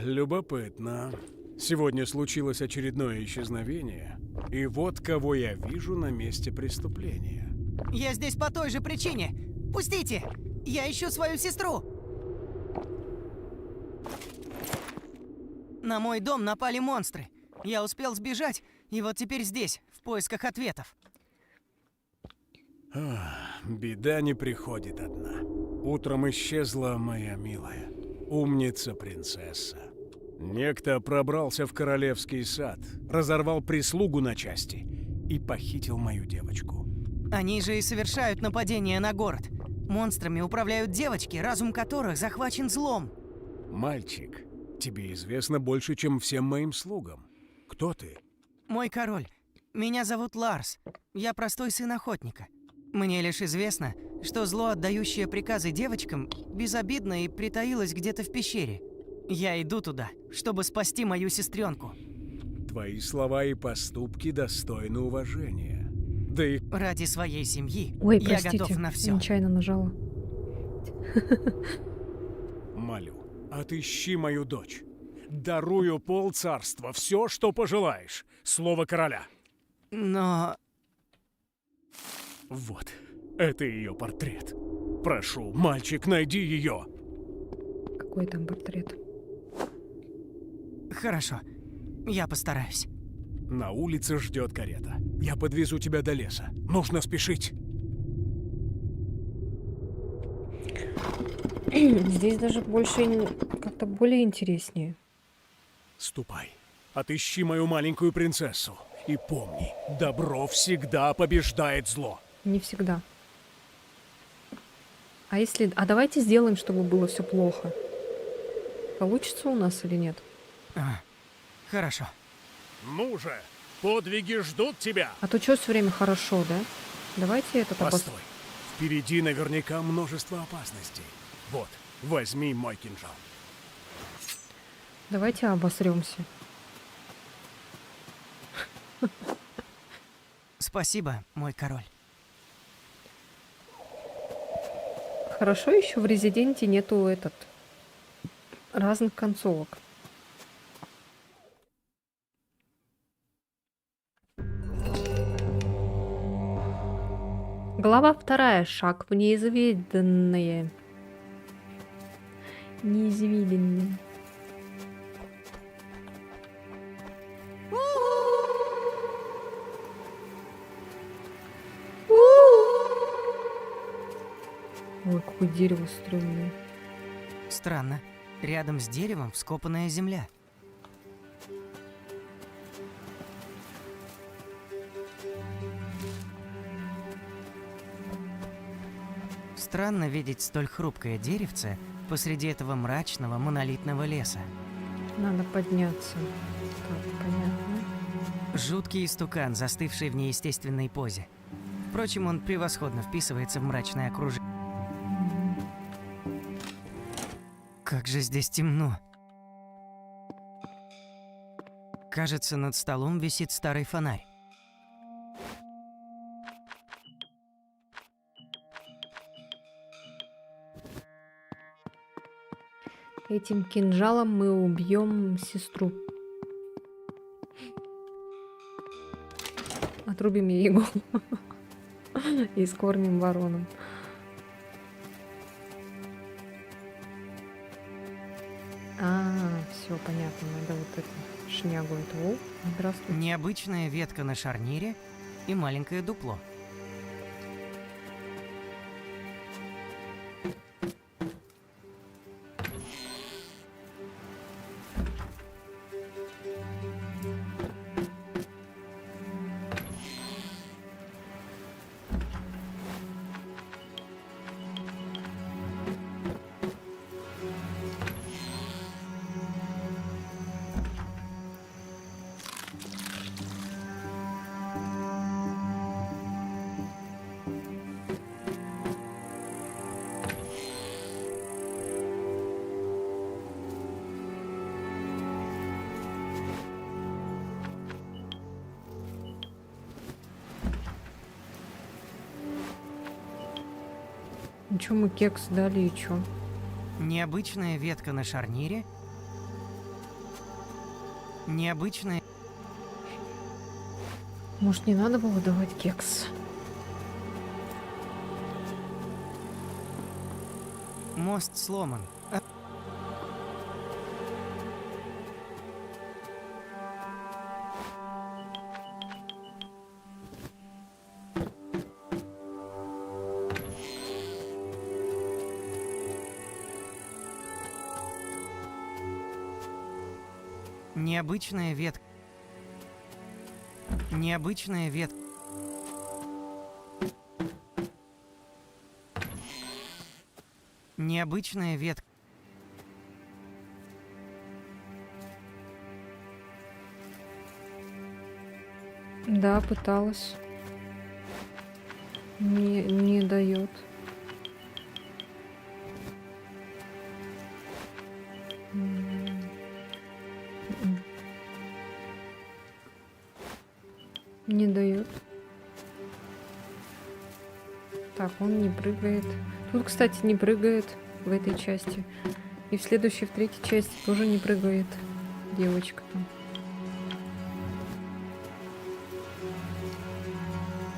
Любопытно. Сегодня случилось очередное исчезновение, и вот кого я вижу на месте преступления. Я здесь по той же причине. Пустите! Я ищу свою сестру. На мой дом напали монстры. Я успел сбежать, и вот теперь здесь, в поисках ответов. Беда не приходит одна. Утром исчезла моя милая, умница-принцесса. Некто пробрался в королевский сад, разорвал прислугу на части и похитил мою девочку. Они же и совершают нападение на город. Монстрами управляют девочки, разум которых захвачен злом. Мальчик, тебе известно больше, чем всем моим слугам. Кто ты? Мой король, меня зовут Ларс. Я простой сын охотника. Мне лишь известно, что зло, отдающее приказы девочкам, безобидно и притаилось где-то в пещере. Я иду туда, чтобы спасти мою сестренку. Твои слова и поступки достойны уважения. Да и Ради своей семьи Ой, я простите, готов на все. нечаянно нажала. молю, отыщи мою дочь. Дарую полцарства, все, что пожелаешь. Слово короля. Но... Вот, это ее портрет. Прошу, мальчик, найди ее. Какой там портрет? Хорошо, я постараюсь. На улице ждет карета. Я подвезу тебя до леса. Нужно спешить. Здесь даже больше как-то более интереснее. Ступай, отыщи мою маленькую принцессу. И помни, добро всегда побеждает зло. Не всегда. А если... А давайте сделаем, чтобы было все плохо. Получится у нас или нет? Хорошо. Ну же, подвиги ждут тебя. А то что все время хорошо, да? Давайте этот Постой. Впереди наверняка множество опасностей. Вот, возьми мой кинжал. Давайте обосремся. Спасибо, мой король. Хорошо еще в Резиденте нету разных концовок. Глава 2. Шаг в неизведанное. Неизведанное. Ой, какое дерево стрёмное. Странно. Рядом с деревом вскопанная земля. Странно видеть столь хрупкое деревце посреди этого мрачного монолитного леса. Надо подняться. Так, понятно. Жуткий истукан, застывший в неестественной позе. Впрочем, он превосходно вписывается в мрачное окружение. Как же здесь темно. Кажется, над столом висит старый фонарь. Этим кинжалом мы убьем сестру. Отрубим ей голову. И скормим воронам. Все понятно, надо вот эту шнягу эту. О, здравствуй. Необычная ветка на шарнире и маленькое дупло. Ну чё, мы кекс дали и чё? Необычная ветка на шарнире. Необычная... Может, не надо было давать кекс? Мост сломан. Необычная ветка. Необычная ветка. Необычная ветка. Да, пыталась. Не дает. Не дает. Так, он не прыгает. Тут, кстати, не прыгает в этой части. И в следующей, в третьей части тоже не прыгает девочка там.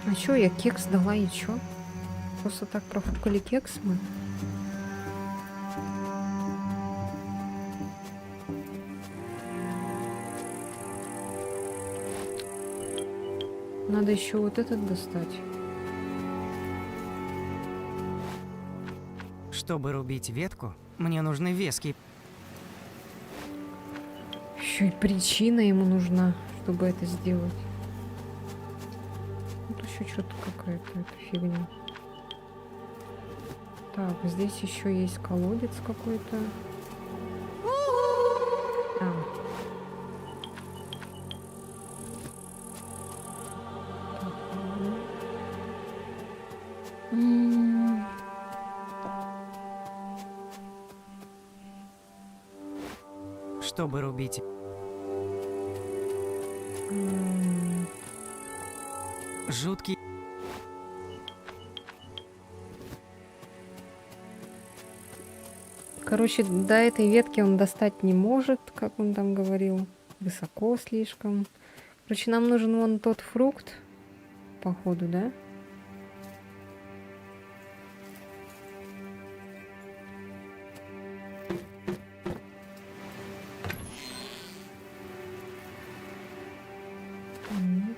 А чё, я кекс дала и чё? Просто так профукали кекс мы. Надо еще вот этот достать. Чтобы рубить ветку, мне нужны вески. Еще и причина ему нужна, чтобы это сделать. Тут еще что-то какая-то эта фигня. Так, здесь еще есть колодец какой-то. А. Так, ладно. Чтобы рубить... Жуткий... Короче, до этой ветки он достать не может, как он там говорил. Высоко слишком. Короче, нам нужен вон тот фрукт, походу, да? Нет.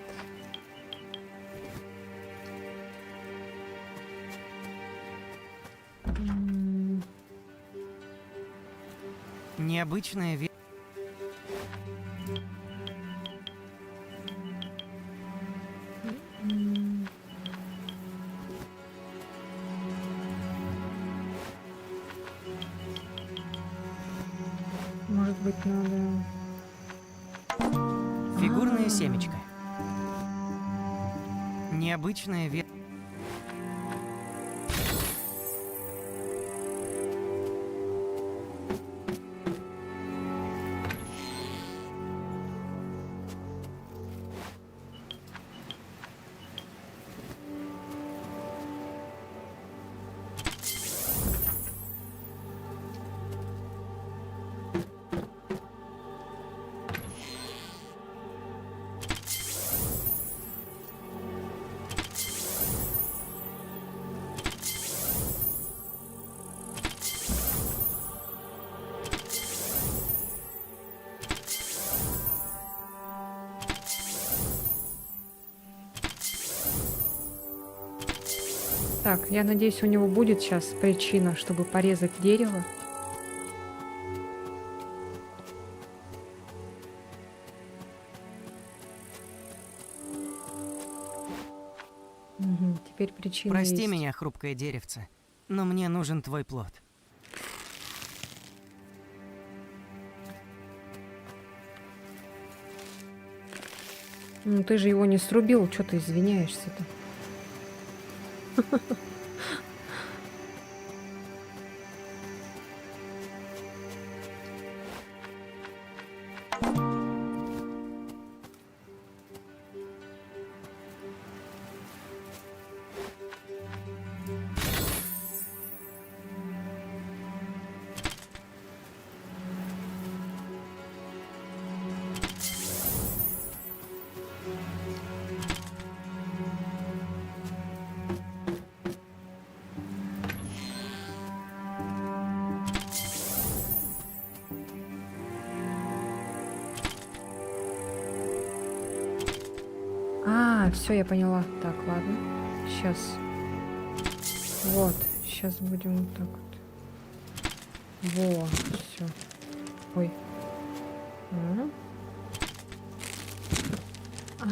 Необычная ветка. быть, надо... Фигурное А. семечко. Необычная ве... Так, я надеюсь, у него будет сейчас причина, чтобы порезать дерево. Мгм, теперь причина Прости есть. меня, хрупкое деревце, но мне нужен твой плод. Ну ты же его не срубил, что ты извиняешься-то? А, все, я поняла. Так, ладно. Сейчас. Вот. Сейчас будем вот так вот. Во, все. Ой. Ага. А.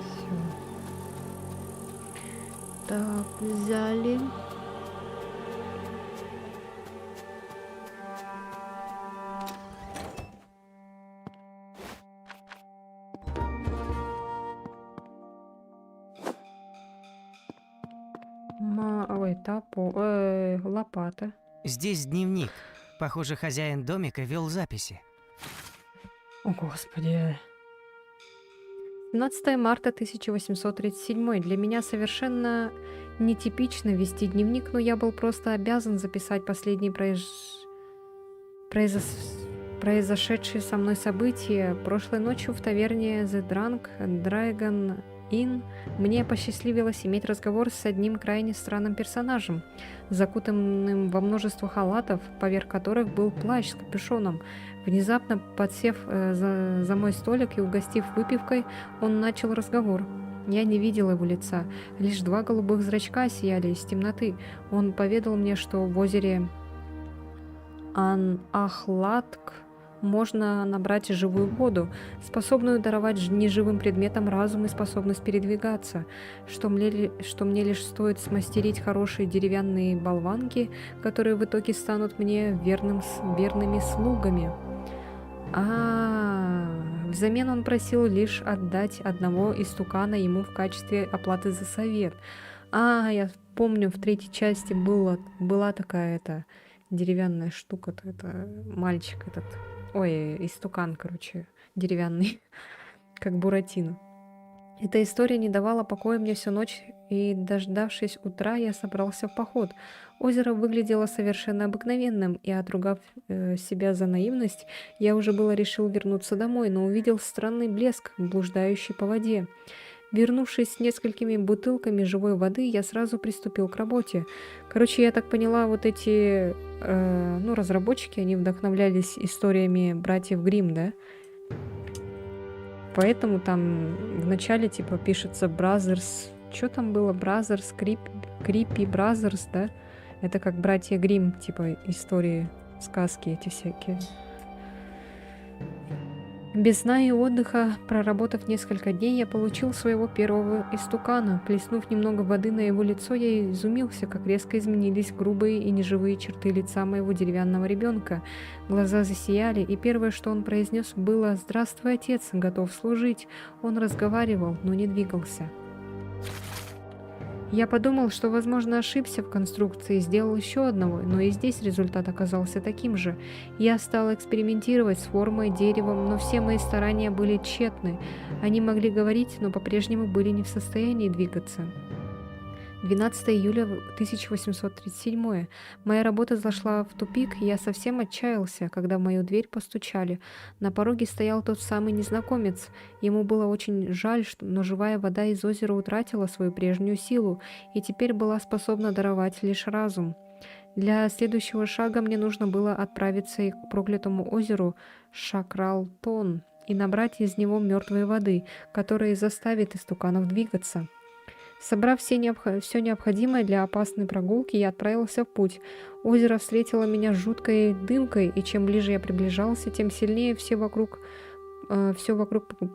Все. Так, взяли. Ой, лопата. Здесь дневник. Похоже, хозяин домика вел записи. О, Господи. 17 марта 1837. Для меня совершенно нетипично вести дневник, но я был просто обязан записать последние произошедшие со мной события. Прошлой ночью в таверне The Drunk Dragon Inn мне посчастливилось иметь разговор с одним крайне странным персонажем, закутанным во множество халатов, поверх которых был плащ с капюшоном. Внезапно подсев за мой столик и угостив выпивкой, он начал разговор. Я не видела его лица, лишь два голубых зрачка сияли из темноты. Он поведал мне, что в озере Ан-Ахлатк можно набрать живую воду, способную даровать неживым предметам разум и способность передвигаться, что мне лишь стоит смастерить хорошие деревянные болванки, которые в итоге станут мне верными слугами. Взамен он просил лишь отдать одного истукана ему в качестве оплаты за совет. Я помню, в третьей части была такая деревянная штука-то, это мальчик этот. Ой, истукан, короче, деревянный, как Буратино. Эта история не давала покоя мне всю ночь, и, дождавшись утра, я собрался в поход. Озеро выглядело совершенно обыкновенным, и, отругав себя за наивность, я уже было решил вернуться домой, но увидел странный блеск, блуждающий по воде. Вернувшись с несколькими бутылками живой воды, я сразу приступил к работе. Короче, я так поняла, вот эти разработчики, они вдохновлялись историями братьев Гримм, да? Поэтому там в начале типа пишется Brothers. Что там было? Brothers, Creepy Brothers, да? Это как братья Гримм, типа истории, сказки эти всякие. Без сна и отдыха, проработав несколько дней, я получил своего первого истукана. Плеснув немного воды на его лицо, я изумился, как резко изменились грубые и неживые черты лица моего деревянного ребенка. Глаза засияли, и первое, что он произнес, было: «Здравствуй, отец, готов служить». Он разговаривал, но не двигался. Я подумал, что, возможно, ошибся в конструкции, сделал еще одного, но и здесь результат оказался таким же. Я стал экспериментировать с формой, деревом, но все мои старания были тщетны. Они могли говорить, но по-прежнему были не в состоянии двигаться. 12 июля 1837. Моя работа зашла в тупик, и я совсем отчаялся, когда в мою дверь постучали. На пороге стоял тот самый незнакомец. Ему было очень жаль, но живая вода из озера утратила свою прежнюю силу и теперь была способна даровать лишь разум. Для следующего шага мне нужно было отправиться к проклятому озеру Шакралтон и набрать из него мертвой воды, которая заставит истуканов двигаться. Собрав все необходимое для опасной прогулки, я отправился в путь. Озеро встретило меня жуткой дымкой, и чем ближе я приближался, тем сильнее все вокруг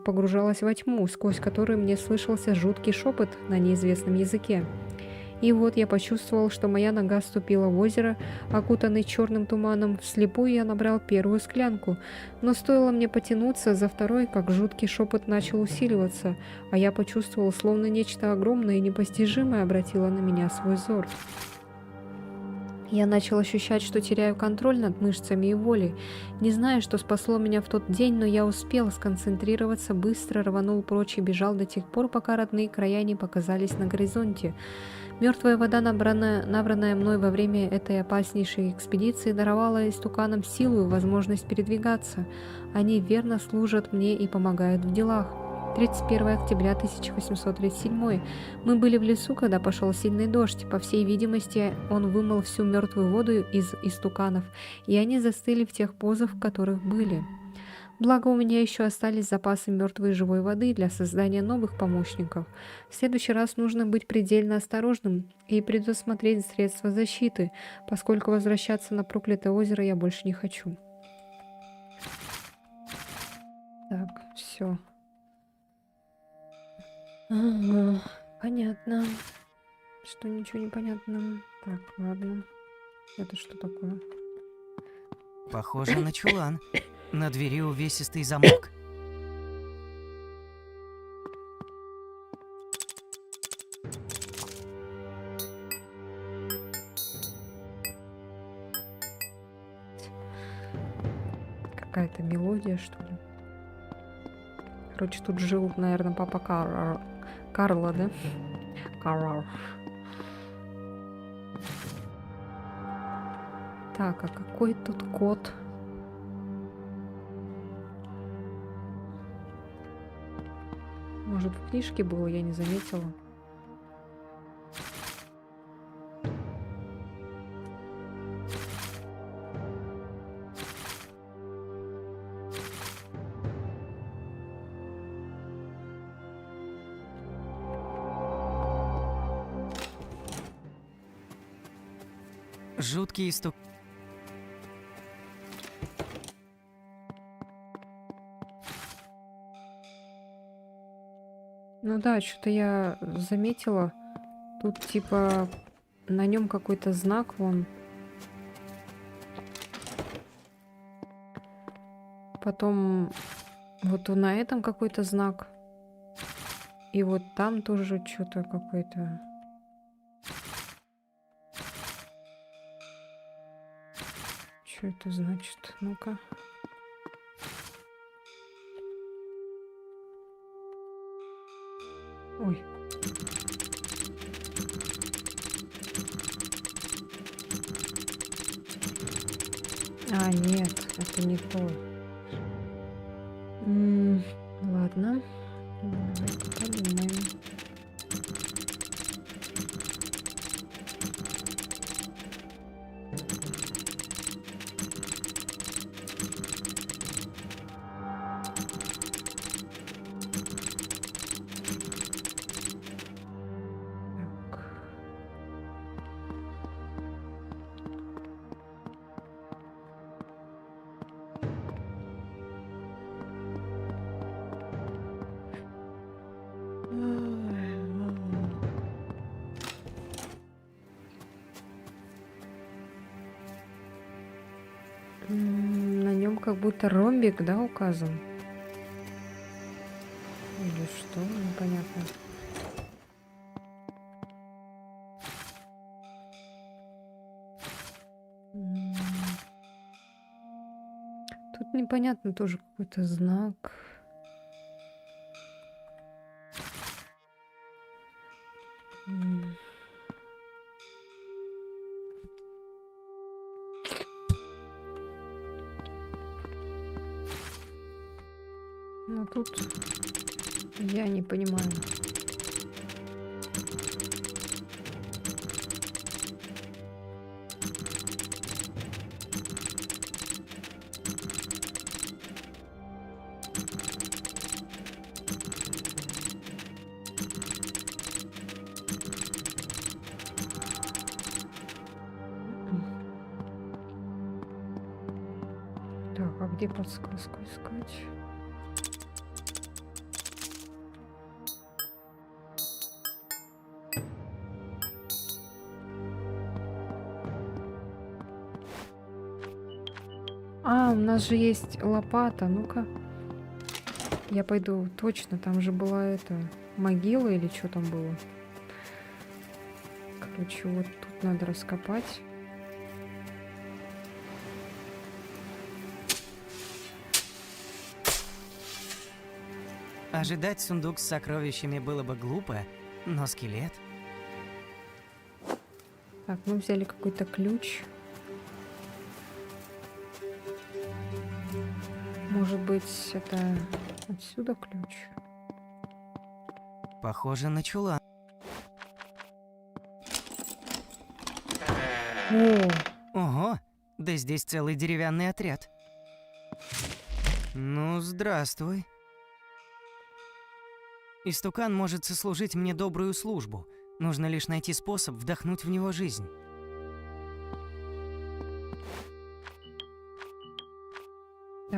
погружалось во тьму, сквозь которую мне слышался жуткий шепот на неизвестном языке. И вот я почувствовал, что моя нога ступила в озеро, окутанный черным туманом. Вслепую я набрал первую склянку, но стоило мне потянуться за второй, как жуткий шепот начал усиливаться, а я почувствовал, словно нечто огромное и непостижимое обратило на меня свой взор. Я начал ощущать, что теряю контроль над мышцами и волей. Не знаю, что спасло меня в тот день, но я успел сконцентрироваться, быстро рванул прочь и бежал до тех пор, пока родные края не показались на горизонте. Мертвая вода, набранная мной во время этой опаснейшей экспедиции, даровала истуканам силу и возможность передвигаться. Они верно служат мне и помогают в делах. 31 октября 1837. Мы были в лесу, когда пошел сильный дождь. По всей видимости, он вымыл всю мертвую воду из истуканов, и они застыли в тех позах, в которых были. Благо, у меня еще остались запасы мертвой и живой воды для создания новых помощников. В следующий раз нужно быть предельно осторожным и предусмотреть средства защиты, поскольку возвращаться на проклятое озеро я больше не хочу. Так, все. Ага, понятно. Что ничего не понятно. Так, ладно. Это что такое? Похоже на чулан. На двери увесистый замок. Какая-то мелодия, что ли? Короче, тут жил, наверное, папа Карла, да? Карл. Так, а какой тут код? Может, в книжке было, я не заметила. Жуткий стук. Ну да, что-то я заметила. Тут типа на нем какой-то знак вон. Потом вот на этом какой-то знак. И вот там тоже что-то какое-то. Что это значит? Ну-ка. Ой. А, нет, это не то. Ладно. Давай-ка подумаем. На нем как будто ромбик, да, указан? Или что? Непонятно. М. Тут непонятно тоже какой-то знак. М. Ну тут я не понимаю. Так, а где подсказку искать? А, у нас же есть лопата. Ну-ка. Я пойду. Точно, там же была эта могила или что там было. Короче, вот тут надо раскопать. Ожидать сундук с сокровищами было бы глупо, но скелет... Так, мы взяли какой-то ключ. Может быть, это отсюда ключ? Похоже на чулан. О, Ого, да здесь целый деревянный отряд. Ну, здравствуй. Истукан может сослужить мне добрую службу. Нужно лишь найти способ вдохнуть в него жизнь.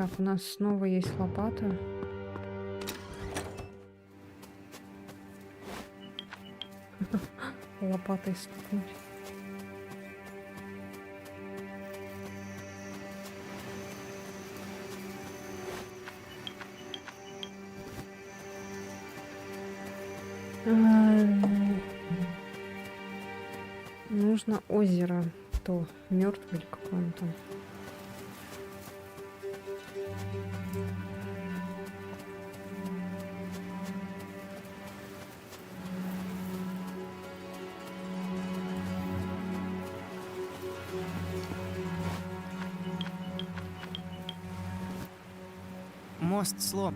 так, у нас снова есть лопата. Лопатой стукнуть. Нужно озеро. То мертвый или какой он там. Мост слом.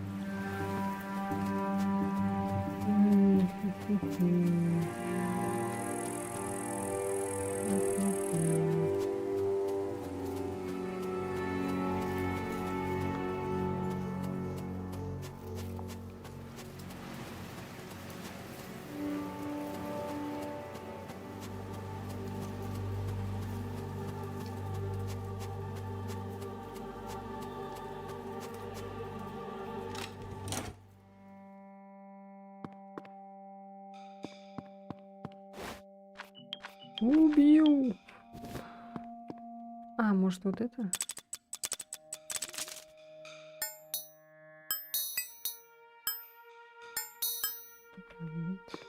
Убил. А, может, вот это? Нет.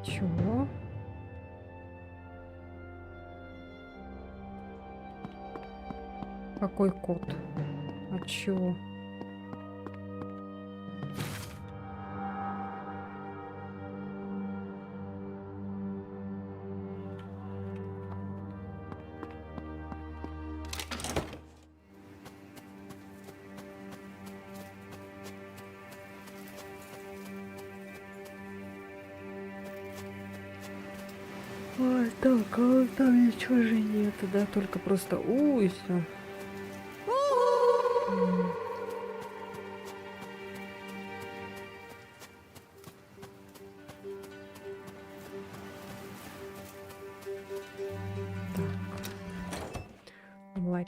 Чего? Какой код? От чего? Ой, так, а там ничего же нет, да, только просто и все.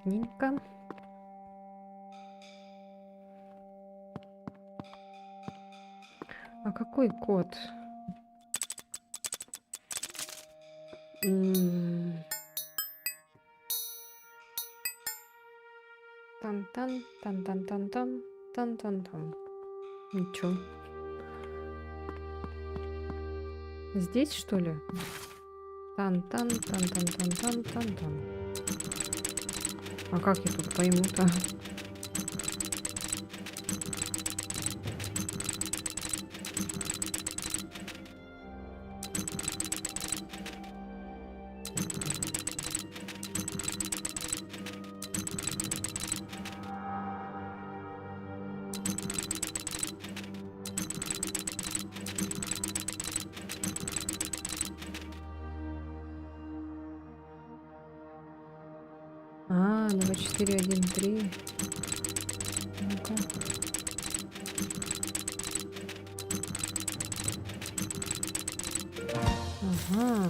Понятненько. А какой код? Тан-тан, тан-тан-тан-тан, тан-тан-тан. Ничего. Здесь, что ли? Тан-тан, тан-тан-тан-тан, тан-тан. А как я тут пойму-то? А, 2413. Ну-ка. Ага.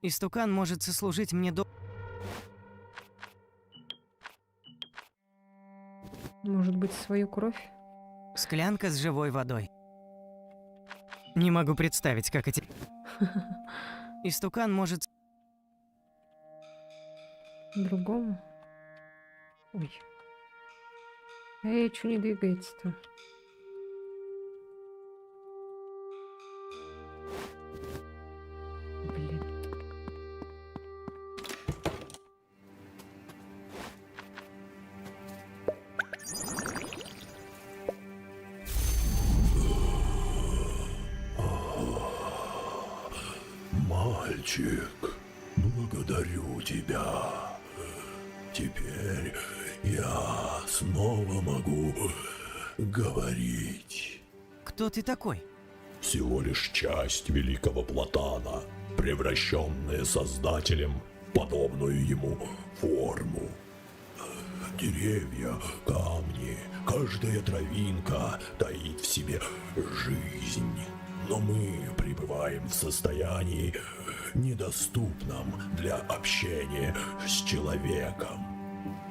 Истукан может сослужить мне до... Может быть, свою кровь? Склянка с живой водой. Не могу представить, как эти... Истукан может... Другому? Ой. Эй, что не двигается-то? Блин. Мальчик, благодарю тебя. Теперь я снова могу говорить. Кто ты такой? Всего лишь часть великого Платана, превращенная Создателем в подобную ему форму. Деревья, камни, каждая травинка таит в себе жизнь. Но мы пребываем в состоянии, недоступном для общения с человеком.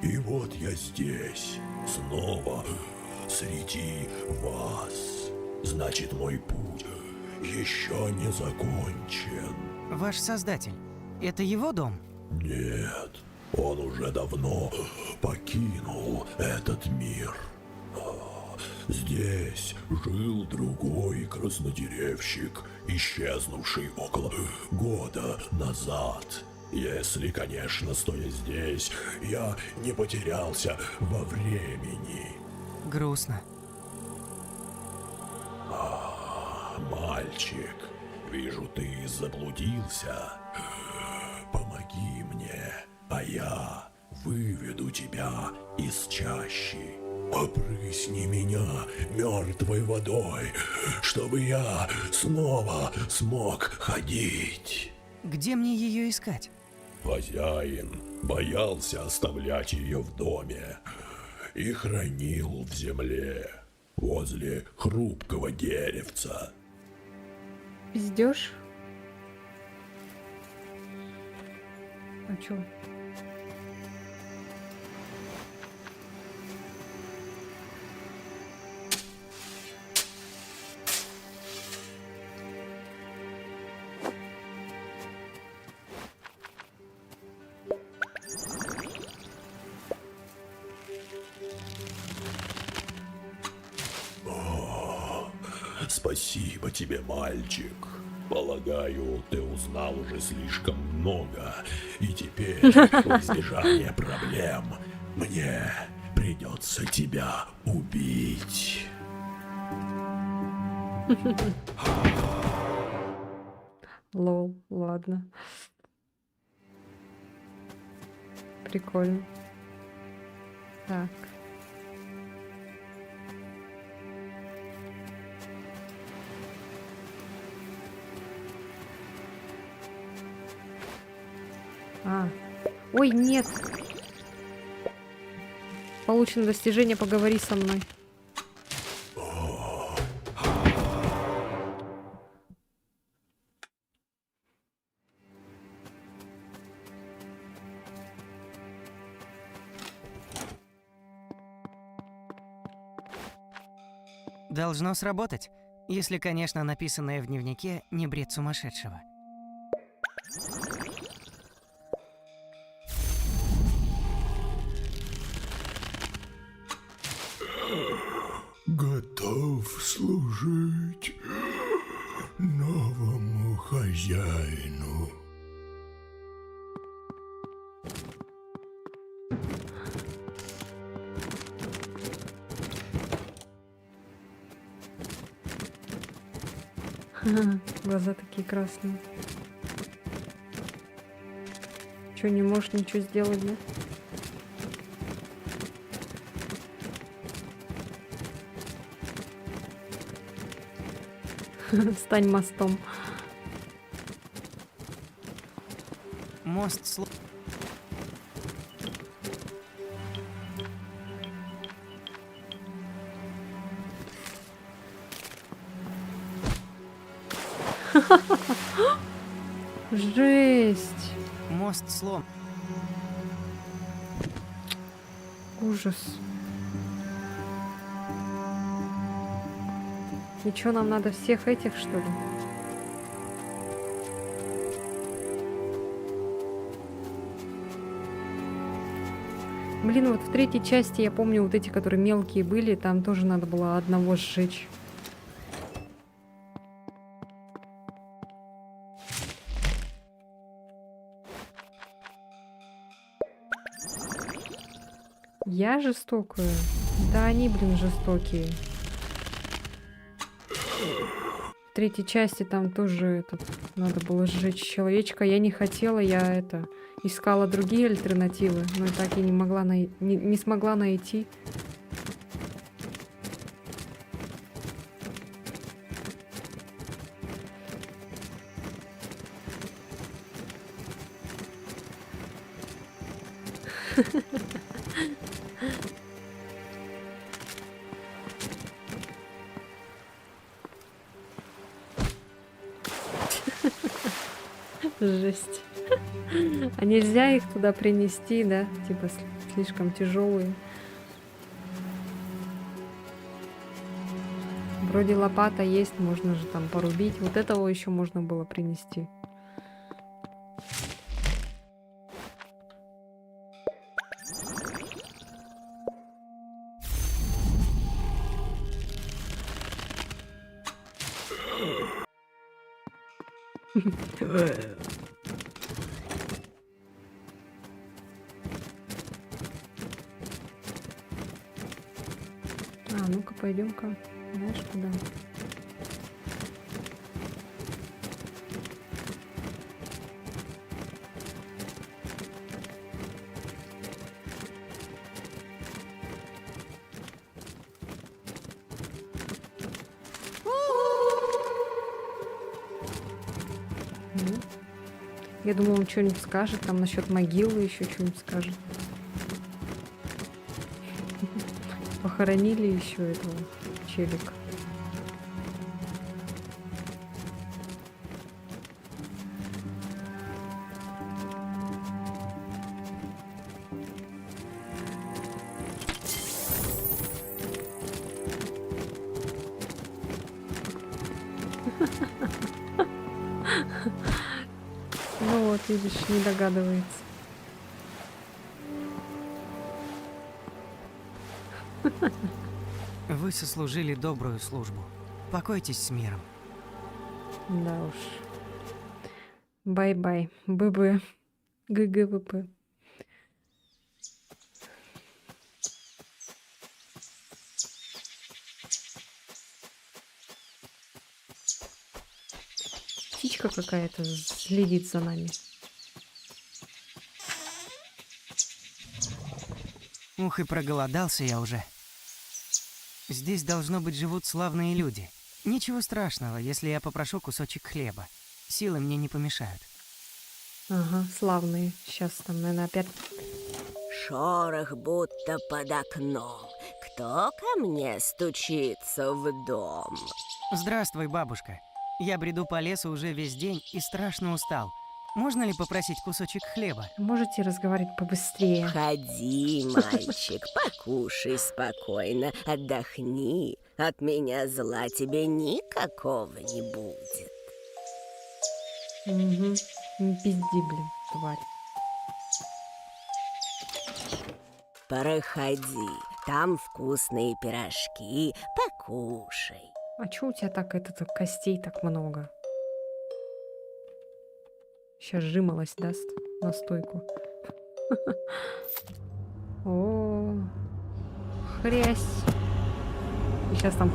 И вот я здесь, снова среди вас. Значит, мой путь еще не закончен. Ваш создатель. Это его дом? Нет, он уже давно покинул этот мир. Здесь жил другой краснодеревщик, исчезнувший около года назад. Если, конечно, стоя здесь, я не потерялся во времени. Грустно. Мальчик, вижу, ты заблудился. Помоги мне, а я выведу тебя из чащи. Опрысни меня мертвой водой, чтобы я снова смог ходить. Где мне ее искать? Хозяин боялся оставлять ее в доме и хранил в земле возле хрупкого деревца. Пиздёшь? А чё? Спасибо тебе, мальчик. Полагаю, ты узнал уже слишком много, и теперь, в избежание проблем, мне придется тебя убить. Лол, ладно. Прикольно. Так. Ой, нет. Получено достижение, поговори со мной. Должно сработать, если, конечно, написанное в дневнике не бред сумасшедшего. Готов служить новому хозяину. Глаза такие красные. Чё, не можешь ничего сделать, да? Стань мостом. Мост Жесть. Мост слом. Ужас. И чё, нам надо всех этих, что ли? Блин, вот в третьей части, я помню, вот эти, которые мелкие были, там тоже надо было одного сжечь. Я жестокая? Да они, блин, жестокие. В третьей части там тоже надо было сжечь человечка. Я не хотела, я искала другие альтернативы, но так и не могла не смогла найти. Жесть. А нельзя их туда принести, да? Типа слишком тяжелые. Вроде лопата есть, можно же там порубить. Вот этого еще можно было принести. А, ну-ка, пойдем-ка. Знаешь, куда? Я думала, он что-нибудь скажет, там насчет могилы еще что-нибудь скажет. Похоронили еще этого челика. Ну вот, видишь, не догадывается. Вы сослужили добрую службу. Покойтесь с миром. Да уж. Бай-бай. ББ. ГГВП. Птичка какая-то следит за нами. Ух, и проголодался я уже. Здесь, должно быть, живут славные люди. Ничего страшного, если я попрошу кусочек хлеба. Силы мне не помешают. Ага, славные. Сейчас там, наверное, опять Шорох будто под окном. Кто ко мне стучится в дом? Здравствуй, бабушка. Я бреду по лесу уже весь день и страшно устал. Можно ли попросить кусочек хлеба? Можете разговаривать побыстрее? Ходи, мальчик, покушай спокойно, отдохни. От меня зла тебе никакого не будет. Угу. Не пизди, блин, тварь. Проходи, там вкусные пирожки, покушай. А чё у тебя так костей так много? Сейчас жимолость даст настойку. О, хрясь. Сейчас там...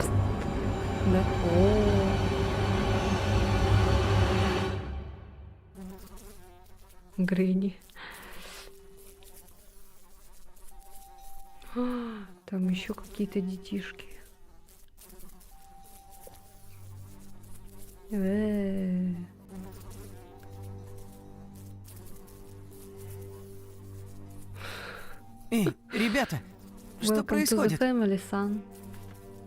Да? О. Грэнни. Там еще какие-то детишки. Эй, ребята, что Welcome происходит? to the family, son.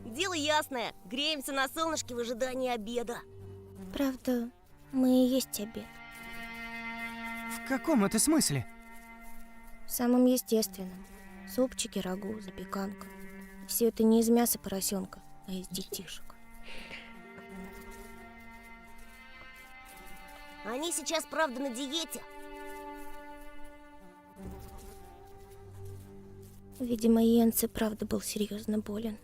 Дело ясное. Греемся на солнышке в ожидании обеда. Правда, мы и есть обед. В каком это смысле? Самым естественным. Супчики, рагу, запеканка. Все это не из мяса поросенка, а из детишек. Они сейчас, правда, на диете. Видимо, Йенс и правда был серьезно болен.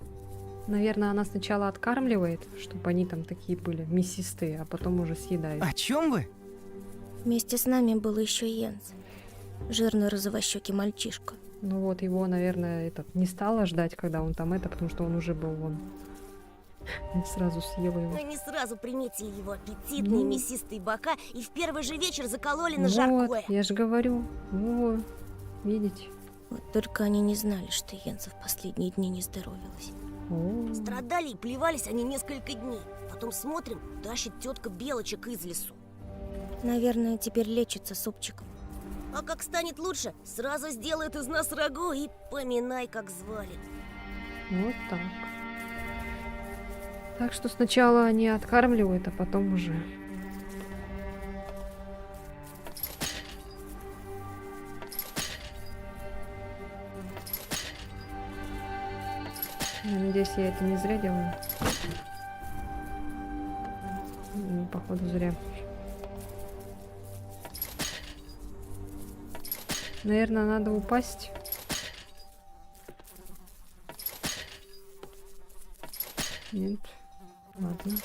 Наверное, она сначала откармливает, чтобы они там такие были мясистые, а потом уже съедает. О чем вы? Вместе с нами был еще Йенс. Жирный розовощекий мальчишка. Ну вот, его, наверное, не стала ждать, когда он там потому что он уже был вон. Сразу съела его. Но не сразу приметили его аппетитные Ну. мясистые бока и в первый же вечер закололи на Вот, жаркое. я же говорю. Во, видите? Вот только они не знали, что Йенса в последние дни не здоровилась. О, Страдали и плевались они несколько дней. Потом смотрим, тащит тетка белочек из лесу. Наверное, теперь лечится супчиком. А как станет лучше, сразу сделают из нас рагу и поминай, как звали. вот так. Так что сначала они откармливают, а потом уже. Я надеюсь, я это не зря делаю. Ну, походу, зря. Наверное, надо упасть. Нет. Ладно.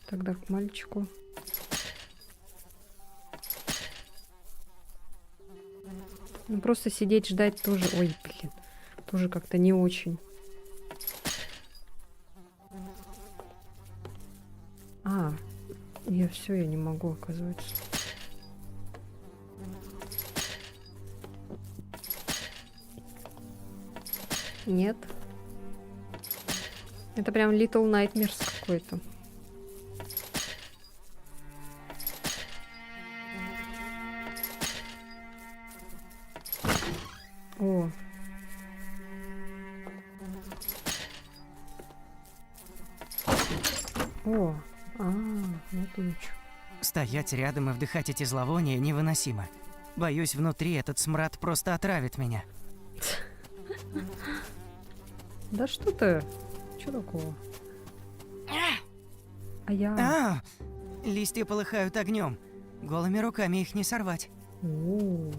Тогда к мальчику. Ну, просто сидеть, ждать тоже... Ой, блин. Тоже как-то не очень. А, я не могу, оказывается. Нет. Это прям Little Nightmares какой-то. О. О. Вот он чё. Стоять рядом и вдыхать эти зловония невыносимо. Боюсь, внутри этот смрад просто отравит меня. Да что ты? Чё такого? А я... Листья полыхают огнем. Голыми руками их не сорвать. О.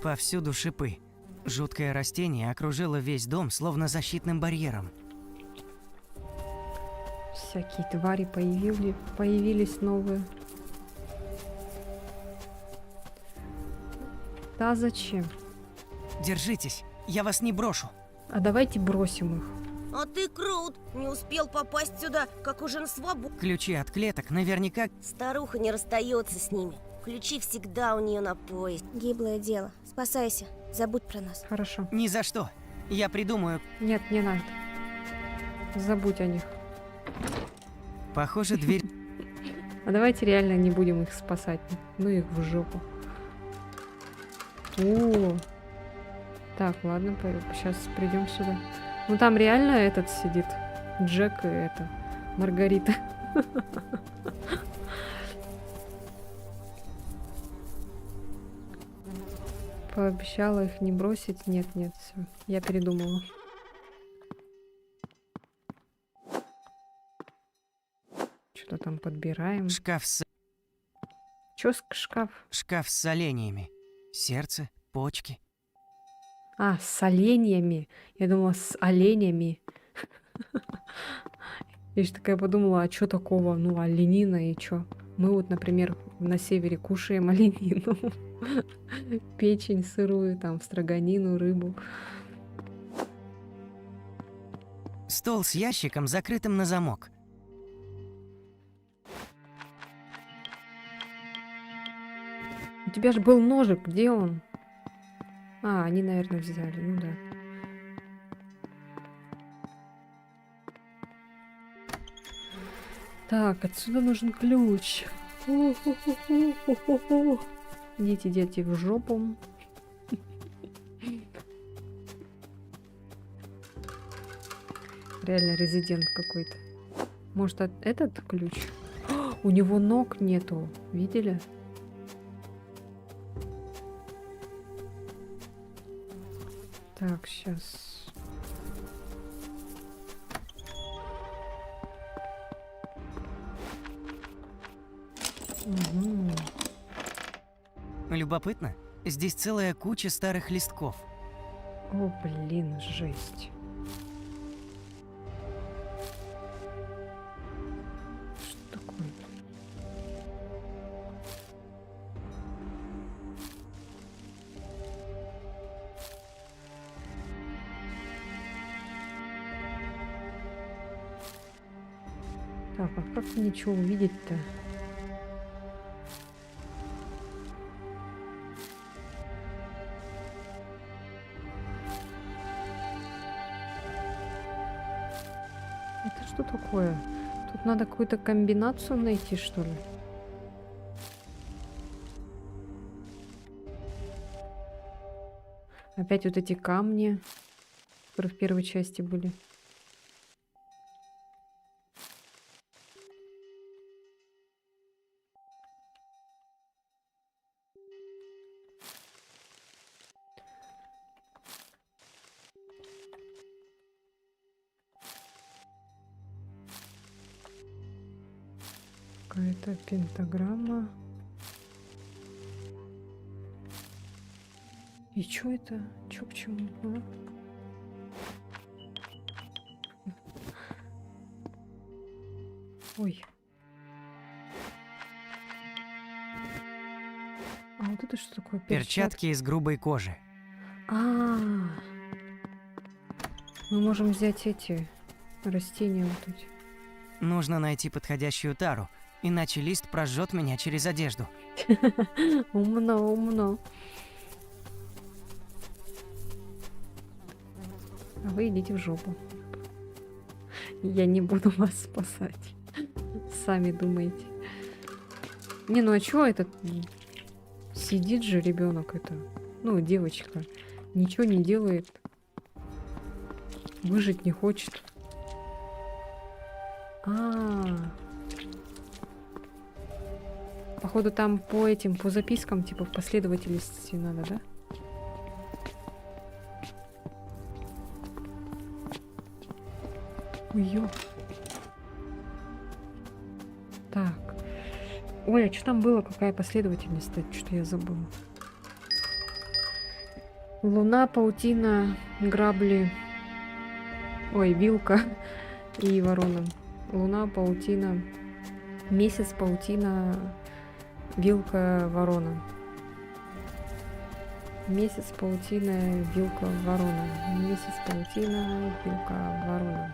Повсюду шипы. Жуткое растение окружило весь дом, словно защитным барьером. Всякие твари появились новые. Да зачем? Держитесь, я вас не брошу. А давайте бросим их. А ты крут, не успел попасть сюда, как уже на свободу. Ключи от клеток наверняка... Старуха не расстается с ними. Ключи всегда у нее на поясе. Гиблое дело. Спасайся. Забудь про нас. Хорошо. Ни за что. Я придумаю. Нет, не надо. Забудь о них. Похоже, дверь... А давайте реально не будем их спасать. Ну их в жопу. О, Так, ладно, сейчас придем сюда. Ну там реально этот сидит. Джек и это. Маргарита. Пообещала их не бросить. Нет, нет, все. Я передумала. Что-то там подбираем. Шкаф с Шкаф? шкаф с соленьями. Сердце, почки. А, с оленями. Я думала, с оленями. Я же такая подумала, а что такого? Ну, оленина и что? Мы вот, например, на севере кушаем оленину. Печень сырую, там, строганину, рыбу. Стол с ящиком, закрытым на замок. У тебя же был ножик, где он? А, они, наверное, взяли, ну да. Так, отсюда нужен ключ. Идите, дети, в жопу. Реально резидент какой-то. Может, этот ключ? У него ног нету. Видели? Так, сейчас. Угу. Любопытно, здесь целая куча старых листков. О, блин, жесть. Что такое? Так, а как ничего увидеть-то? Это что такое? Тут надо какую-то комбинацию найти, что ли? Опять вот эти камни, которые в первой части были. Какая-то пентаграмма. И чё это? Чё к чему? А? Ой. А вот это что такое? Перчатки из грубой кожи. Мы можем взять эти растения вот эти. Нужно найти подходящую тару, иначе лист прожжет меня через одежду. Умно, умно. А вы идите в жопу. Я не буду вас спасать. Сами думаете. Не, ну а чё этот? Сидит же ребенок это. Ну, девочка. Ничего не делает. Выжить не хочет. Походу там по этим, по запискам, типа в последовательности надо, да? Ой, так. Ой, а что там было? Какая последовательность? Что-то я забыла. Луна, паутина, грабли. Ой, вилка и ворона. Луна, паутина, месяц, паутина, вилка, ворона. Месяц, паутина, вилка, ворона. Месяц, паутина, вилка, ворона.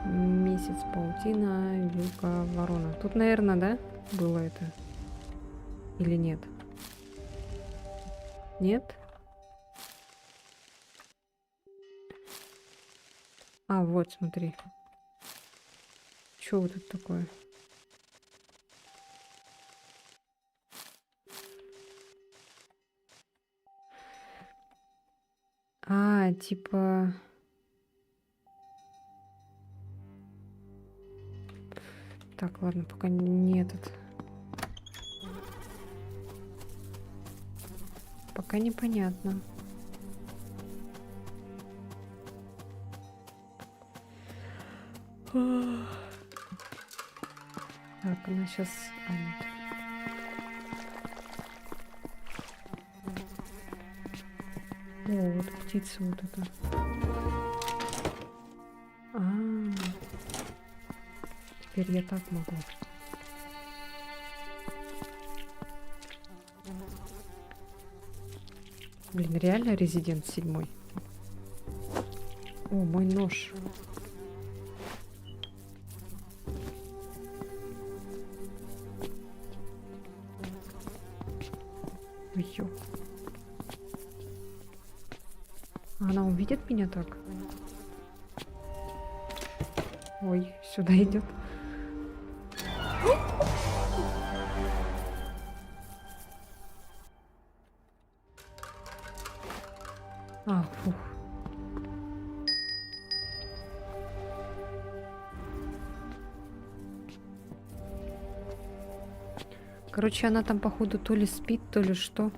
Месяц, паутина, вилка, ворона. Тут, наверное, да, было это? Или нет? Нет? А, вот, смотри. Что вот это такое? А, типа... Так, ладно, пока не этот. Пока непонятно. Так, она сейчас... А, нет. О, вот птица вот эта. Теперь я так могу. Блин, реально Резидент 7. О, мой нож. Ой, ё. Она увидит меня так? Ой, сюда идет. А, фух. Короче, она там, походу, то ли спит, то ли что.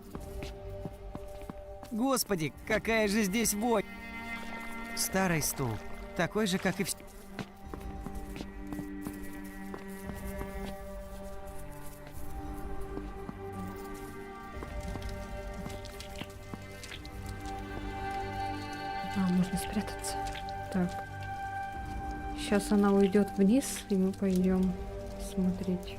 Господи, какая же здесь вонь! Старый стул, такой же, как и все. А, можно спрятаться. Так. Сейчас она уйдет вниз, и мы пойдем смотреть.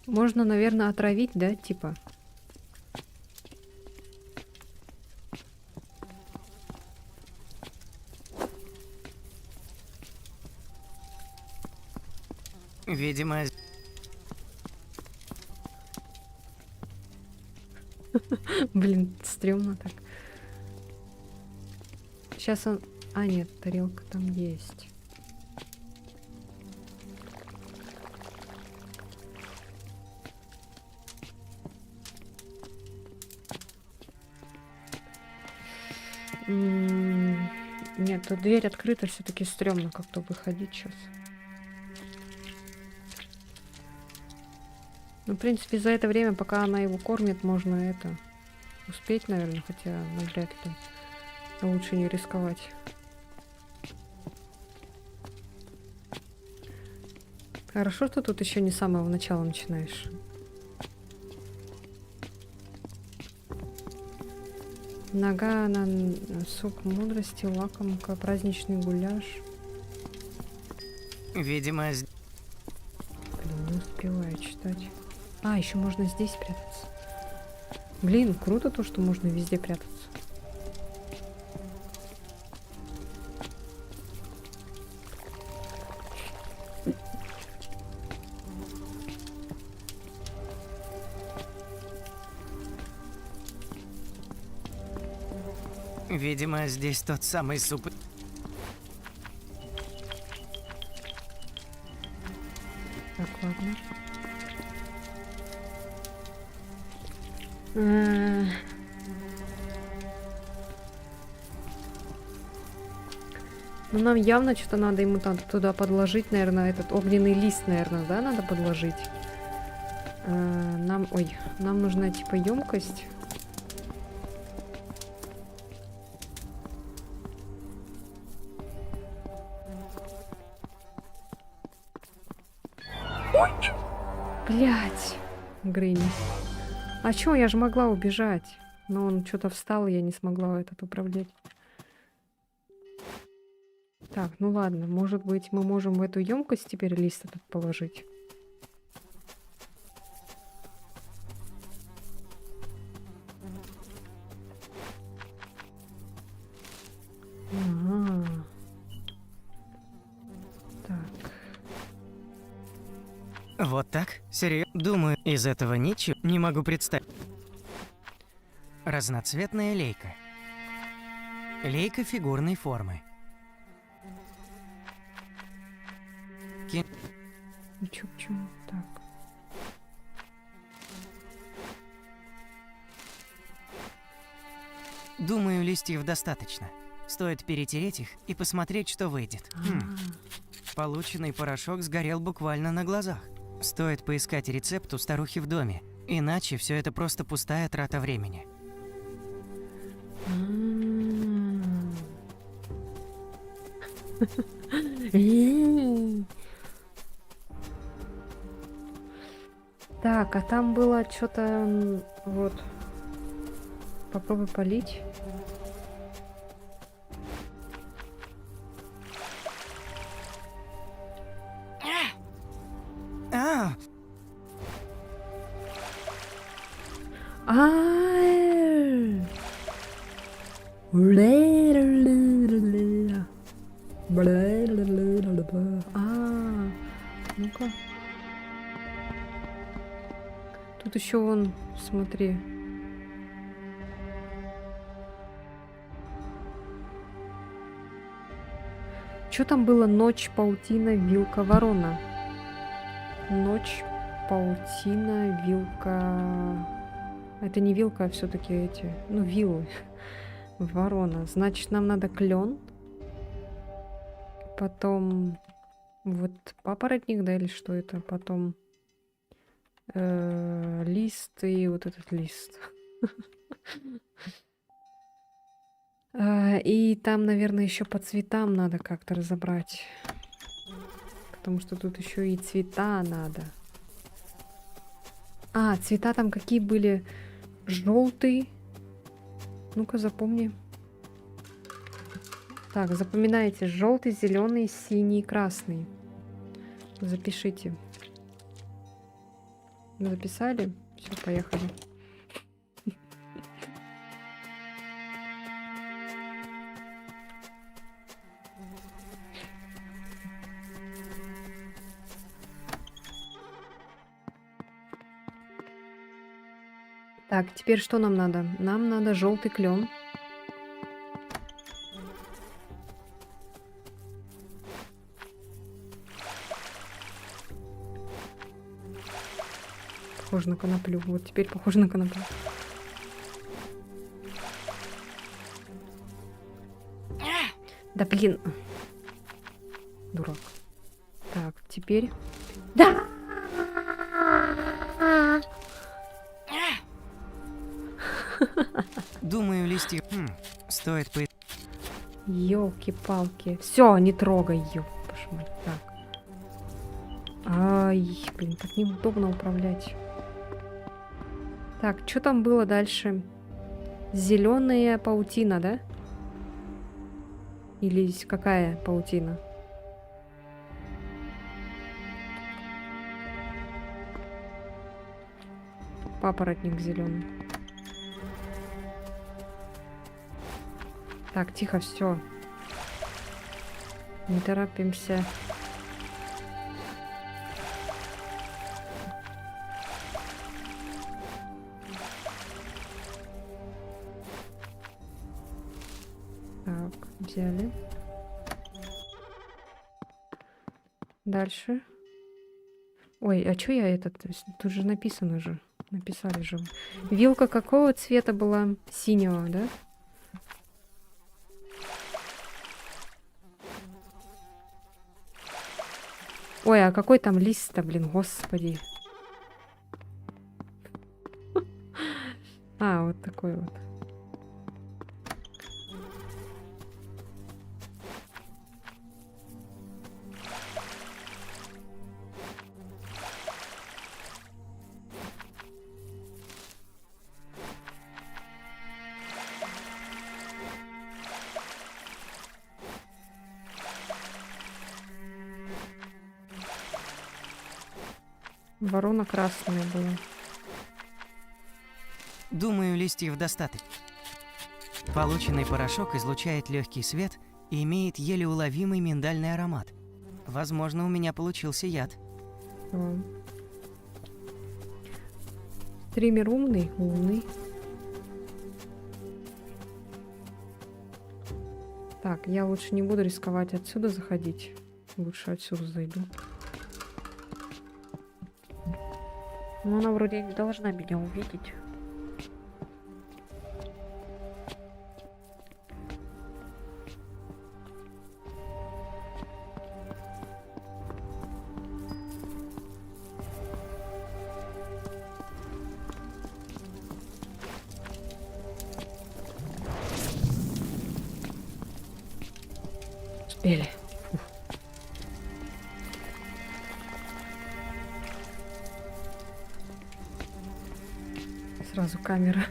Можно, наверное, отравить, да, типа? Видимо, Блин, стрёмно так. Сейчас он... А, нет, тарелка там есть. Нет, тут дверь открыта, все-таки стрёмно как-то выходить сейчас. Ну, в принципе, за это время, пока она его кормит, можно это успеть, наверное, хотя навряд ли. Лучше не рисковать. Хорошо, что тут еще не с самого начала начинаешь. Нога на суп мудрости, лакомка, праздничный гуляш. видимо, Блин, не успеваю читать. А, еще можно здесь прятаться. Блин, круто то, что можно везде прятаться. видимо, здесь тот самый суп. Так, ладно. Ну, нам явно что-то надо ему там туда подложить, наверное, этот огненный лист, наверное, да, надо подложить. Нам нужна, типа, емкость. Блять, Грейни. А чё, я же могла убежать. Но он что-то встал, и я не смогла этот управлять. Так, ну ладно, может быть, мы можем в эту емкость теперь лист этот положить. Ага. Так. Вот так? Серьезно? Думаю, из этого ничего не могу представить. Разноцветная лейка. Лейка фигурной формы. Ну чё, почему? Так. Думаю, листьев достаточно. Стоит перетереть их и посмотреть, что выйдет. Полученный порошок сгорел буквально на глазах. Стоит поискать рецепт у старухи в доме, иначе все это просто пустая трата времени. Так, а там было что-то вот. Попробуй полить. А, Ну-ка. Тут еще вон, смотри. Что там было? Ночь, паутина, вилка, ворона. Ночь, паутина, вилка. Это не вилка, а все-таки эти. Ну, вилы. Ворона. Значит, нам надо клен. Потом вот папоротник, да, или что это? Потом лист и вот этот лист. И там, наверное, еще по цветам надо как-то разобрать. Потому что тут еще и цвета надо. А, цвета там какие были? Желтый. Ну-ка, запомни. Так, запоминайте. Желтый, зеленый, синий, красный. Запишите. Записали? Все, поехали. Так, теперь что нам надо? Нам надо желтый клен. Похоже на коноплю. Вот теперь похоже на коноплю. Да блин. Дурак. Так, теперь... Да! думаю, листьев... стоит по... Ёлки-палки. Все, не трогай, ёпошмать. Так. Ай, блин, так неудобно управлять. Так, что там было дальше? Зеленая паутина, да? Или какая паутина? Папоротник зеленый. Так, тихо, все. Не торопимся. Так, взяли. Дальше. Ой, а что я этот? Тут же написано же. Написали же. Вилка какого цвета была? Синего, да? Ой, а какой там лист-то, блин, господи. А, вот такой вот. Ворона красная была. Думаю, листьев достаточно. Полученный порошок излучает легкий свет и имеет еле уловимый миндальный аромат. Возможно, у меня получился яд. Стример умный? Умный. Так, я лучше не буду рисковать отсюда заходить. Лучше отсюда зайду. Но она вроде не должна меня увидеть. Успели. Фух. Сразу камера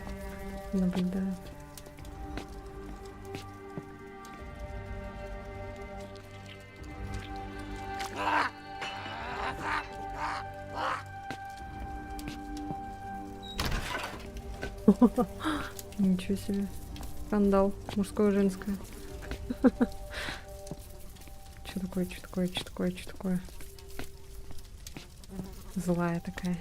наблюдает. Ничего себе. Скандал. Мужское-женское. Что такое, что такое, что такое, что такое? Злая такая.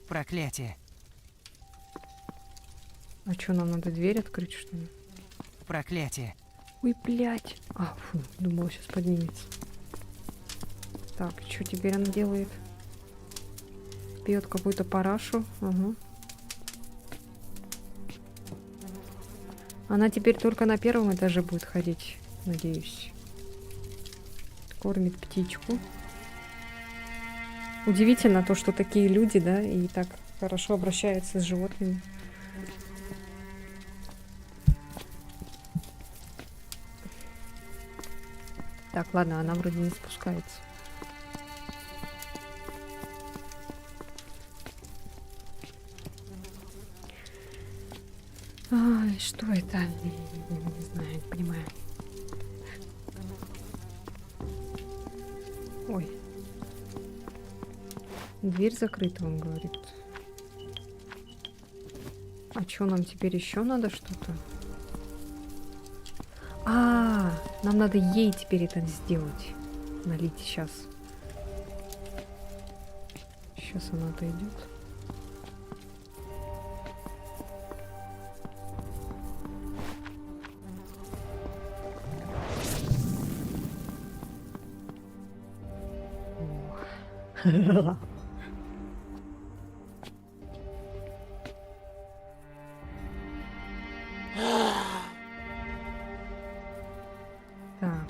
Проклятие. А что, нам надо дверь открыть, что ли? Проклятие. Ой, блядь. А, фу, думала, сейчас поднимется. Так, что теперь она делает? Пьет какую-то парашу. Ага. Она теперь только на первом этаже будет ходить, надеюсь. Кормит птичку. Удивительно то, что такие люди, да, и так хорошо обращаются с животными. Так, ладно, она вроде не спускается. Ай, что это? Не знаю, не понимаю. Ой. Дверь закрыта, он говорит. А что, нам теперь еще надо что-то? Нам надо ей теперь это сделать. Налить сейчас. Сейчас она отойдет. Так.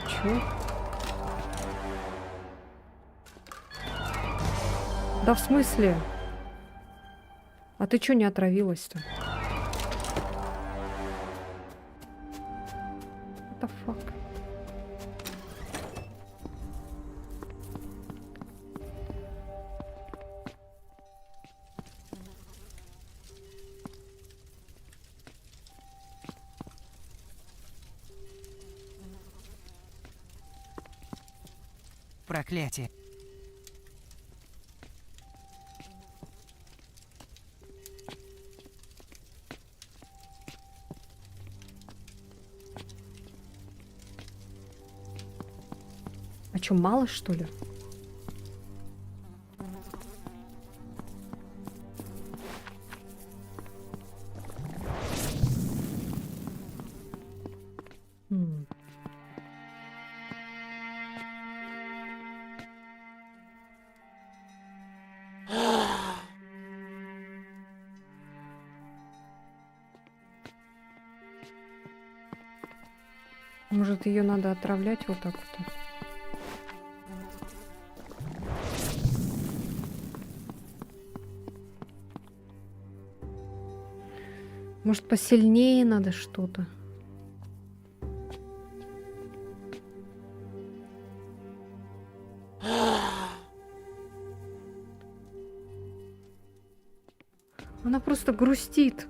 Чё? Да в смысле? А ты чё не отравилась-то? What the fuck? Проклятие. А чё, мало, что ли? Может, ее надо отравлять вот так вот? Может, посильнее надо что-то? Она просто грустит.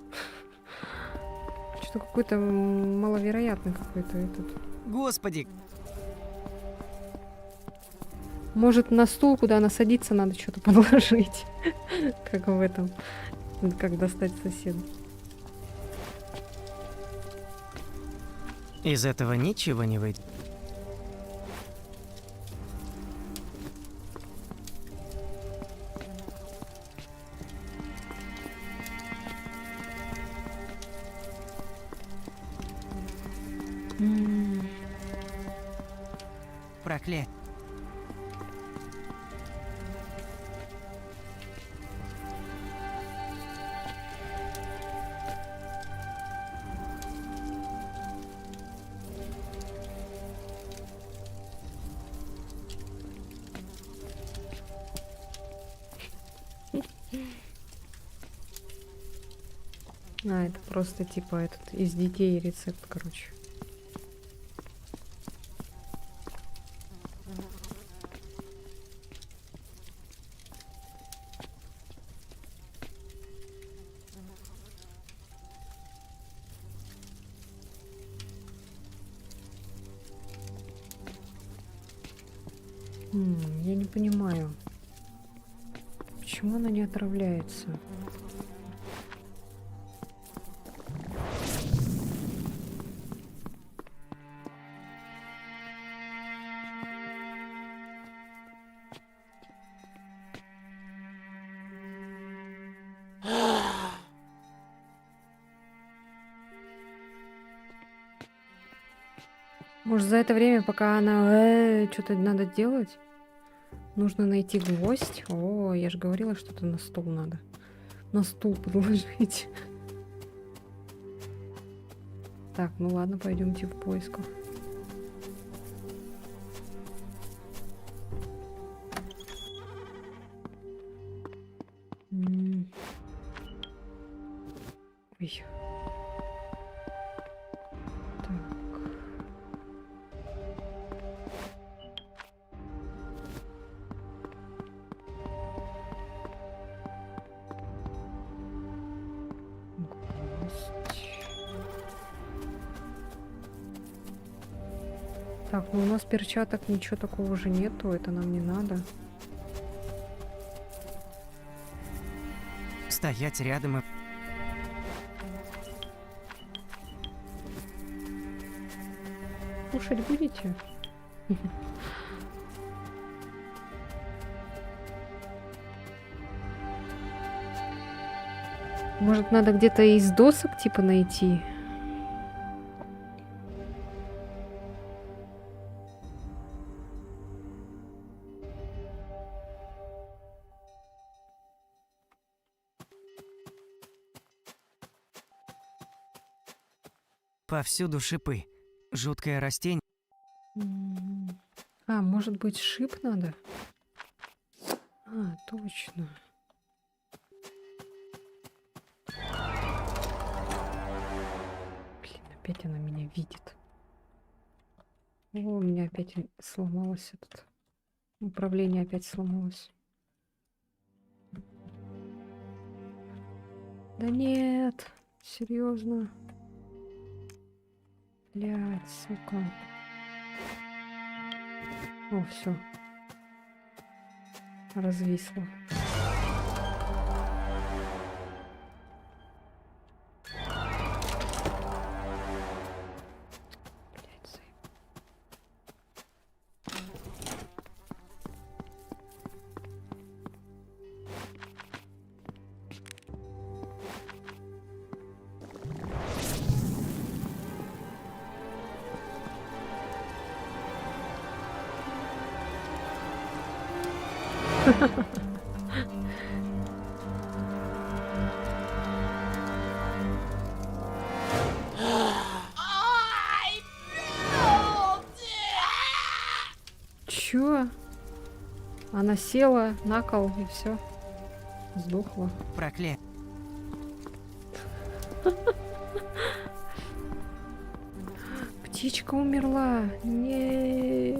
Что какой-то маловероятный какой-то этот. Господи! Может, на стул, куда она садится, надо что-то подложить. Как в этом. Как достать соседа. Из этого ничего не выйдет. Проклятие. А, это просто типа этот из детей рецепт, короче. Я не понимаю, почему она не отравляется. Может, за это время, пока она что-то надо делать, нужно найти гвоздь. О, я же говорила, что-то на стол надо. На стул подложить. Так, ну ладно, пойдемте в поисках. Ой. Так. Так, ну у нас перчаток ничего такого же нету, это нам не надо. Стоять рядом и... Кушать будете? Может, надо где-то из досок типа найти? Повсюду шипы. Жуткое растение. А, может быть, шип надо? А, точно. Блин, опять она меня видит. О, у меня опять сломалось этот. Управление опять сломалось. Да нет, серьезно. Блядь, сука. О, все. Развисло. Блядь, Чё? Она села на кол и все. Сдохла. Проклятие. Птичка умерла. Нет.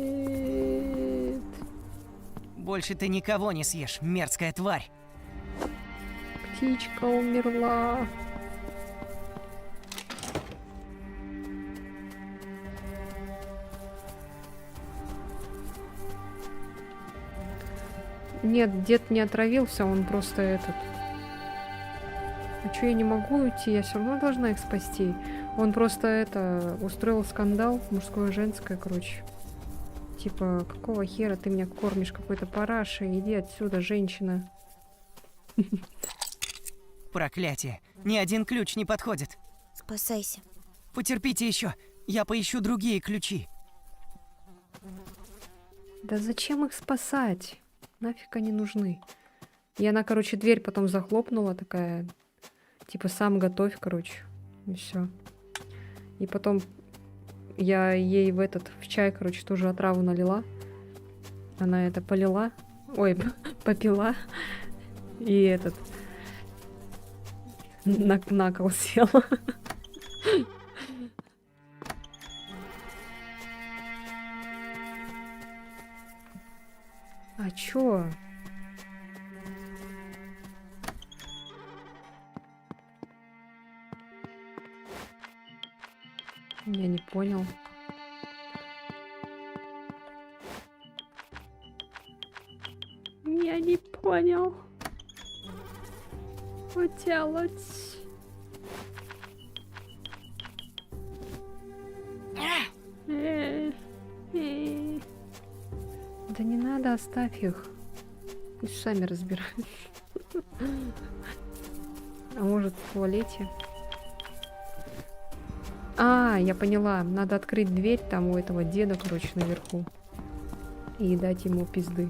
Больше ты никого не съешь, мерзкая тварь. Птичка умерла. Нет, дед не отравился, он просто этот. А чё, я не могу уйти? Я все равно должна их спасти. Он просто это устроил скандал мужское-женское, короче. Типа, какого хера ты меня кормишь какой-то парашей? Иди отсюда, женщина. Проклятие. Ни один ключ не подходит. Спасайся. Потерпите еще. Я поищу другие ключи. Да зачем их спасать? Нафиг они нужны? И она, короче, дверь потом захлопнула, такая, типа, сам готовь, короче. И все. И потом я ей в чай, короче, тоже отраву налила. Она это полила. Ой, попила. И на кол села. А чё? Я не понял. Я не понял. Что делать? Да не надо, оставь их. Пусть сами разбираются. А может, в туалете? А, я поняла. Надо открыть дверь там у этого деда, короче, наверху. И дать ему пизды.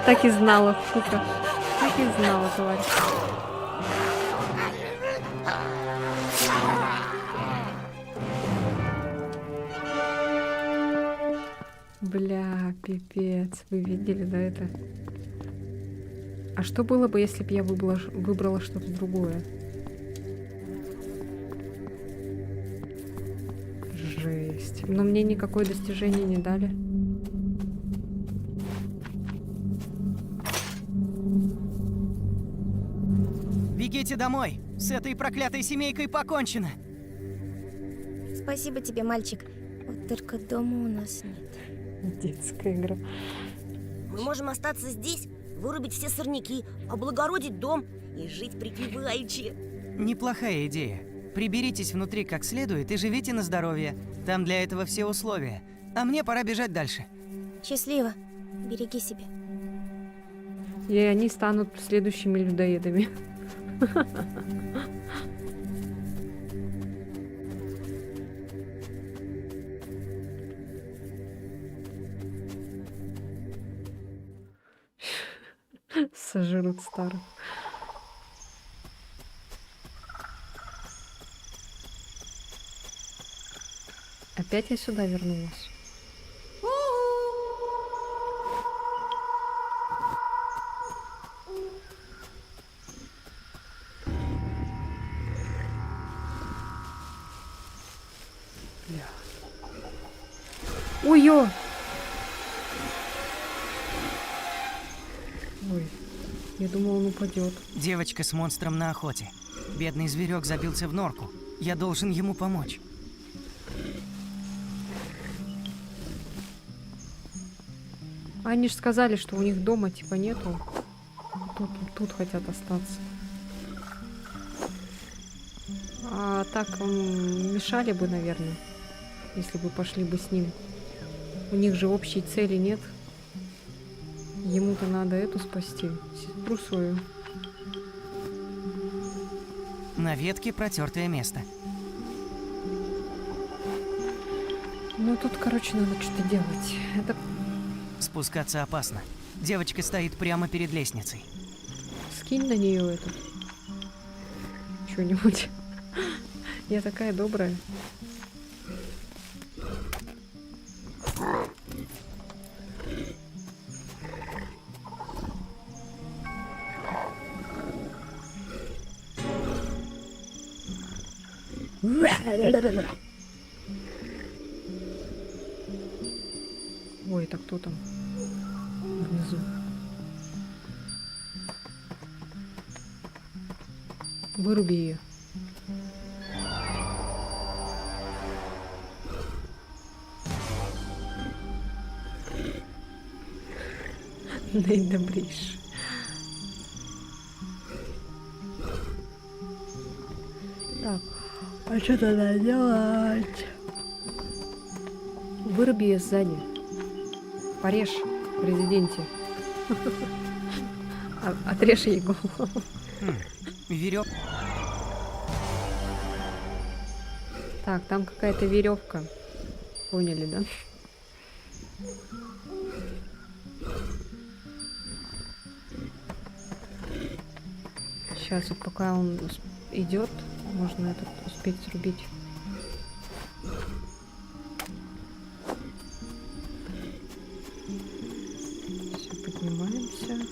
Так и знала, сука. Так и знала, товарищ. Бля, пипец. Вы видели, да, это? А что было бы, если бы я выбрала что-то другое? Жесть. Но мне никакое достижение не дали. Бегите домой! С этой проклятой семейкой покончено! Спасибо тебе, мальчик. Вот только дома у нас нет. Детская игра. Мы можем остаться здесь, вырубить все сорняки, облагородить дом и жить припеваючи. Неплохая идея. Приберитесь внутри как следует и живите на здоровье. Там для этого все условия. А мне пора бежать дальше. Счастливо. Береги себя. И они станут следующими людоедами. Сожрут старых. Опять я сюда вернулась. Ой-ё! Ой, я думала, он упадет. Девочка с монстром на охоте. Бедный зверек забился в норку. Я должен ему помочь. Они же сказали, что у них дома типа нету. Тут хотят остаться. А так мешали бы, наверное, если бы пошли бы с ним. У них же общей цели нет. Ему-то надо эту спасти, сестру свою. На ветке протертое место. Ну тут, короче, надо что-то делать. Это Спускаться опасно. Девочка стоит прямо перед лестницей. скинь на нее эту что-нибудь. Я такая добрая. Ой, это кто там внизу? Выруби ее. Наидобрейший. Так, А что надо делать? Выруби ее сзади. Порежь в президенте. Отрежь ей голову. Верёв... Так, там какая-то веревка. Поняли, да? Сейчас вот пока он идет, можно этот успеть срубить. Все, поднимаемся.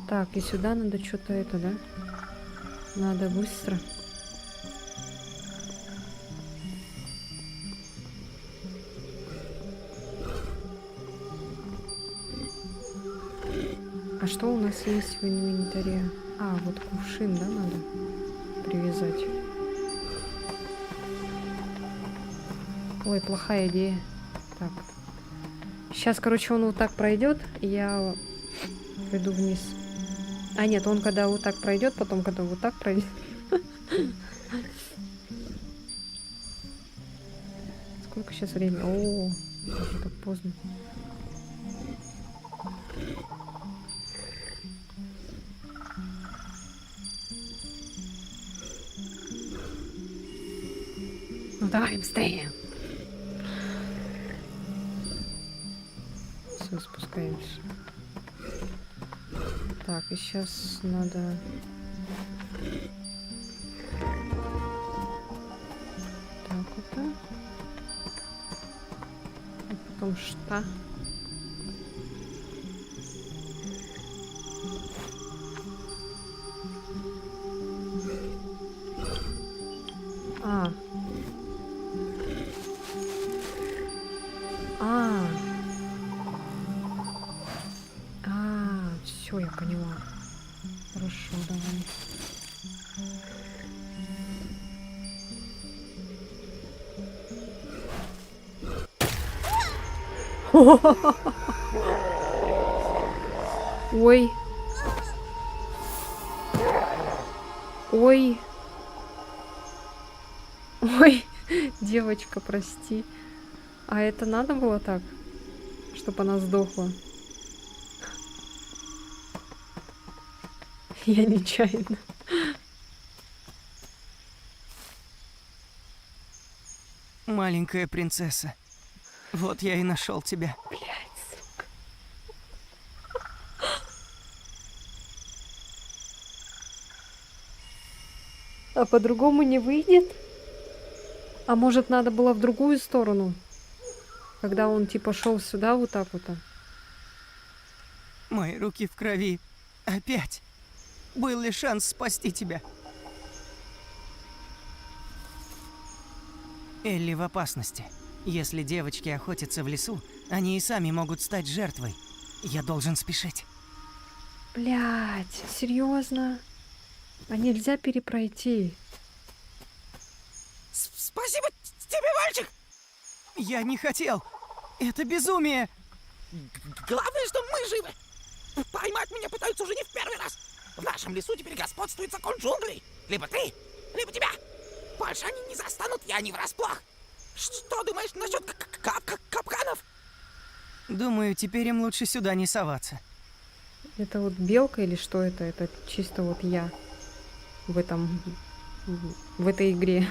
Так, и сюда надо что-то это, да? Надо быстро. А что у нас есть в инвентаре? А, вот кувшин, да, надо привязать. Ой, плохая идея. Так. Сейчас, короче, он вот так пройдет, и я пойду вниз. А нет, он когда вот так пройдет, потом когда вот так пройдет. Сколько сейчас времени? О, уже так поздно. Ну давай быстрее. Все, спускаемся. Так, и сейчас надо... Так вот, да? И потом что? А. Все, я поняла. Хорошо, давай. Ой. Ой. Ой, девочка, прости. А это надо было так, чтобы она сдохла? Я нечаянно. Маленькая принцесса. Вот я и нашел тебя. Блядь, сука. А по-другому не выйдет? А может, надо было в другую сторону? Когда он типа шел сюда вот так вот. Мои руки в крови. Опять. Был ли шанс спасти тебя? Элли в опасности. Если девочки охотятся в лесу, они и сами могут стать жертвой. Я должен спешить. Блять, серьезно? А нельзя перепройти? Спасибо тебе, мальчик! Я не хотел. Это безумие. Главное, что мы живы. Поймать меня пытаются уже не в первый раз. В нашем лесу теперь господствует закон джунглей. Либо ты, либо тебя. Больше они не застанут, я не врасплох. Что думаешь насчет капканов? Думаю, теперь им лучше сюда не соваться. Это вот белка или что это? Это чисто вот я в этой игре.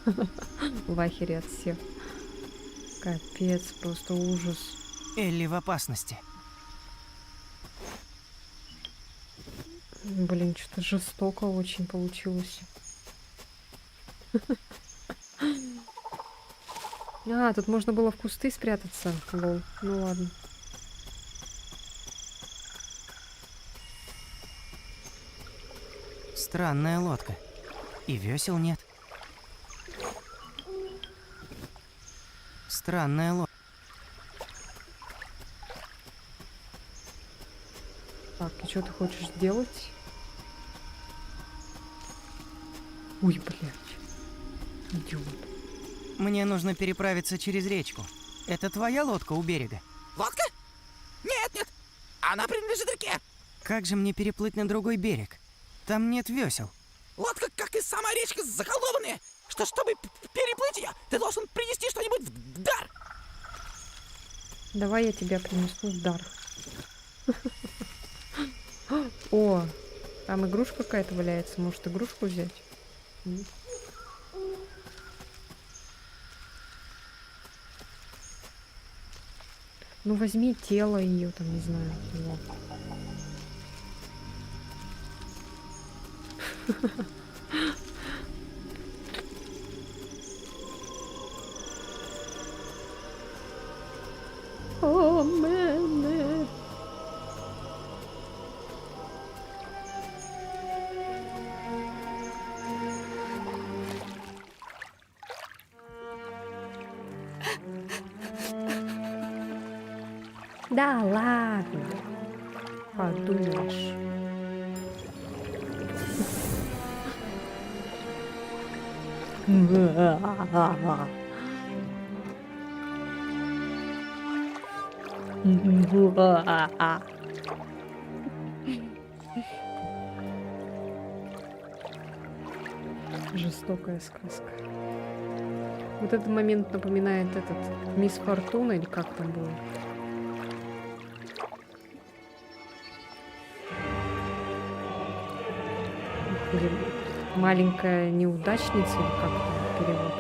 В ахере от всех. Капец, просто ужас. Элли в опасности. Блин, что-то жестоко очень получилось. А, тут можно было в кусты спрятаться. Лол. Ну ладно. Странная лодка. И весел нет. Странная лодка. Так, и что ты хочешь сделать? Ой, блядь. Идиот. Мне нужно переправиться через речку. Это твоя лодка у берега? Лодка? Нет, нет. Она принадлежит реке. Как же мне переплыть на другой берег? Там нет весел. Лодка, как и сама речка, заколдованная. Чтобы переплыть ее, ты должен принести что-нибудь в дар. Давай я тебя принесу в дар. О, там игрушка какая-то валяется. Может, игрушку взять? Ну, возьми тело ее, там, не знаю. Его. О, мене. Да ладно. Подумаешь. Жестокая сказка. Вот этот момент напоминает этот Мисс Фортуна, или как там было? Или маленькая неудачница, или как там перевод?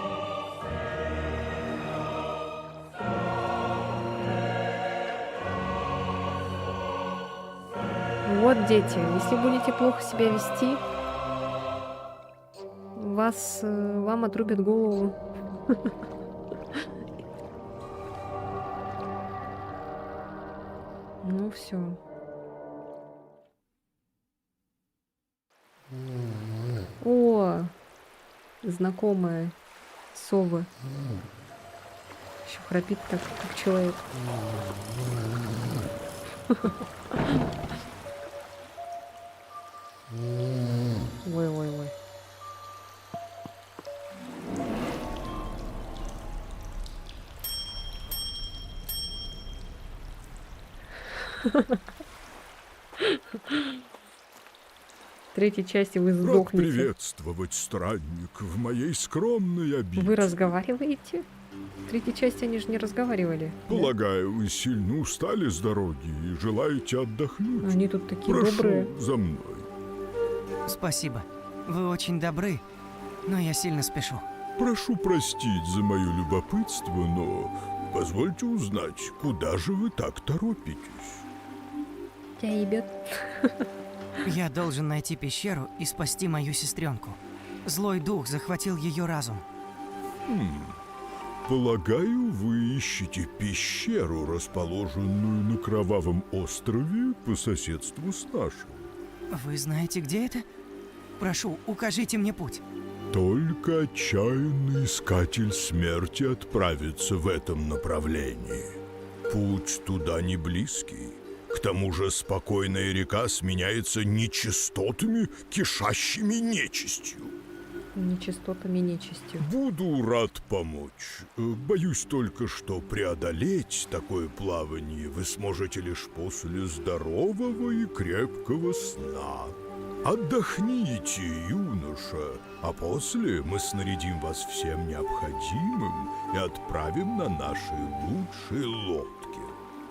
Вот, дети, если будете плохо себя вести, вам отрубят голову. Ну все. О, знакомая сова. Еще храпит так, как человек. Ой-ой-ой. В третьей части вы Рад сдохнете. приветствовать, странник, в моей скромной обители. Вы разговариваете? В третьей части они же не разговаривали. Полагаю, вы сильно устали с дороги и желаете отдохнуть. Они тут такие Прошу добрые. за мной. Спасибо. Вы очень добры, но я сильно спешу. Прошу простить за мое любопытство, но позвольте узнать, куда же вы так торопитесь? Тебя ебет. Я должен найти пещеру и спасти мою сестренку. Злой дух захватил ее разум. Полагаю, вы ищете пещеру, расположенную на Кровавом острове по соседству с нашим. Вы знаете, где это? Прошу, укажите мне путь. Только отчаянный искатель смерти отправится в этом направлении. Путь туда не близкий. К тому же спокойная река сменяется нечистотами, кишащими нечистью. Нечистотами, нечистью. Буду рад помочь. Боюсь только, что преодолеть такое плавание вы сможете лишь после здорового и крепкого сна. Отдохните, юноша, а после мы снарядим вас всем необходимым и отправим на нашей лучшей лодке.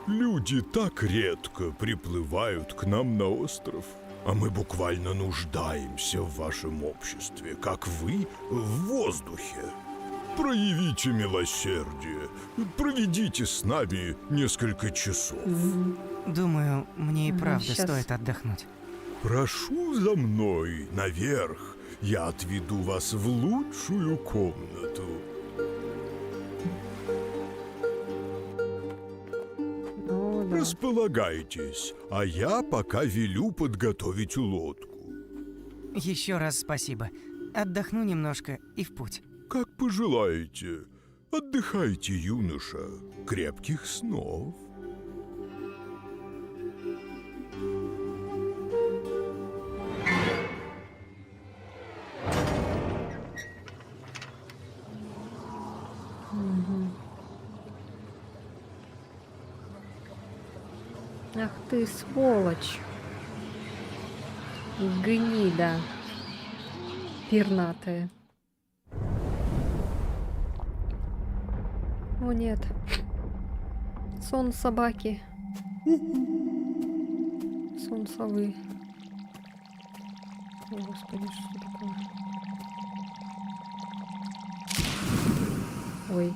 Люди так редко приплывают к нам на остров, а мы буквально нуждаемся в вашем обществе, как вы в воздухе. Проявите милосердие, проведите с нами несколько часов. Думаю, мне и правда щас. стоит отдохнуть. Прошу за мной наверх, я отведу вас в лучшую комнату. О, да. Располагайтесь, а я пока велю подготовить лодку. Еще раз спасибо. Отдохну немножко и в путь. Как пожелаете. Отдыхайте, юноша. Крепких снов. Ах ты, сволочь. Гнида. Пернатая. О нет. Сон собаки. Сон совы. О, господи, что такое? Ой.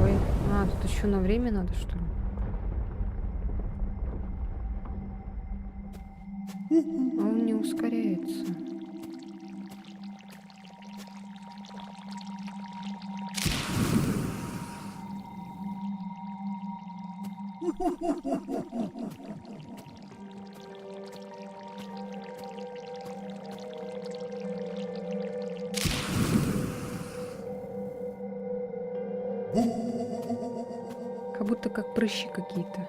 Ой, тут еще на время надо, что ли? А он не ускоряется. Как будто как прыщи какие-то.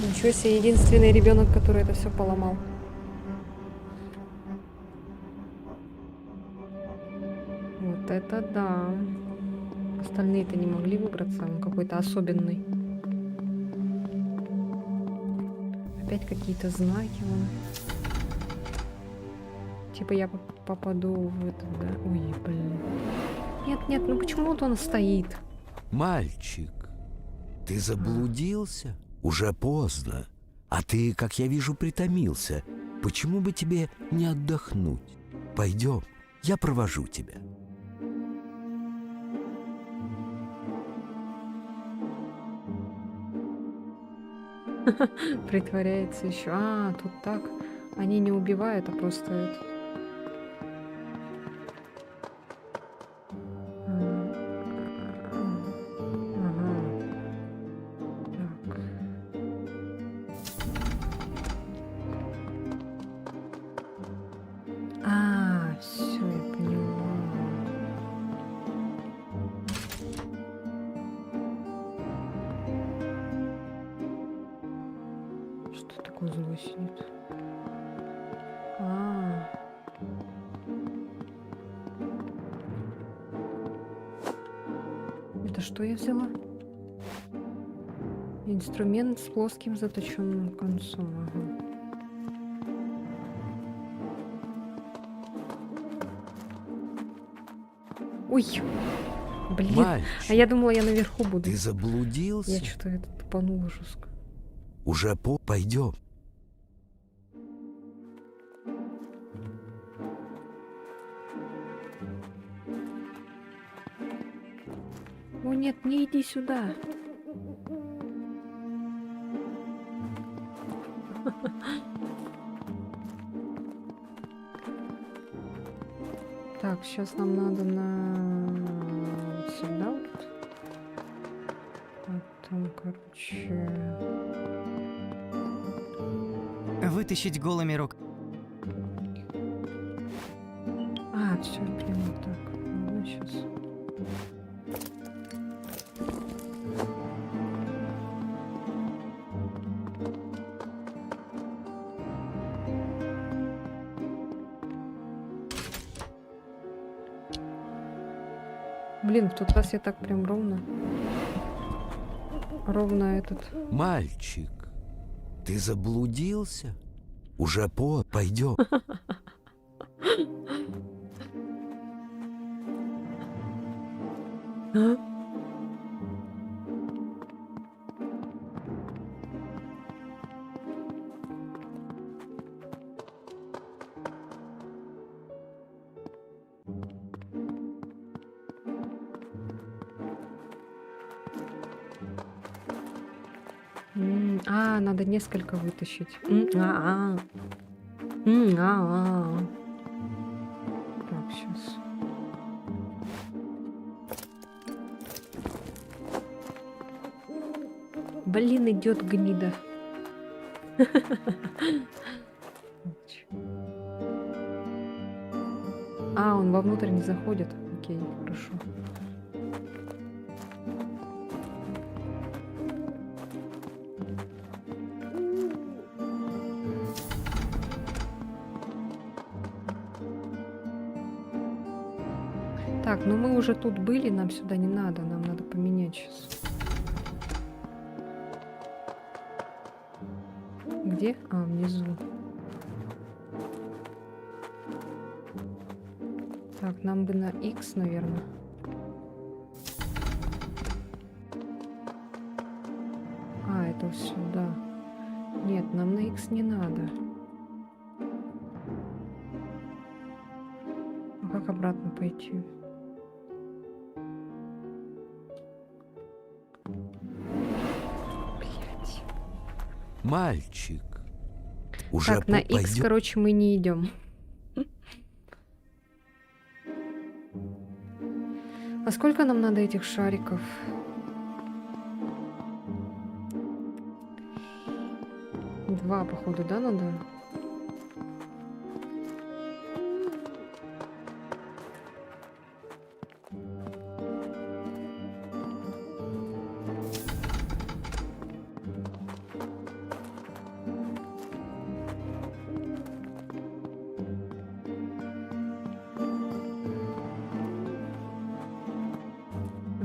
Ничего себе, единственный ребенок, который это все поломал. Вот это да. Остальные-то не могли выбраться, он какой-то особенный. Опять какие-то знаки вон. Типа я попаду в это, да? Ой, блин. Нет, нет, ну почему вот он стоит? Мальчик, ты заблудился? Уже поздно. А ты, как я вижу, притомился. Почему бы тебе не отдохнуть? Пойдем, я провожу тебя. Притворяется еще. А, тут так. Они не убивают, а просто это. Все, я поняла. Что такое злой сидит? Это что я взяла? Инструмент с плоским заточенным концом. Ага. Ой, блин, Мальчик, а я думала, я наверху буду. ты заблудился? Я что-то это тупанула жестко. Уже пойдем. О нет, не иди сюда. Так, сейчас нам надо вот сюда вот. Потом, короче... Вытащить голыми руками. Все, блин, вот так. Ладно, сейчас. Блин, в тот раз я так прям ровно этот. Мальчик, ты заблудился? Уже пойдем. Надо несколько вытащить. Так, сейчас. Блин, идет гнида. Он вовнутрь не заходит. Окей, хорошо. Так, ну мы уже тут были, нам сюда не надо, нам надо поменять сейчас. Где? Внизу. Так, нам бы на X, наверное. Это сюда. Нет, нам на X не надо. А как обратно пойти? Блять. Мальчик, уже так, на X, короче, мы не идем. А сколько нам надо этих шариков? 2, походу, да, надо?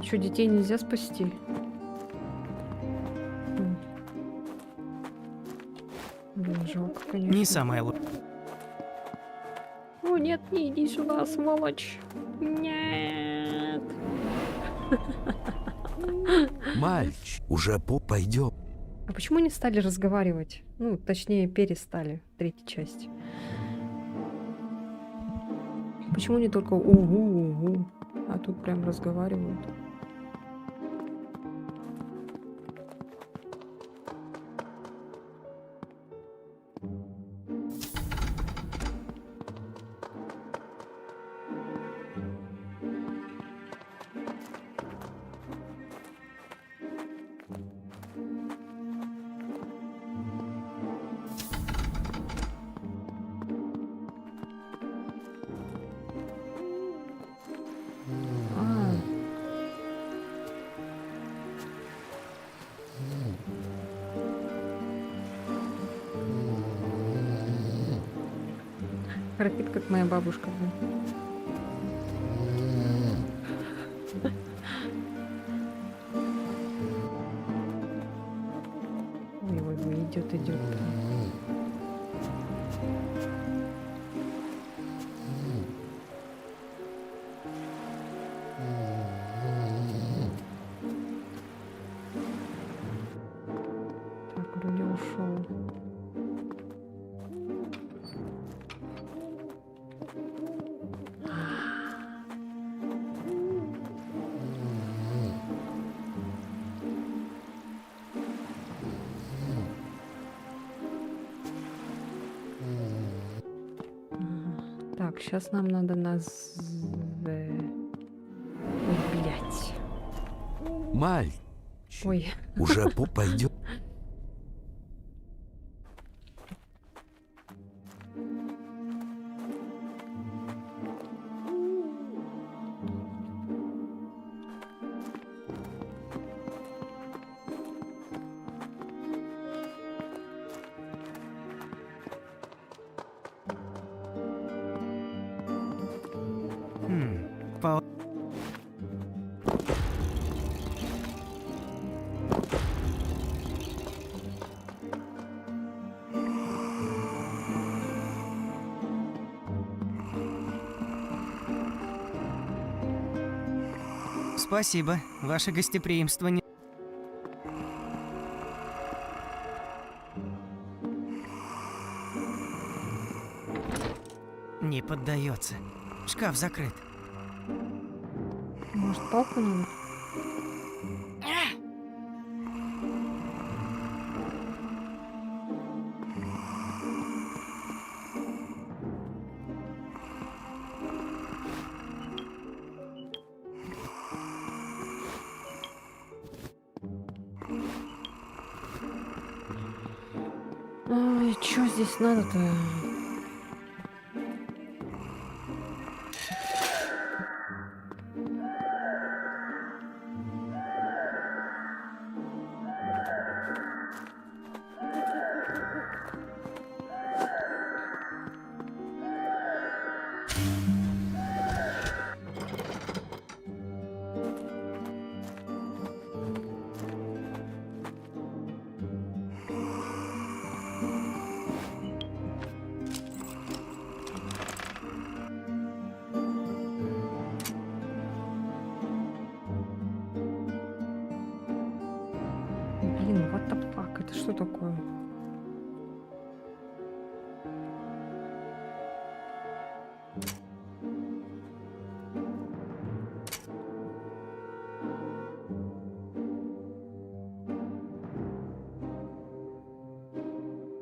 Что, детей нельзя спасти? Блин, жалко, конечно. Не самое лучшее. О, нет, не иди сюда, сволочь. Нет. Мальчик, уже пойдем. А почему не стали разговаривать? Ну, точнее, перестали в 3-й части. Почему не только угу, а тут прям разговаривают? Храпит, как моя бабушка. Ой, идет. Так, вроде ушел. Так, сейчас нам надо Ой, блядь. Маль, Ой. уже пойдет. Спасибо, ваше гостеприимство не... Не поддается. Шкаф закрыт. Может, палку надо? Ой, что здесь надо-то? Блин, what the fuck? Это что такое?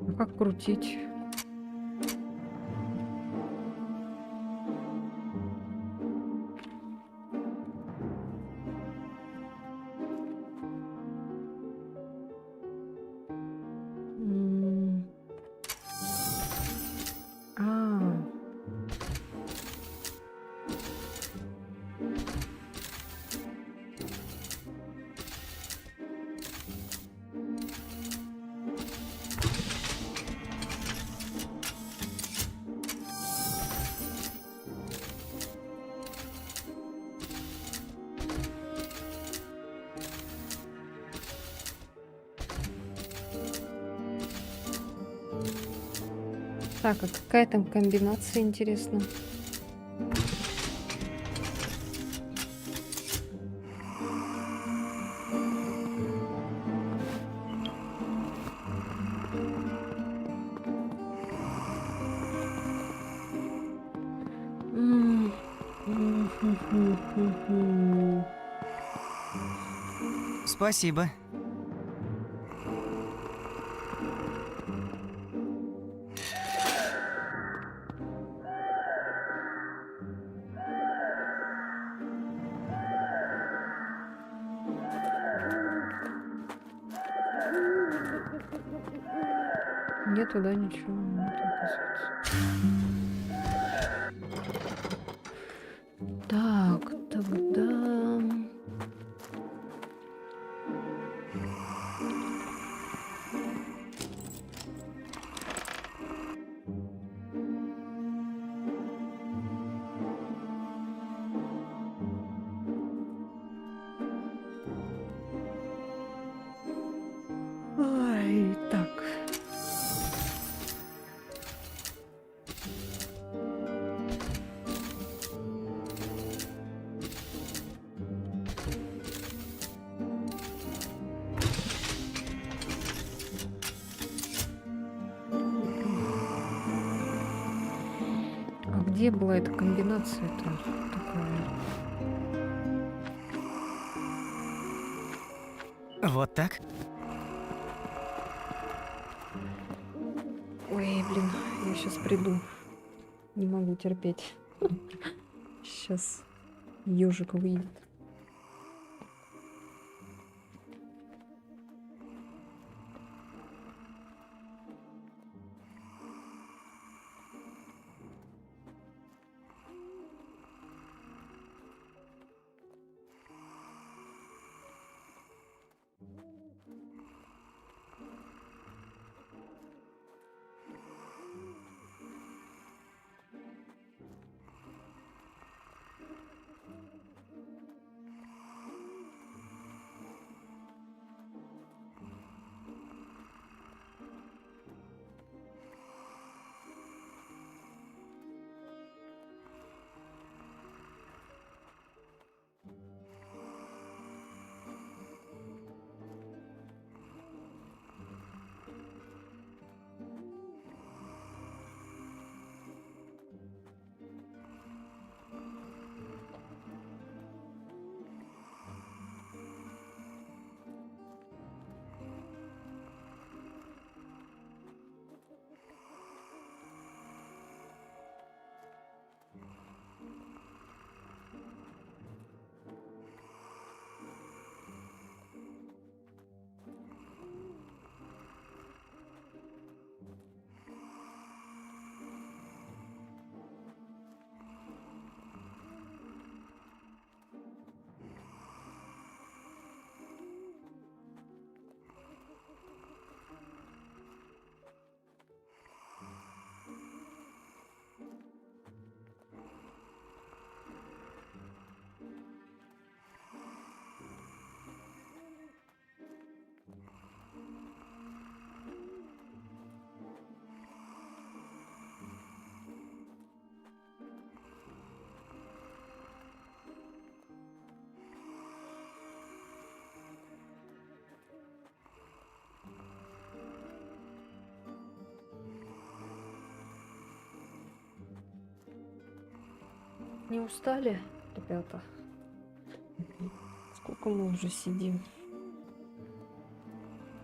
А как крутить? М. А. Так, а какая там комбинация, интересно? Спасибо. Нету, да, ничего? Нету, оказывается. Так, тогда... Ой, так. А где была эта комбинация-то такая? Вот так? Ой, блин, я сейчас приду. Не могу терпеть. Сейчас ежик выйдет. Не устали, ребята? Сколько мы уже сидим?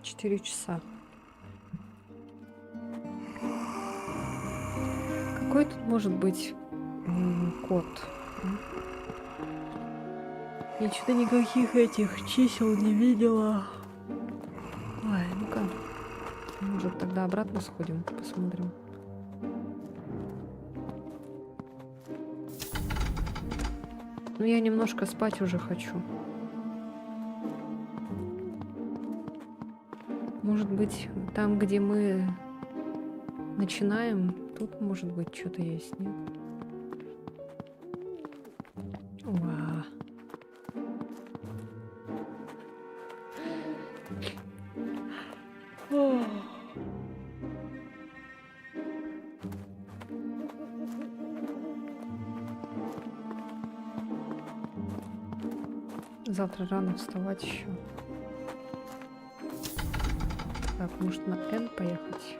4 часа. Какой тут может быть код? Я что-то никаких этих чисел не видела. Ой, ну-ка. Может, тогда обратно сходим, посмотрим. Ну, я немножко спать уже хочу. Может быть, там, где мы начинаем, тут, может быть, что-то есть, нет? Уа. Ох. Завтра рано вставать еще. Так, может на N поехать?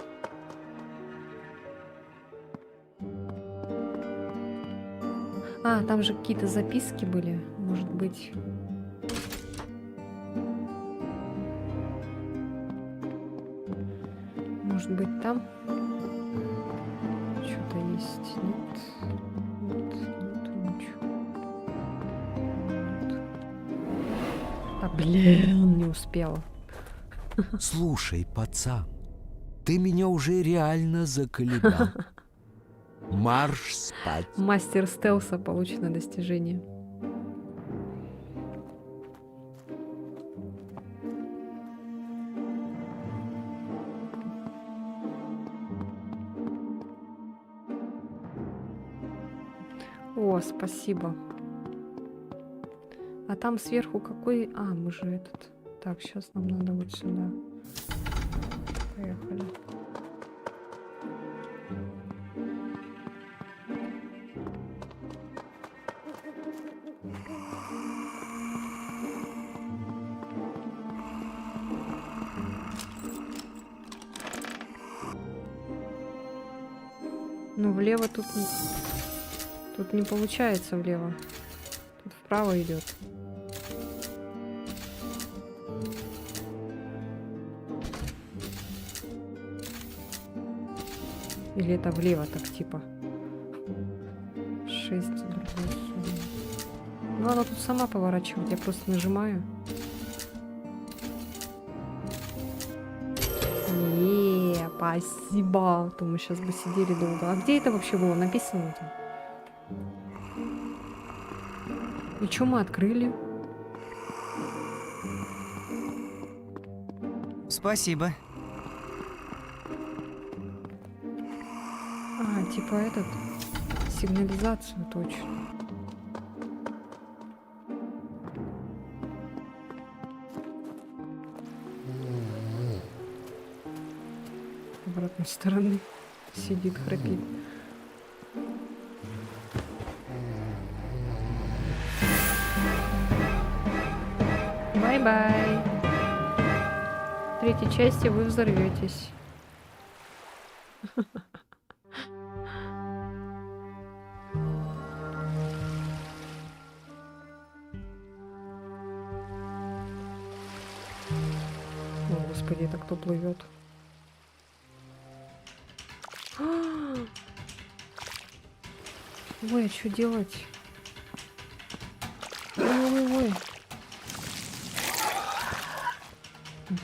А, там же какие-то записки были. Может быть... Может быть там что-то есть? Нет, ничего. Нет. А, блин, не успела. Слушай, пацан, ты меня уже реально заколебал. Марш спать. Мастер стелса, получено достижение. О, спасибо. А там сверху какой... А, мы же этот... Так, сейчас нам надо вот сюда. Поехали. Ну, влево тут не получается влево. Тут вправо идет. Или это влево так типа? Ну, она тут сама поворачивает, я просто нажимаю. Спасибо. А то мы сейчас бы сидели долго. А где это вообще было написано-то? И что мы открыли? Спасибо. А, типа этот. Сигнализацию, точно. С обратной стороны сидит, храпит. Бай-бай. В третьей части вы взорветесь. О, господи, это кто плывет? Ой, а что делать? Ой-ой-ой.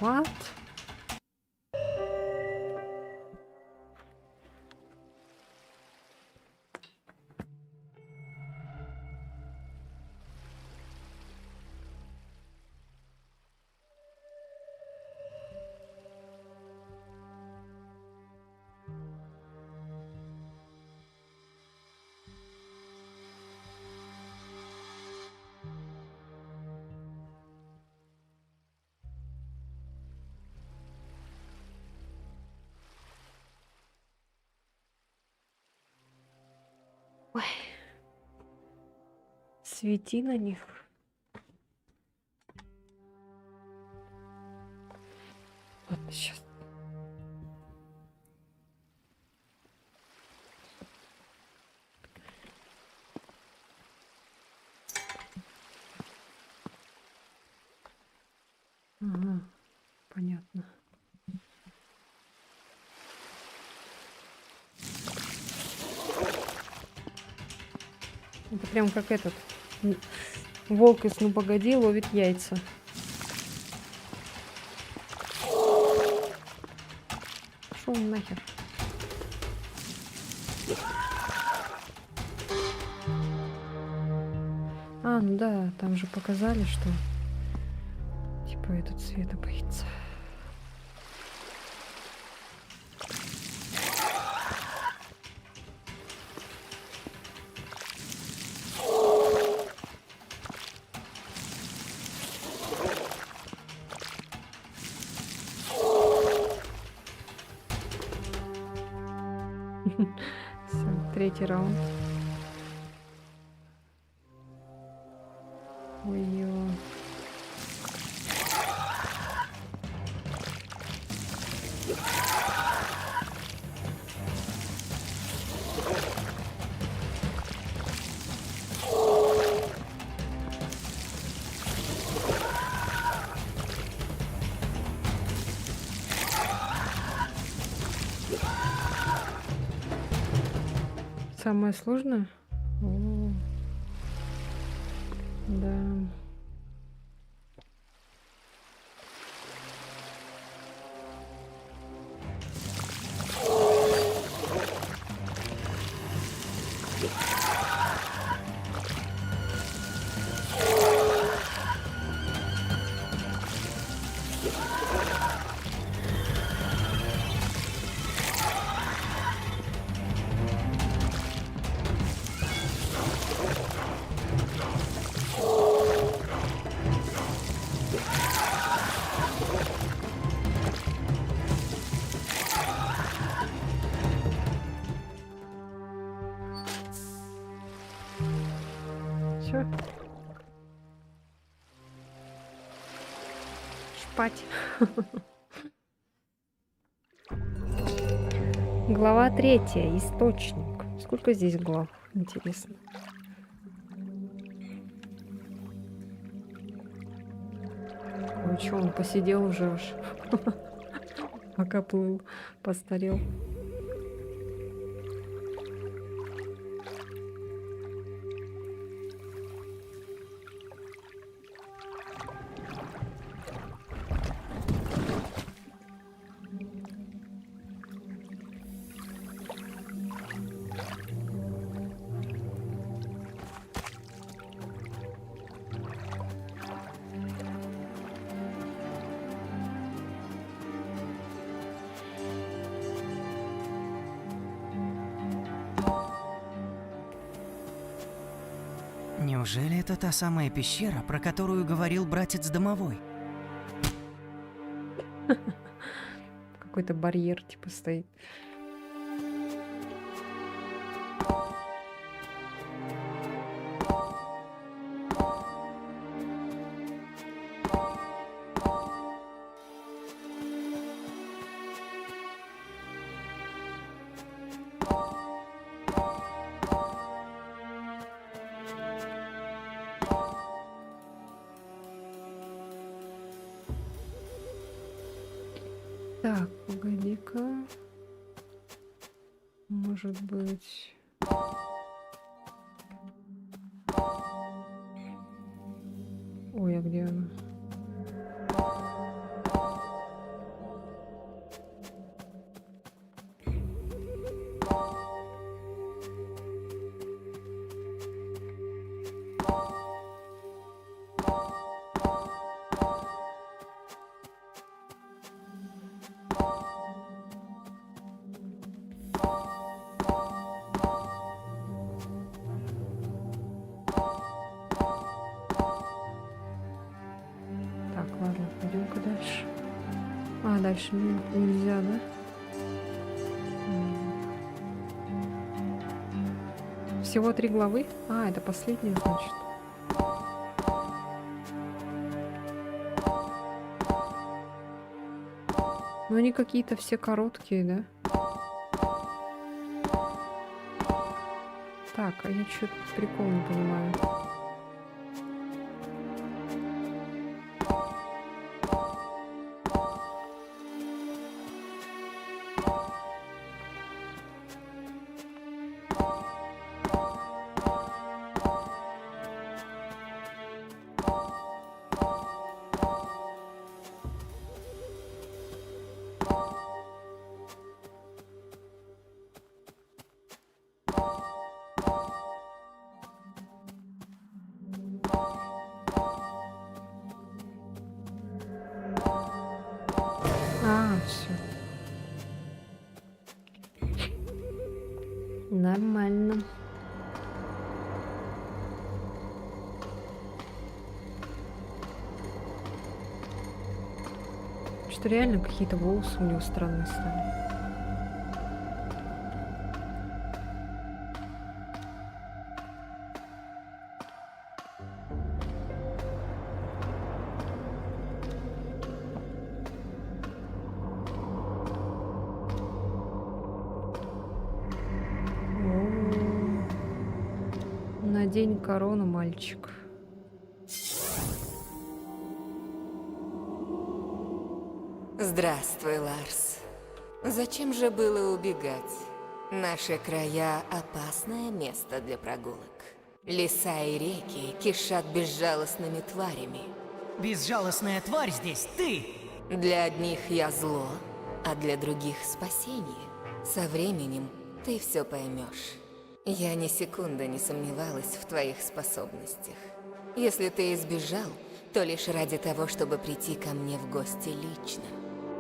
What? Ой. Свети на них. Ладно, сейчас. Ага, понятно. Это прям как этот волк из «Ну погоди» ловит яйца. Шо он нахер? А, ну да, там же показали, что типа этот света боится. Всё, третий раунд. Ой-ё. Самое сложное? О, да. Всё. Шпать. Глава 3. Источник. Сколько здесь глав? Интересно. Ой, чё, он посидел уже аж. Пока плыл, постарел. Неужели это та самая пещера, про которую говорил братец домовой? Какой-то барьер типа стоит. Так, погоди-ка. Может быть... Ой, а где она? Так, ладно, пойдем-ка дальше. А, дальше нельзя, да? Всего 3 главы? А, это последняя, значит. Но они какие-то все короткие, да? Так, а я что-то прикол не понимаю. А, все. Нормально. Что реально какие-то волосы у него странные стали. Надень корону, мальчик. Здравствуй, Ларс. Зачем же было убегать? Наши края – опасное место для прогулок. Леса и реки кишат безжалостными тварями. Безжалостная тварь здесь ты! Для одних я зло, а для других – спасение. Со временем ты все поймешь. Я ни секунды не сомневалась в твоих способностях. Если ты избежал, то лишь ради того, чтобы прийти ко мне в гости лично.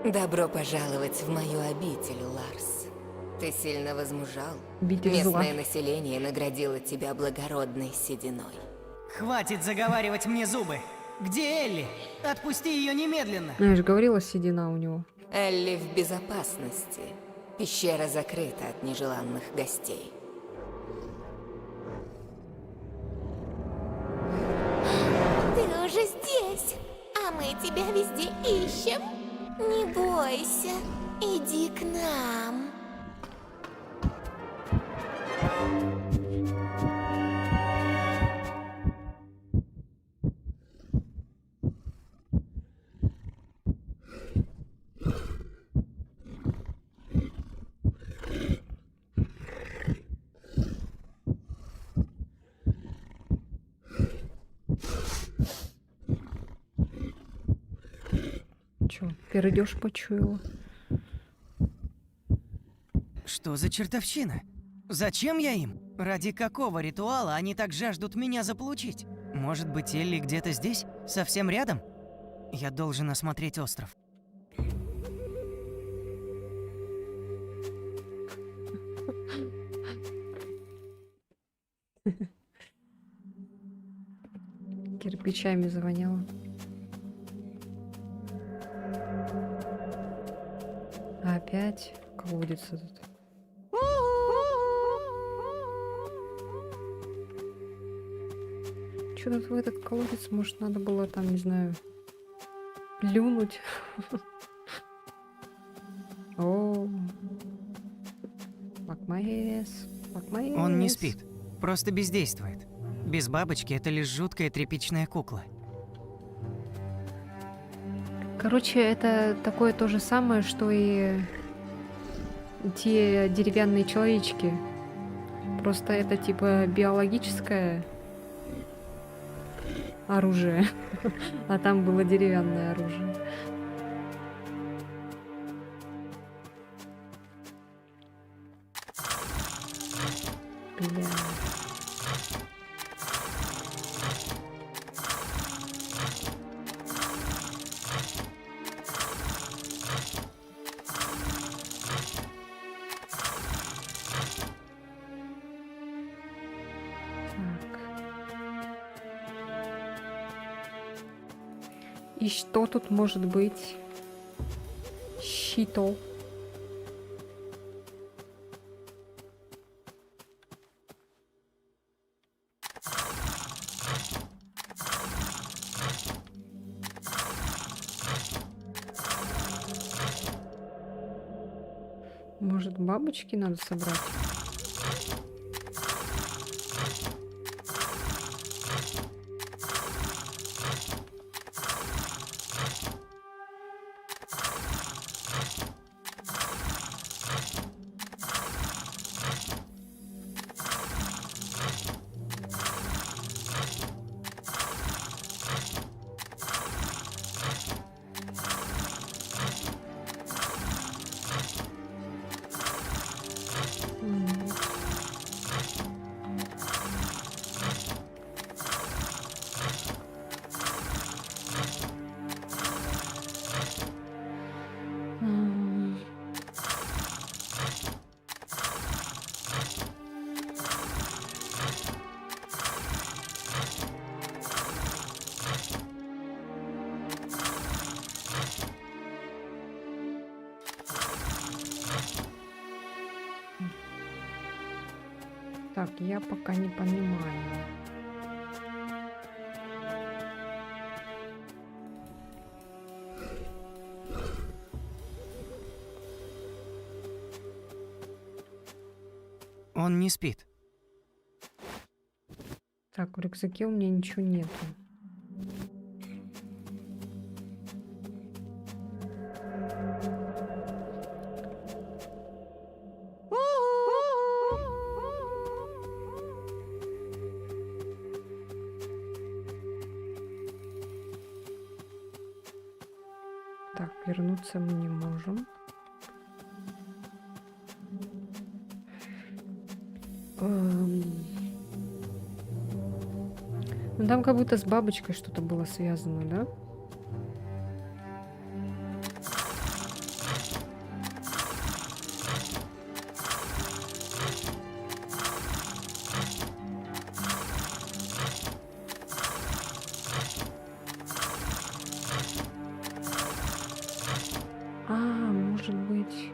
Добро пожаловать в мою обитель, Ларс. Ты сильно возмужал. Обитель зла. Местное население наградило тебя благородной сединой. Хватит заговаривать мне зубы! Где Элли? Отпусти ее немедленно! Ну, я же говорила, седина у него. Элли в безопасности. Пещера закрыта от нежеланных гостей. Ты уже здесь, а мы тебя везде ищем. Не бойся, иди к нам. Чё, перейдешь почуяла? Что за чертовщина? Зачем я им? Ради какого ритуала они так жаждут меня заполучить? Может быть, Элли где-то здесь? Совсем рядом? Я должен осмотреть остров. кирпичами завоняло. Опять колодец этот. Что-то в этот колодец, может, надо было там, не знаю, плюнуть. О, Макмаэс. Он не спит, просто бездействует. Без бабочки это лишь жуткая тряпичная кукла. Короче, это такое то же самое, что и те деревянные человечки. Просто это типа биологическое оружие, а там было деревянное оружие. Бля. И что тут может быть? Щито. Может, бабочки надо собрать? Так, я пока не понимаю. Он не спит. Так, в рюкзаке у меня ничего нету. Так, вернуться мы не можем. Ну там как будто с бабочкой что-то было связано, да? А, может быть,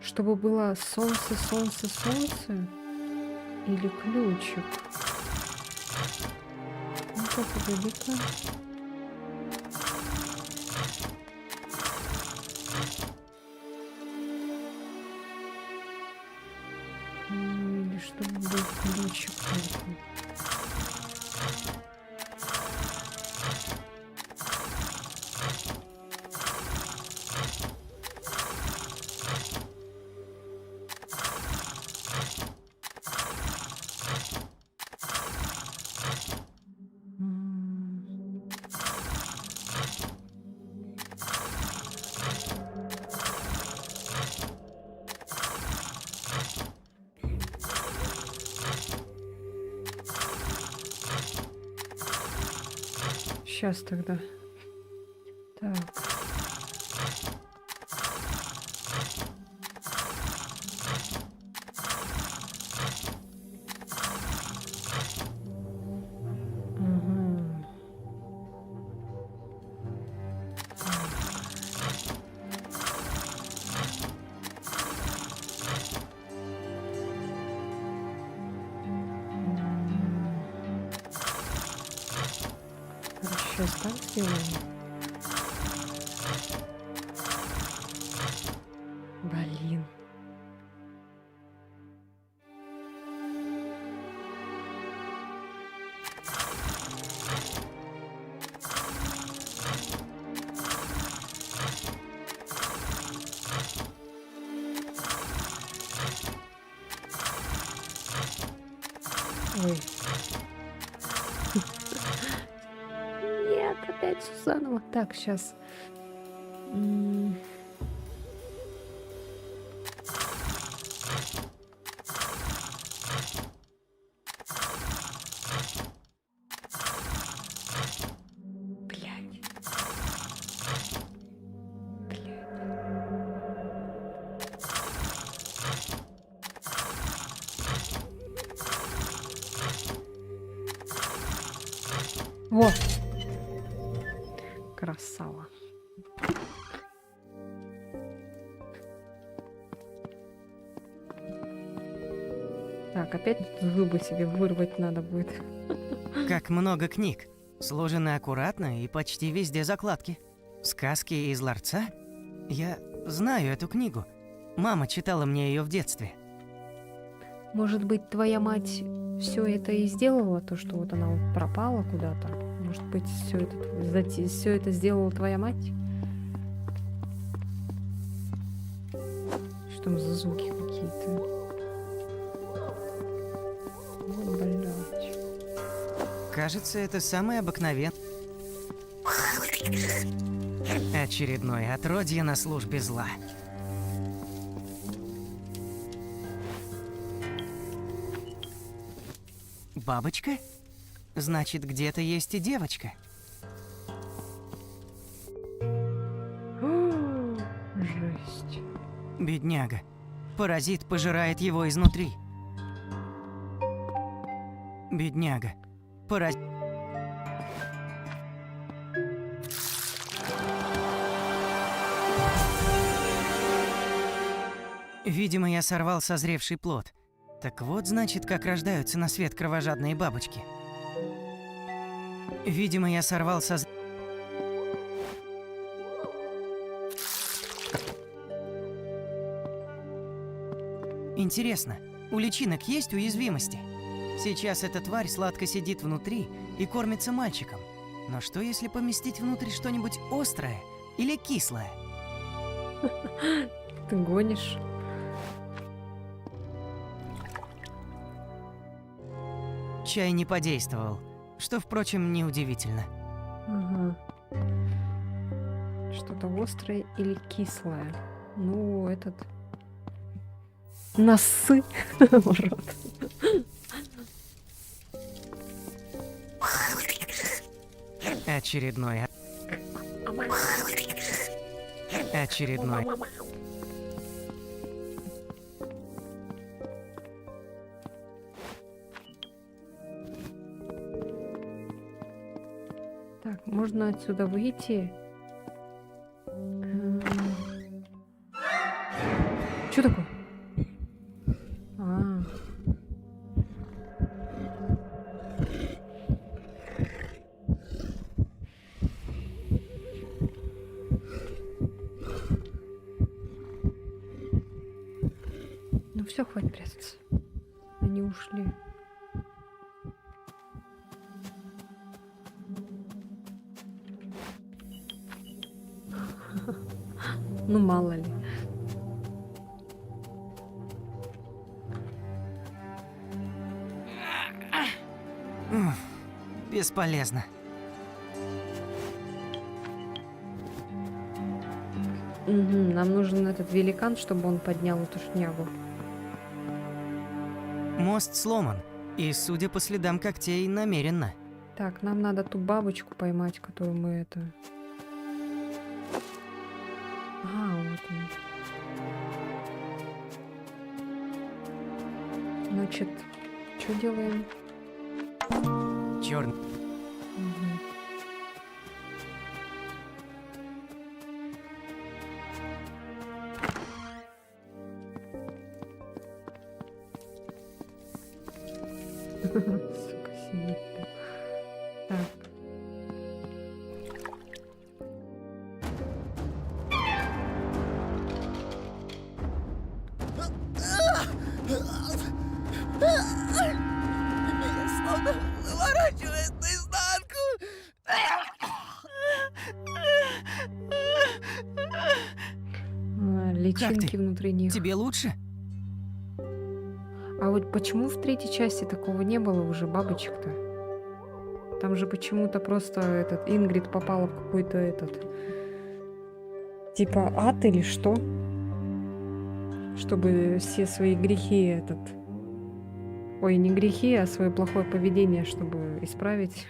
чтобы было солнце, солнце, солнце? Или ключик? Ну-ка, погоди-ка. Или чтобы был ключик только. Сейчас тогда. Так. Ага. Сейчас так сделаем. Блин. Ой. Нет, опять Сусанова. Так, сейчас. Блядь. Во! Красава. Так, опять зубы себе вырвать надо будет. Как много книг. Сложены аккуратно и почти везде закладки. Сказки из ларца? Я знаю эту книгу. Мама читала мне ее в детстве. Может быть, твоя мать все это и сделала, то, что вот она вот пропала куда-то? Может быть, все это сделала твоя мать? Что там за звуки какие-то? Ой, блядь. Кажется, это самый обыкновенный. Очередное отродье на службе зла. Бабочка? Значит, где-то есть и девочка. Жесть. Бедняга. Паразит пожирает его изнутри. Бедняга. Паразит... Видимо, я сорвал созревший плод. Так вот, значит, как рождаются на свет кровожадные бабочки. Видимо, я сорвал Интересно, у личинок есть уязвимости? Сейчас эта тварь сладко сидит внутри и кормится мальчиком. Но что, если поместить внутрь что-нибудь острое или кислое? Ты гонишь. Чай не подействовал, что, впрочем, неудивительно. Ага. Что-то острое или кислое. Ну, этот... Носы. Урод. Очередной. Очередной. Так, можно отсюда выйти. Что такое? А. Ну все, хватит прятаться. Они ушли. Ну, мало ли. Бесполезно. Угу, нам нужен этот великан, чтобы он поднял эту шнягу. Мост сломан, и, судя по следам когтей, намеренно. Так, нам надо ту бабочку поймать, которую мы это... Ага, вот он. Значит, что делаем? Черный. Сука, сидит. Так. личинки внутри них. Тебе лучше? А вот почему в третьей части такого не было уже бабочек-то? Там же почему-то просто этот Ингрид попала в какой-то этот типа ад или что? Чтобы все свои грехи этот... Ой, не грехи, а свое плохое поведение, чтобы исправить.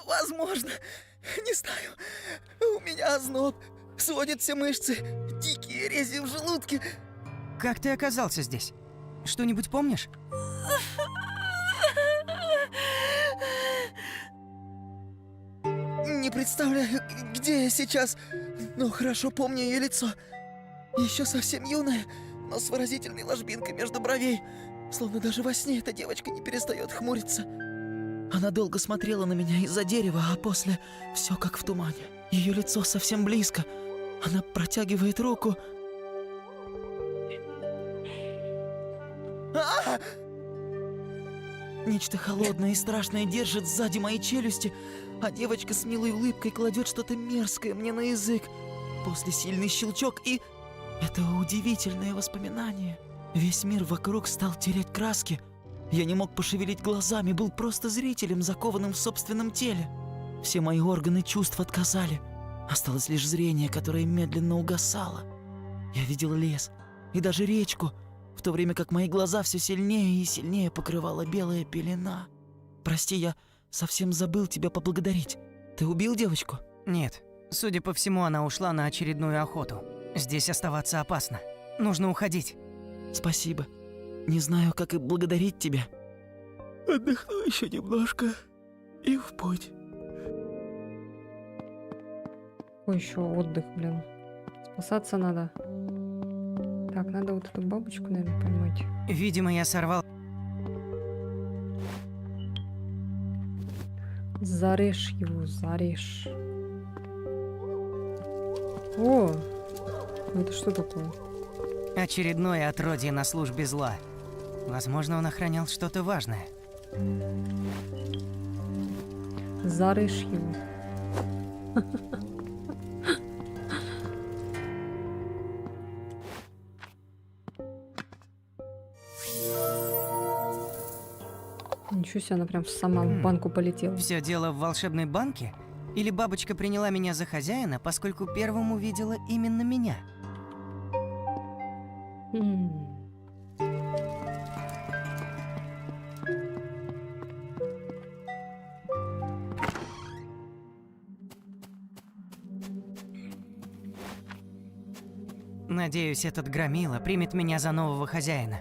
Возможно. Не знаю. У меня озноб. Сводят все мышцы. Дикие рези в желудке. Как ты оказался здесь? Что-нибудь помнишь? Не представляю, где я сейчас, но хорошо помню ее лицо. Еще совсем юная, но с выразительной ложбинкой между бровей. Словно даже во сне эта девочка не перестает хмуриться. Она долго смотрела на меня из-за дерева, а после все как в тумане. Ее лицо совсем близко. Она протягивает руку. А! Нечто холодное и страшное держит сзади моей челюсти, а девочка с милой улыбкой кладет что-то мерзкое мне на язык. После сильный щелчок и... Это удивительное воспоминание. Весь мир вокруг стал терять краски. Я не мог пошевелить глазами, был просто зрителем, закованным в собственном теле. Все мои органы чувств отказали. Осталось лишь зрение, которое медленно угасало. Я видел лес и даже речку, в то время как мои глаза все сильнее и сильнее покрывала белая пелена. Прости, я совсем забыл тебя поблагодарить. Ты убил девочку? Нет. Судя по всему, она ушла на очередную охоту. Здесь оставаться опасно. Нужно уходить. Спасибо. Не знаю, как и благодарить тебя. Отдохну еще немножко и в путь. Ой, еще отдых, блин. Спасаться надо. Так, надо вот эту бабочку, наверное, поймать. Видимо, я сорвал... Зарежь его, зарежь. О! Это что такое? Очередное отродье на службе зла. Возможно, он охранял что-то важное. Зарежь его. Ничего себе, она прям сама в банку полетела. Все дело в волшебной банке? Или бабочка приняла меня за хозяина, поскольку первым увидела именно меня? Надеюсь, этот громила примет меня за нового хозяина.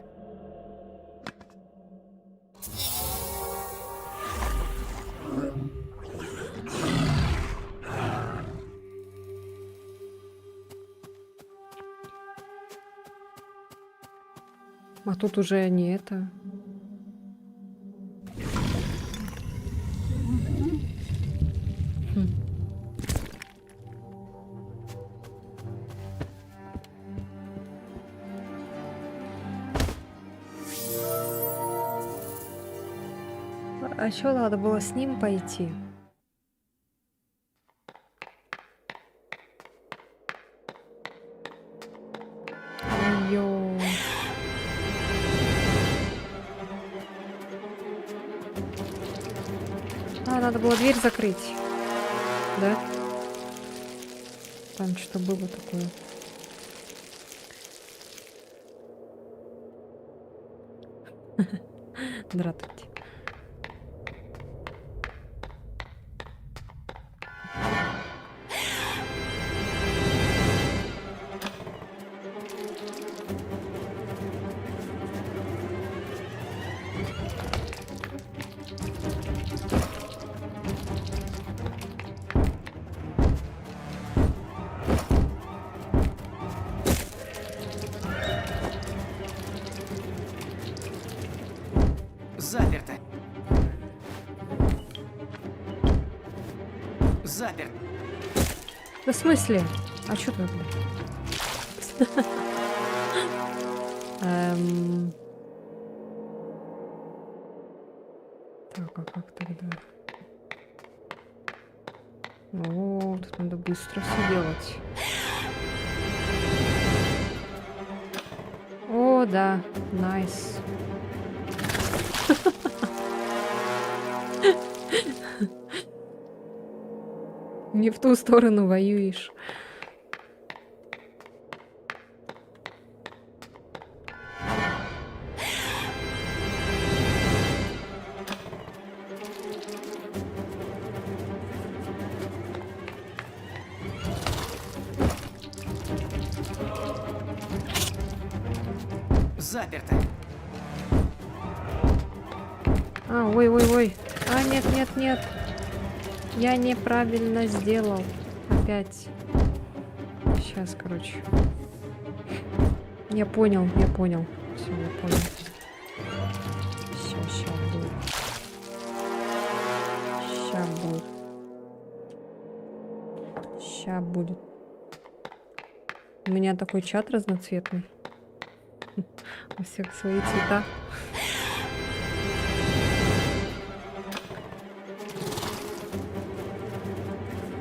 А тут уже не это. А еще надо было с ним пойти. Ой-ё. А, надо было дверь закрыть. Да? Там что-то было такое. Здравствуйте. Заперто. Заперт. Да в смысле? А что тут? Так, а как тогда? О, тут надо быстро все делать. да, найс. Не в ту сторону воюешь. Заперто. А, ой-ой-ой. А, нет. Я неправильно сделал. Опять. Сейчас, короче. Я понял. Все, я понял. Все, сейчас будет. Сейчас будет. У меня такой чат разноцветный. У всех свои цвета.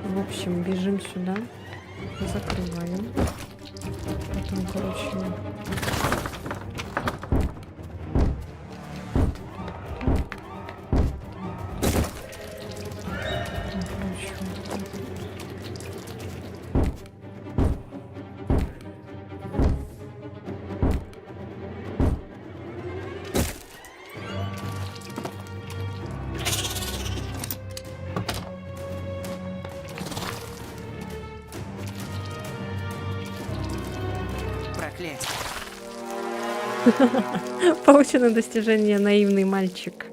В общем, бежим сюда. Закрываем. Потом, короче... Проклятие. Получено достижение наивный мальчик.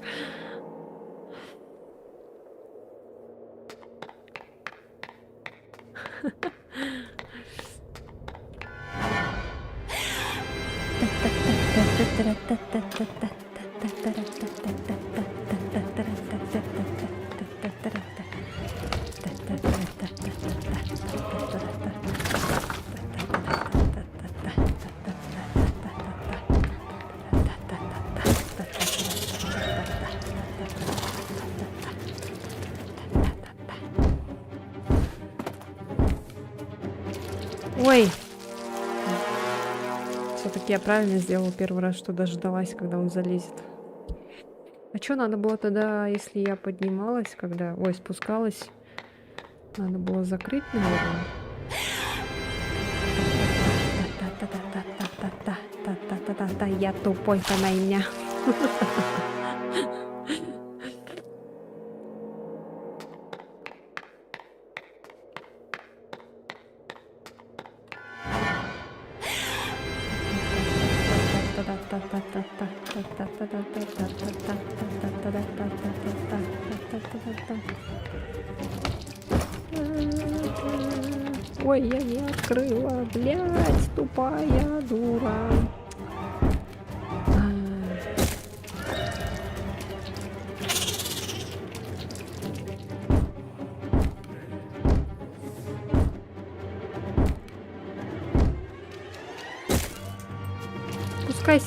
Ой! Все-таки я правильно сделала первый раз, что дождалась, когда он залезет. А что надо было тогда, если я поднималась, когда... Ой, спускалась? Надо было закрыть, наверное. Та-та-та-та-та-та-та-та-та-та-та-та. Я тупой, поймай меня. Ой, я не открыла, блядь, тупая дура.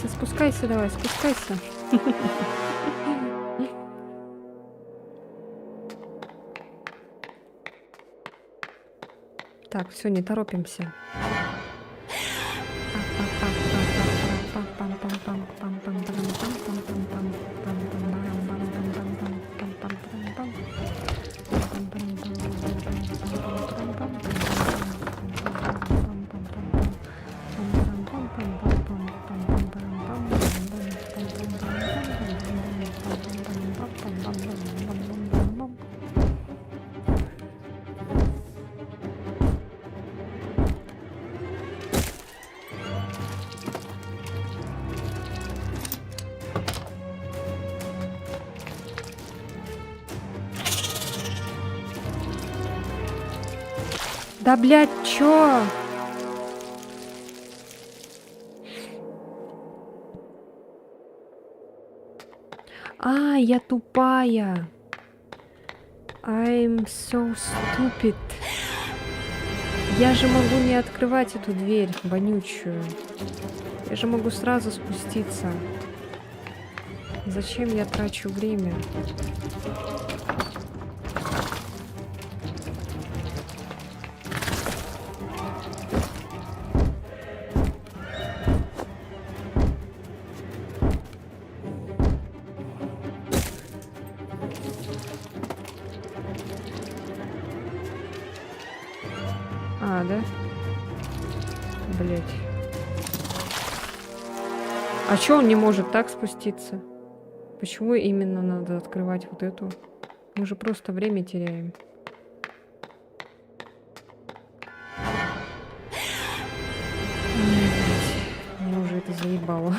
Спускайся, давай, спускайся. Так, все, не торопимся. Да, блядь, чё? А, я тупая. I'm so stupid. Я же могу не открывать эту дверь вонючую. Я же могу сразу спуститься. Зачем я трачу время? А, да? Блять. А чё он не может так спуститься? Почему именно надо открывать вот эту? Мы же просто время теряем. Ой, блядь, меня уже это заебало.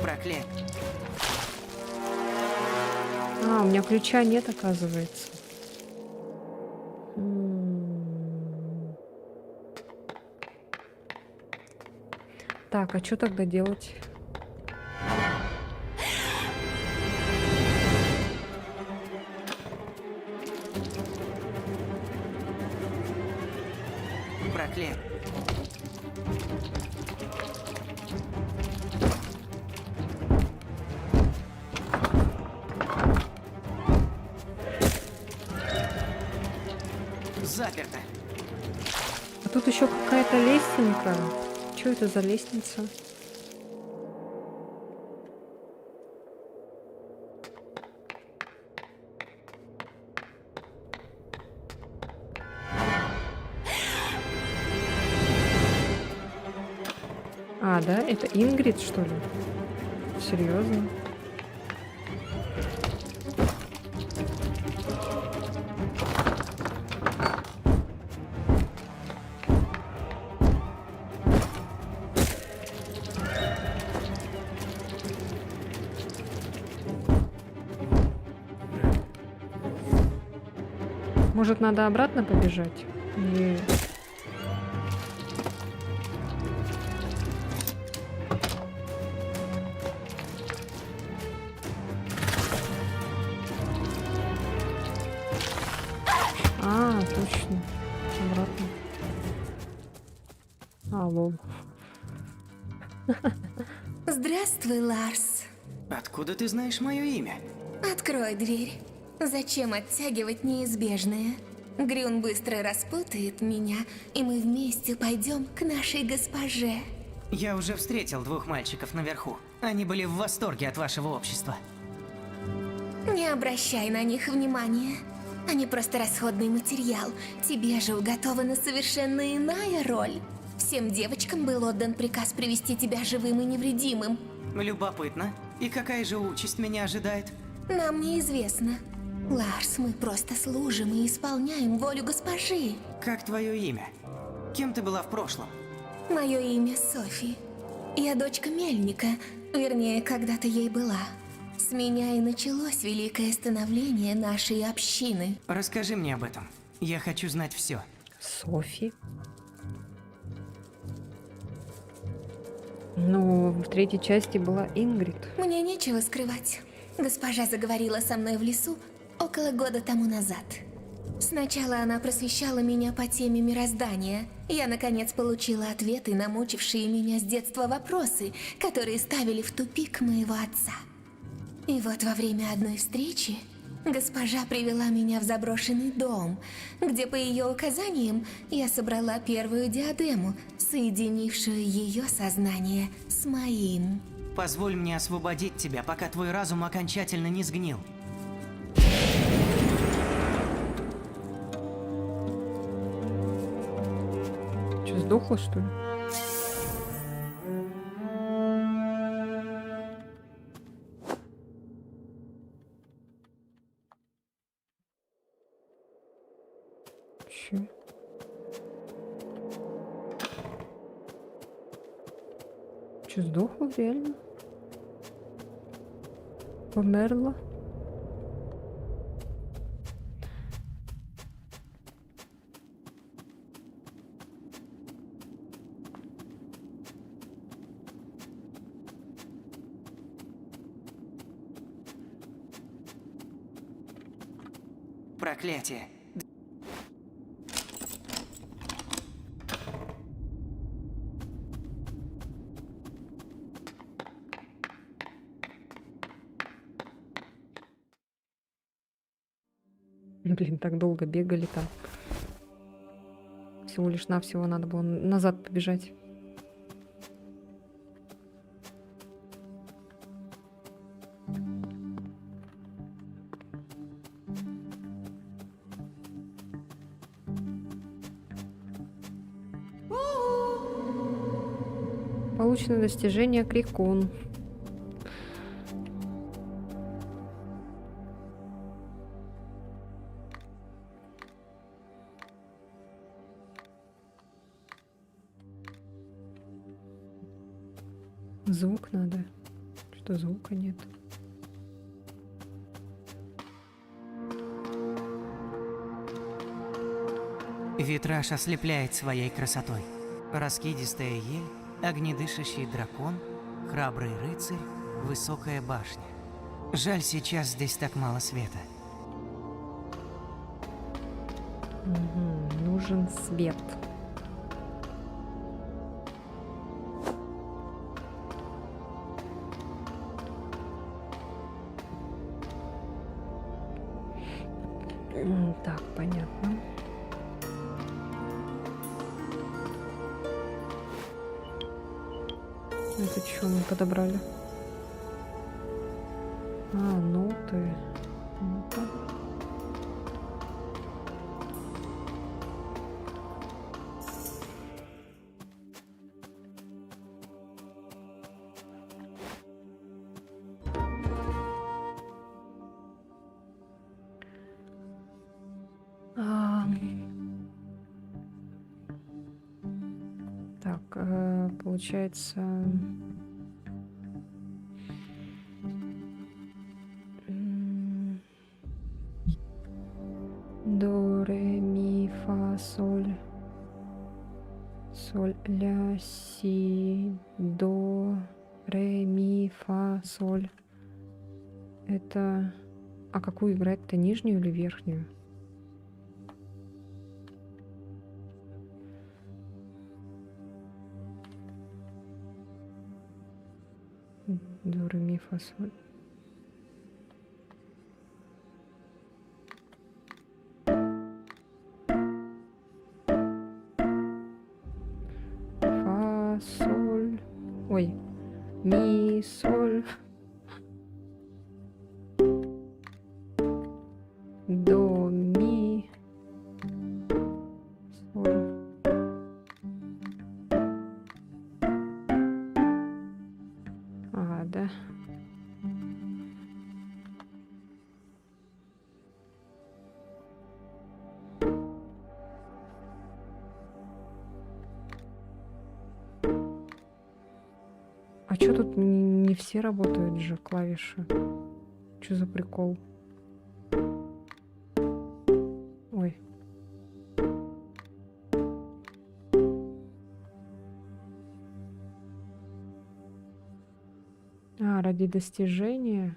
Проклятие. А, у меня ключа нет, оказывается. Так, а что тогда делать? Проклятие. Заперто. А тут еще какая-то лестница. Что это за лестница? А, да? Это Ингрид, что ли? Серьезно? Может, надо обратно побежать? Или... А, точно. Обратно. Алло. Здравствуй, Ларс. Откуда ты знаешь мое имя? Открой дверь. Зачем оттягивать неизбежное? Грюн быстро распутает меня, и мы вместе пойдем к нашей госпоже. Я уже встретил 2 мальчиков наверху. Они были в восторге от вашего общества. Не обращай на них внимания. Они просто расходный материал. Тебе же уготована совершенно иная роль. Всем девочкам был отдан приказ привести тебя живым и невредимым. Любопытно. И какая же участь меня ожидает? Нам неизвестно. Ларс, мы просто служим и исполняем волю госпожи. Как твое имя? Кем ты была в прошлом? Мое имя Софи. Я дочка Мельника, вернее, когда-то ей была. С меня и началось великое становление нашей общины. Расскажи мне об этом. Я хочу знать все. Софи? Ну, в 3-й части была Ингрид. Мне нечего скрывать. Госпожа заговорила со мной в лесу около года тому назад. Сначала она просвещала меня по теме мироздания. Я, наконец, получила ответы на мучившие меня с детства вопросы, которые ставили в тупик моего отца. И вот во время одной встречи госпожа привела меня в заброшенный дом, где по ее указаниям я собрала первую диадему, соединившую ее сознание с моим. Позволь мне освободить тебя, пока твой разум окончательно не сгнил. Че, сдохла, что ли? Че? Че, сдохла реально? Померла? Проклятие. Блин, так долго бегали там. Всего лишь навсего надо было назад побежать. Получено достижение Крикун. Звук надо. Что звука нет? Витраж ослепляет своей красотой. Раскидистая ель, огнедышащий дракон, храбрый рыцарь, высокая башня. Жаль, сейчас здесь так мало света. Нужен свет. Так, понятно. Это что мы подобрали? Ноты. Ну-ка. Так, получается... До, ре, ми, фа, соль. Соль, ля, си, до, ре, ми, фа, соль. Это... А какую играть-то? Нижнюю или верхнюю? До, ре, ми, фа, соль. Фа, соль. Ой. Ми, соль. До, ми. Соль. Да. А чё тут не все работают же клавиши? Чё за прикол? Ой. Ради достижения.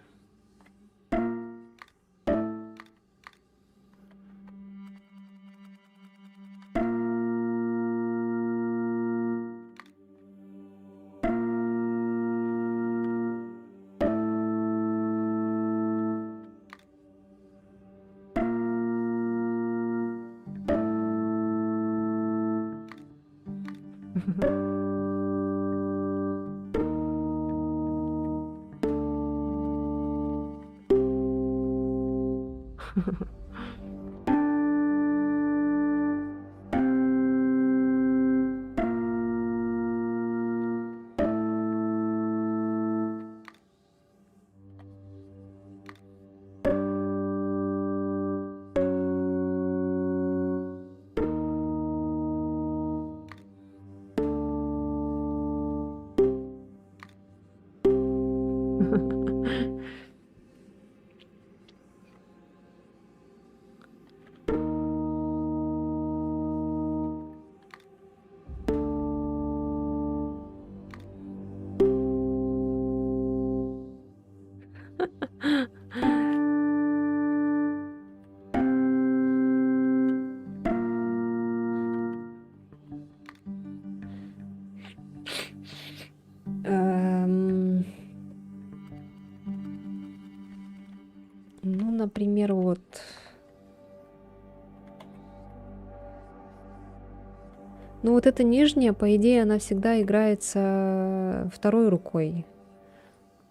Ну вот эта нижняя, по идее, она всегда играется второй рукой.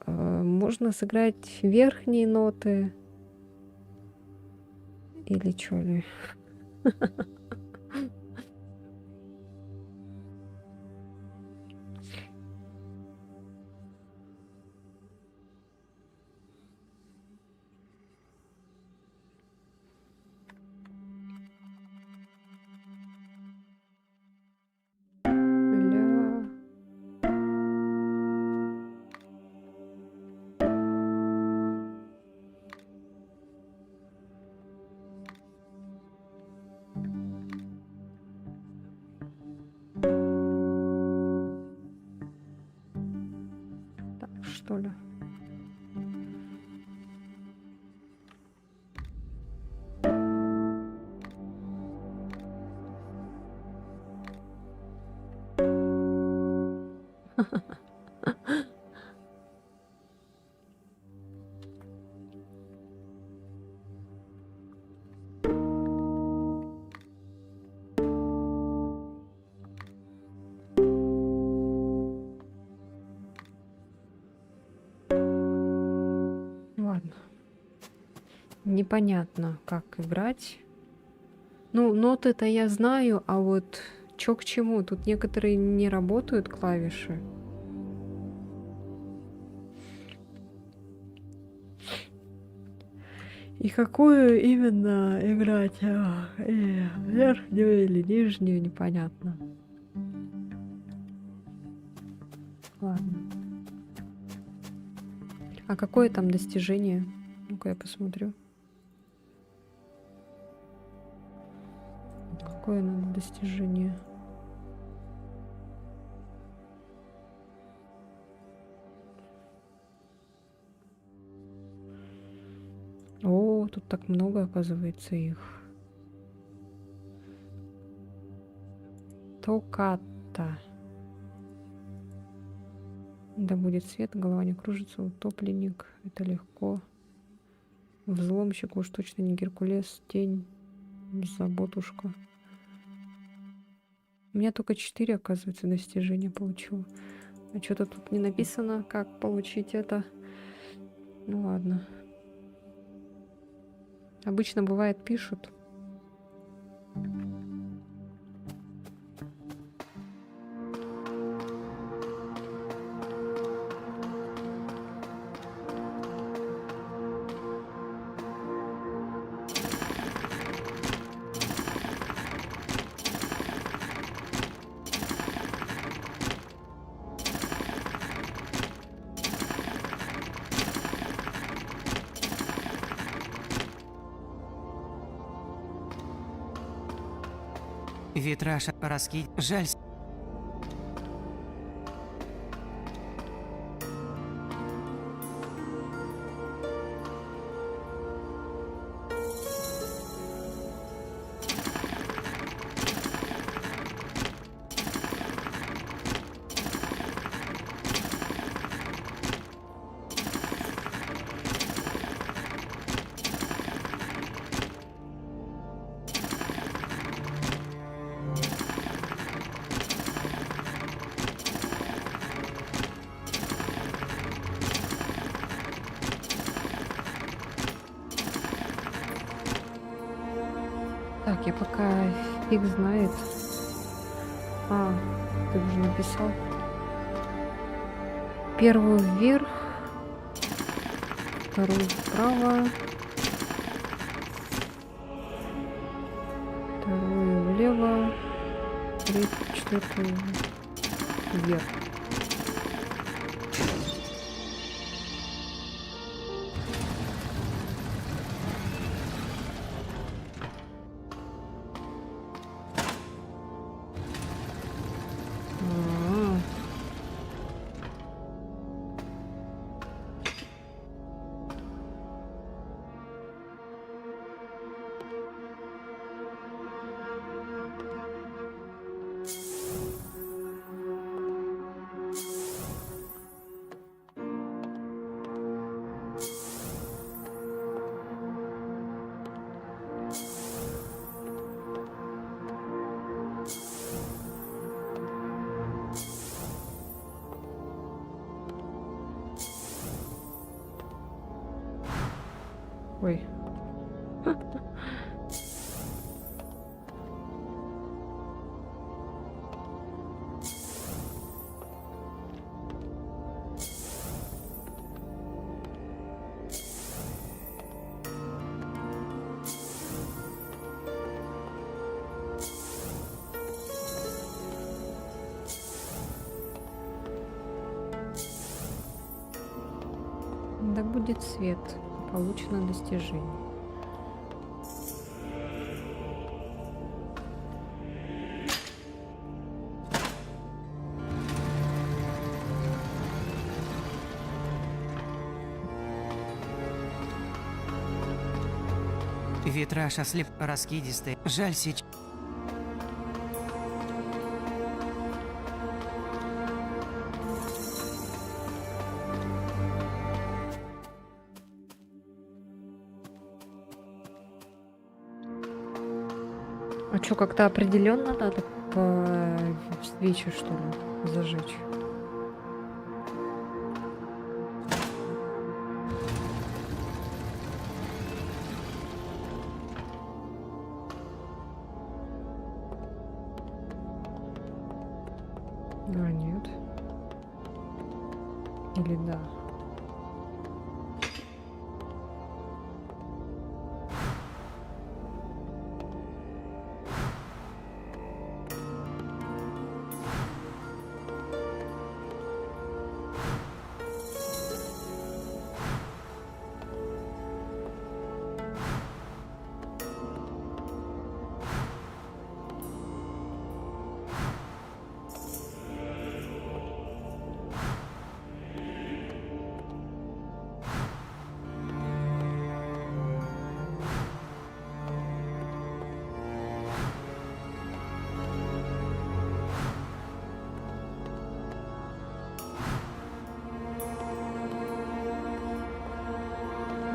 Можно сыграть верхние ноты. Или чё ли? Ля. Так, что ли? Ладно. Непонятно, как играть. Ну, ноты-то я знаю, а вот чё к чему? Тут некоторые не работают клавиши. И какую именно играть? Верхнюю или нижнюю, непонятно. Ладно. А какое там достижение? Ну-ка я посмотрю. Какое надо достижение? О, тут так много, оказывается, их. Токката. Да будет свет, голова не кружится, утопленник. Это легко. Взломщик уж точно не Геркулес, тень, заботушка. У меня только 4, оказывается, достижения получила. А что-то тут не написано, как получить это. Ну ладно. Обычно бывает пишут. Витраж раскид. Жаль. Так, я пока фиг знает. А, ты уже написал. Первую вверх, вторую вправо, вторую влево, третью, четвертую вверх. будет свет. Получено достижение. Витраж ослеп раскидистый. Жаль сейчас. А что, как-то определенно надо по свече, что ли, зажечь? А, нет. Или да?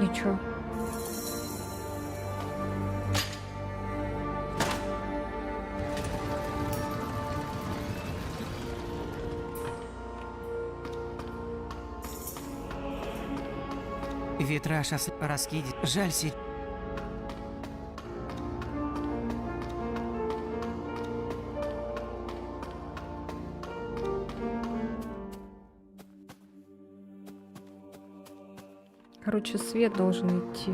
И чё? Витраж раскидистый. Жаль сейчас. Короче, свет должен идти.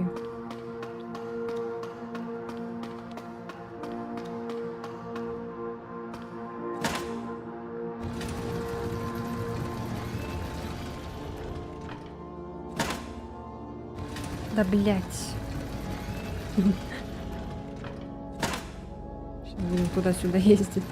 Да блять. Сейчас будем туда-сюда ездить.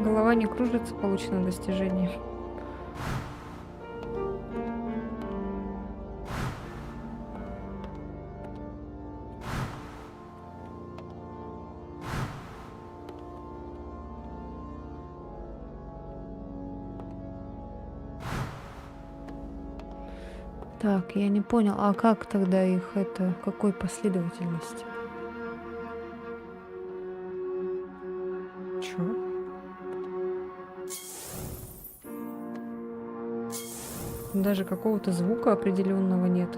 Голова не кружится, получено достижение. Так, я не понял, а как тогда их это, какой последовательности? Чё? Даже какого-то звука определенного нет.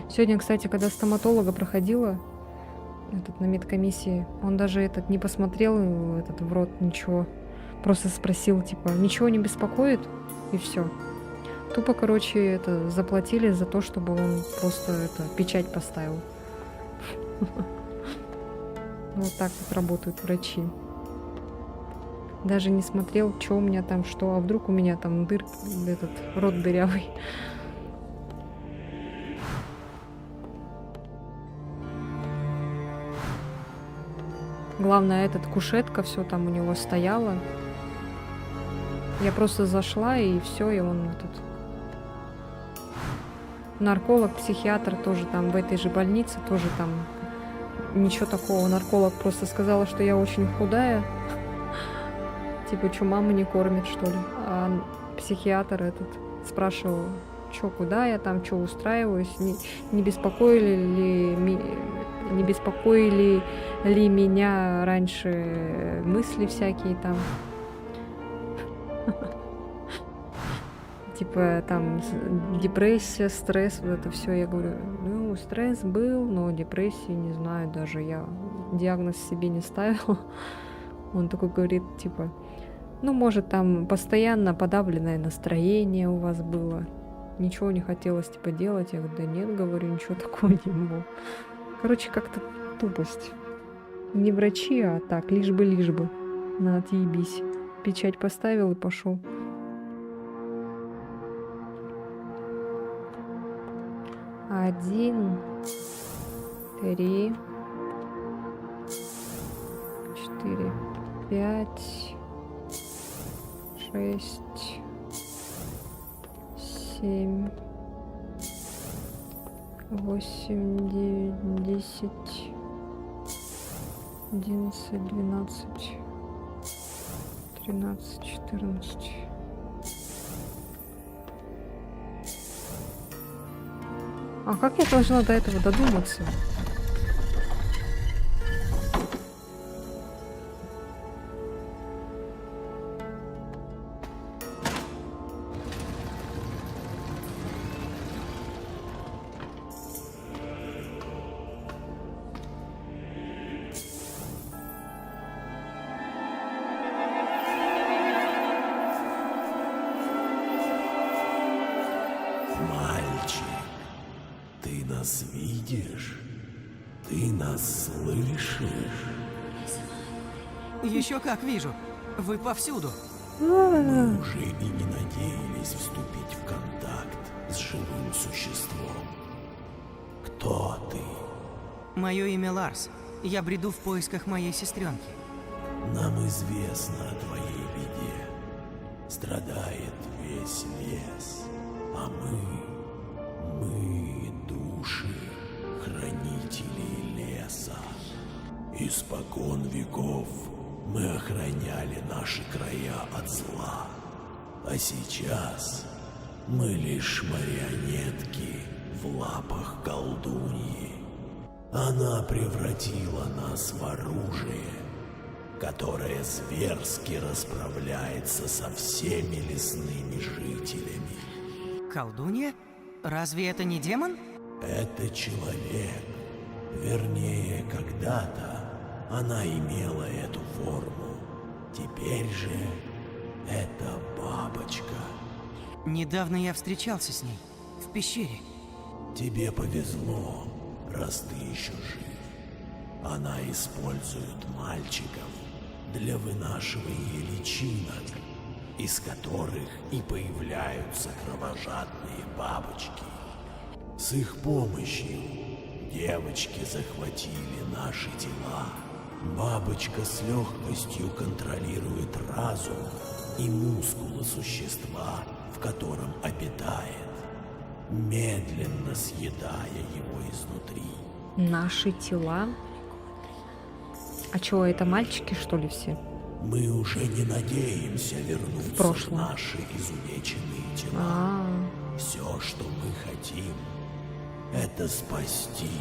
Сегодня, кстати, когда стоматолога проходила, на медкомиссии, он даже не посмотрел в рот, ничего. Просто спросил, типа, ничего не беспокоит? И все. Тупо, короче, это заплатили за то, чтобы он просто печать поставил. Вот так вот работают врачи. Даже не смотрел, что у меня там, что, а вдруг у меня там рот дырявый. Главное, кушетка, все там у него стояла. Я просто зашла, и все, и он нарколог, психиатр тоже там в этой же больнице, тоже там ничего такого. Нарколог просто сказала, что я очень худая. Типа, что мама не кормит, что ли? А психиатр спрашивал, что, куда я там, что устраиваюсь, не беспокоили ли меня раньше мысли всякие там. Типа там депрессия, стресс, вот это все. Я говорю, ну, стресс был, но депрессии не знаю, даже я диагноз себе не ставила. Он такой говорит, типа, ну, может, там постоянно подавленное настроение у вас было. Ничего не хотелось, типа, делать. Я говорю, да нет, говорю, ничего такого не было. Короче, как-то тупость. Не врачи, а так, лишь бы. На, отъебись. Печать поставил и пошел. Один, 3, 4, 5, 6, 7, 8, 9, 10, 11, 12, 13, 14. А как я должна до этого додуматься? Мальчик, ты нас видишь? Ты нас слышишь? Еще как вижу. Вы повсюду. Мы уже и не надеялись вступить в контакт с живым существом. Кто ты? Мое имя Ларс. Я бреду в поисках моей сестренки. Нам известно о твоей беде. Страдает весь лес. А мы души, хранители леса. Испокон веков мы охраняли наши края от зла. А сейчас мы лишь марионетки в лапах колдуньи. Она превратила нас в оружие, которое зверски расправляется со всеми лесными жителями. Колдунья? Разве это не демон? Это человек. Вернее, когда-то она имела эту форму. Теперь же это бабочка. Недавно я встречался с ней в пещере. Тебе повезло, раз ты еще жив. Она использует мальчиков для вынашивания личинок, из которых и появляются кровожадные бабочки. С их помощью девочки захватили наши тела. Бабочка с легкостью контролирует разум и мускулы существа, в котором обитает, медленно съедая его изнутри. Наши тела? А чё, это мальчики, что ли, все? Мы уже не надеемся вернуться в наши изувеченные тела. Все, что мы хотим, это спасти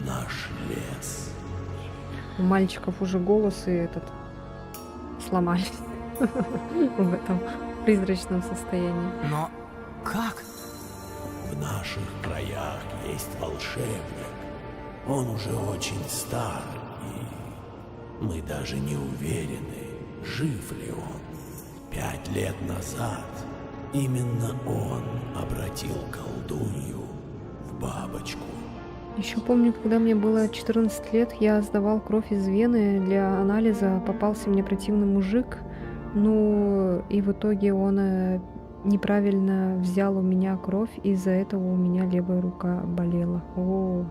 наш лес. У мальчиков уже голосы сломались в этом призрачном состоянии. Но как? В наших краях есть волшебник. Он уже очень стар, и мы даже не уверены, жив ли он. 5 лет назад Именно он обратил колдунью в бабочку. Еще помню, когда мне было 14 лет, я сдавал кровь из вены для анализа. Попался мне противный мужик. Ну, и в итоге он неправильно взял у меня кровь, из-за этого у меня левая рука болела. О,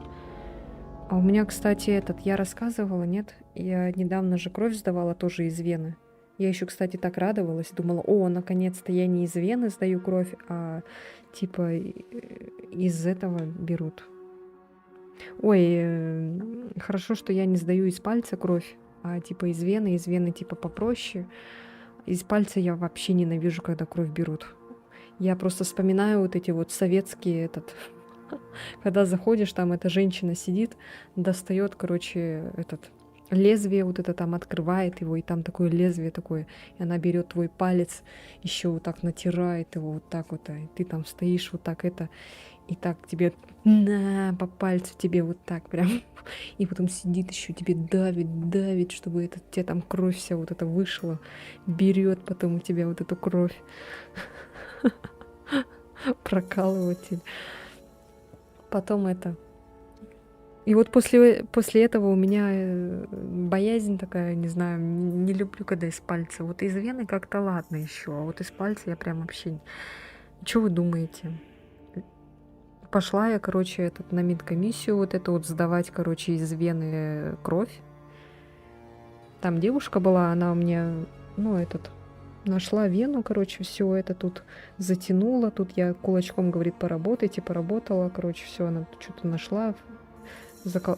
а у меня, кстати, я рассказывала, нет? Я недавно же кровь сдавала тоже из вены. Я еще, кстати, так радовалась, думала, о, наконец-то я не из вены сдаю кровь, а типа из этого берут. Ой, хорошо, что я не сдаю из пальца кровь, а типа из вены типа попроще. Из пальца я вообще ненавижу, когда кровь берут. Я просто вспоминаю вот эти вот советские, когда заходишь, там эта женщина сидит, достает, короче, лезвие вот это там, открывает его, и там такое лезвие такое, и она берет твой палец, еще вот так натирает его вот так вот, и ты там стоишь вот так и так тебе по пальцу тебе вот так прям, и потом сидит еще тебе давит, чтобы тебе там кровь вся вот эта вышла, берет потом у тебя вот эту кровь, прокалывает тебя. Потом И вот после этого у меня боязнь такая, не знаю, не люблю, когда из пальца. Вот из вены как-то ладно еще, а вот из пальца я прям вообще... Что вы думаете? Пошла я, короче, на медкомиссию вот это вот сдавать, короче, из вены кровь. Там девушка была, она у меня, нашла вену, короче, все это тут затянула. Тут я кулачком, говорит, поработайте, поработала, короче, все, она что-то нашла.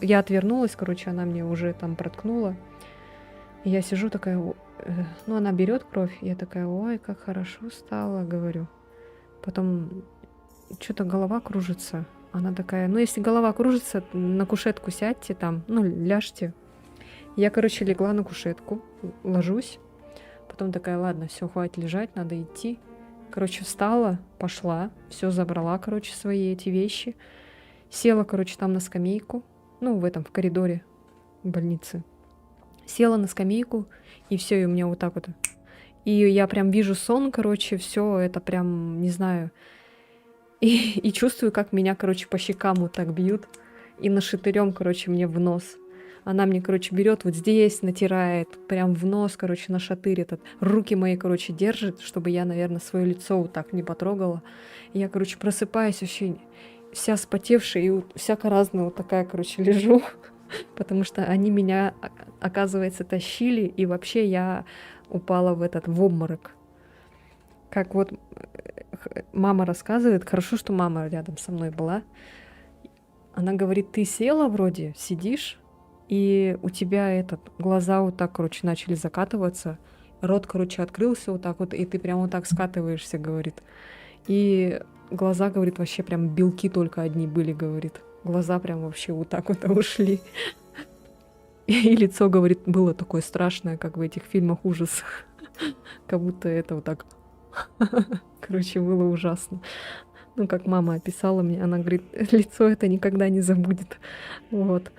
Я отвернулась, короче, она мне уже там проткнула. И я сижу такая, она берет кровь, я такая, ой, как хорошо стало, говорю. Потом что-то голова кружится. Она такая, если голова кружится, на кушетку сядьте там, ляжьте. Я, короче, легла на кушетку, ложусь. Потом такая, ладно, все, хватит лежать, надо идти. Короче, встала, пошла, все забрала, короче, свои эти вещи. Села, короче, там на скамейку, в коридоре больницы. Села на скамейку, и все, и у меня вот так вот. И я прям вижу сон, короче, все это прям, не знаю. И чувствую, как меня, короче, по щекам вот так бьют. И нашатырем, короче, мне в нос. Она мне, короче, берет вот здесь, натирает, прям в нос, короче, нашатырь этот. Руки мои, короче, держит, чтобы я, наверное, свое лицо вот так не потрогала. И я, короче, просыпаюсь вообще вся спотевшая и всяко разная вот такая, короче, лежу. Потому что они меня, оказывается, тащили, и вообще я упала в обморок. Как вот мама рассказывает, хорошо, что мама рядом со мной была. Она говорит, ты села вроде, сидишь, и у тебя глаза вот так, короче, начали закатываться, рот, короче, открылся вот так вот, и ты прям вот так скатываешься, говорит. И глаза, говорит, вообще прям белки только одни были, говорит. Глаза прям вообще вот так вот ушли. И лицо, говорит, было такое страшное, как в этих фильмах ужасов. Как будто это вот так... Короче, было ужасно. Как мама описала мне, она говорит, лицо это никогда не забудет. Вот.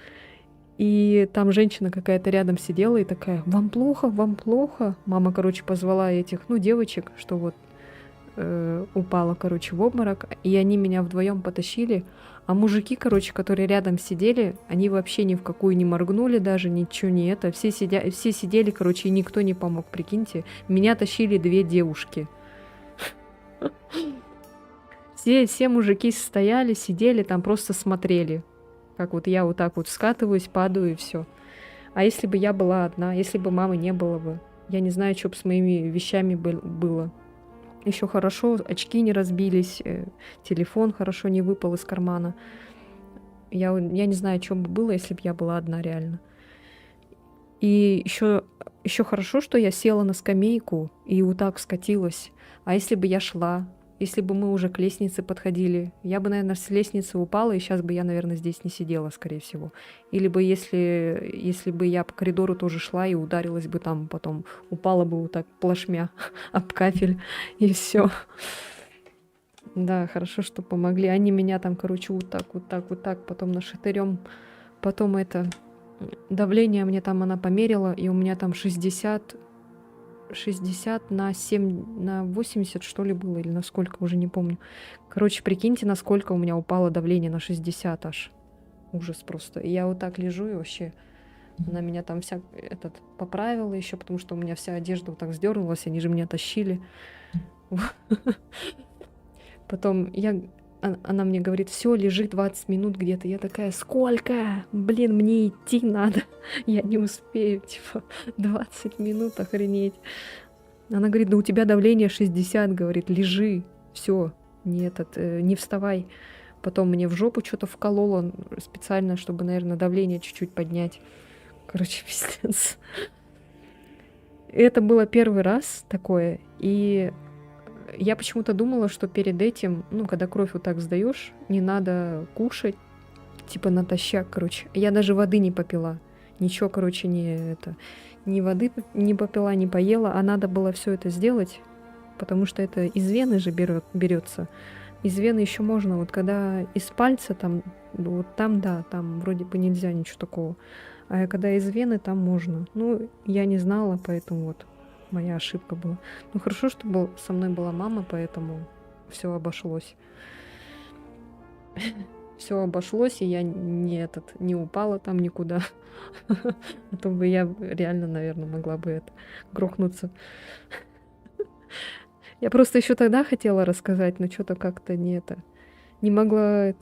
И там женщина какая-то рядом сидела и такая, вам плохо, вам плохо. Мама, короче, позвала этих, девочек, что вот упала, короче, в обморок. И они меня вдвоем потащили. А мужики, короче, которые рядом сидели, они вообще ни в какую не моргнули даже, ничего не это. Все сидели, короче, и никто не помог, прикиньте. Меня тащили 2 девушки. Все мужики стояли, сидели, там просто смотрели. Как вот я вот так вот скатываюсь, падаю и все. А если бы я была одна, если бы мамы не было бы, я не знаю, что бы с моими вещами было. Еще хорошо, очки не разбились, телефон хорошо не выпал из кармана. Я не знаю, что бы было, если бы я была одна реально. И еще хорошо, что я села на скамейку и вот так скатилась. А если бы я шла, если бы мы уже к лестнице подходили, я бы, наверное, с лестницы упала, и сейчас бы я, наверное, здесь не сидела, скорее всего. Или бы, если бы я по коридору тоже шла и ударилась бы там, потом упала бы вот так плашмя об кафель, и все. Да, хорошо, что помогли. Они меня там, короче, вот так, потом нашатырем. Потом давление мне там она померила, и у меня там 60 60 на 7, на 80, что ли, было, или на сколько, уже не помню. Короче, прикиньте, насколько у меня упало давление, на 60 аж. Ужас просто. И я вот так лежу, и вообще она меня там вся поправила еще, потому что у меня вся одежда вот так сдернулась, они же меня тащили. Потом она мне говорит: все, лежи 20 минут где-то. Я такая: сколько? Блин, мне идти надо. Я не успею, типа, 20 минут, охренеть. Она говорит: да у тебя давление 60, говорит, лежи, все, не вставай. Потом мне в жопу что-то вколола специально, чтобы, наверное, давление чуть-чуть поднять. Короче, пиздец. Это было первый раз такое, и я почему-то думала, что перед этим, ну, когда кровь вот так сдаешь, не надо кушать, типа натощак, короче. Я даже воды не попила. Ничего, короче, ни воды не попила, не поела, а надо было все это сделать, потому что это из вены же берется. Из вены еще можно, вот когда из пальца там, вот там, да, там вроде бы нельзя ничего такого. А когда из вены, там можно. Ну, я не знала, поэтому вот моя ошибка была. Ну, хорошо, что со мной была мама, поэтому все обошлось. Все обошлось, и я не упала там никуда. А то бы я реально, наверное, могла бы грохнуться. Я просто еще тогда хотела рассказать, но что-то как-то не могла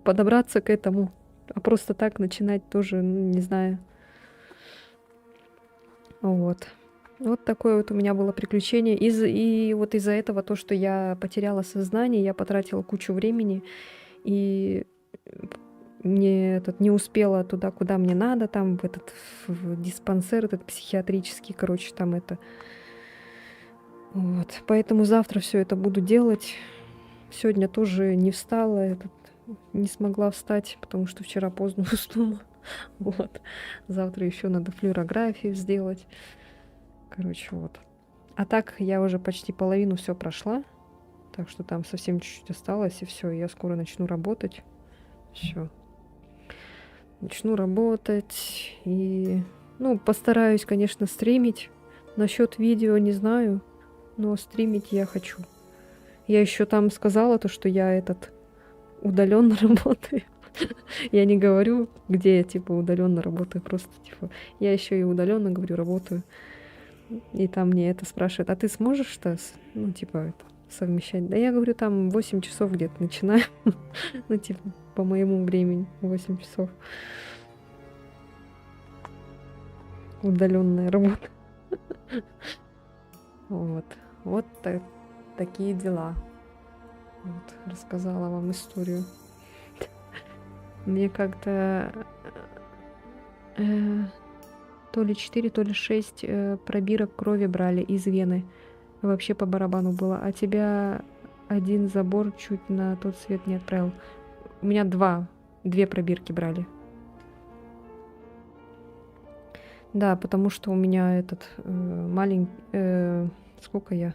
подобраться к этому. А просто так начинать тоже, не знаю. Вот. Вот такое вот у меня было приключение. И вот из-за этого, то, что я потеряла сознание, я потратила кучу времени и не успела туда, куда мне надо, там в диспансер этот психиатрический, короче, там это. Вот. Поэтому завтра все это буду делать. Сегодня тоже не встала, не смогла встать, потому что вчера поздно уснула. Вот. Завтра еще надо флюорографию сделать. Короче, вот. А так я уже почти половину все прошла. Так что там совсем чуть-чуть осталось, и все, я скоро начну работать. Все. Начну работать и... Ну, постараюсь, конечно, стримить. Насчет видео не знаю, но стримить я хочу. Я еще там сказала то, что я удаленно работаю. Я не говорю, где я типа удаленно работаю, просто типа я еще и удаленно говорю, работаю. И там мне спрашивают: а ты сможешь-то, ну, типа, совмещать? Да я говорю, там 8 часов где-то начинаю. Ну, типа, по моему времени 8 часов. Удаленная работа. Вот. Вот такие дела. Вот, рассказала вам историю. Мне как-то то ли 4, то ли 6 пробирок крови брали из вены. Вообще по барабану было. А тебя один забор чуть на тот свет не отправил. У меня 2 пробирки брали. Да, потому что у меня маленький... сколько я...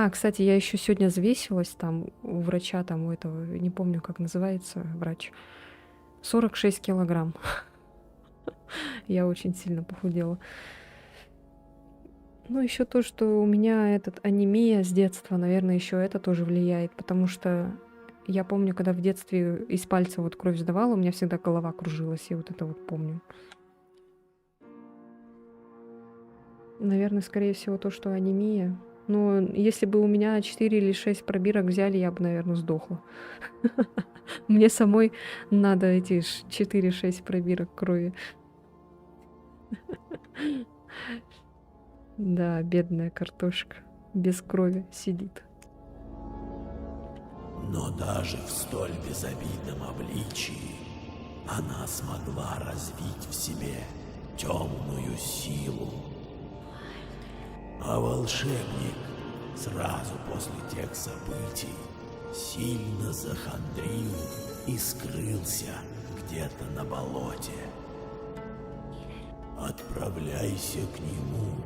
кстати, я еще сегодня взвесилась там у врача, там у этого, не помню, как называется врач. 46 килограмм. Я очень сильно похудела. Ну, еще то, что у меня анемия с детства, наверное, еще это тоже влияет, потому что я помню, когда в детстве из пальца вот кровь сдавала, у меня всегда голова кружилась, я вот это вот помню. Наверное, скорее всего, то, что анемия. Но если бы у меня 4 или 6 пробирок взяли, я бы, наверное, сдохла. Мне самой надо эти 4-6 пробирок крови. Да, бедная картошка без крови сидит. Но даже в столь безобидном обличии она смогла развить в себе темную силу. А волшебник сразу после тех событий сильно захандрил и скрылся где-то на болоте. Отправляйся к нему.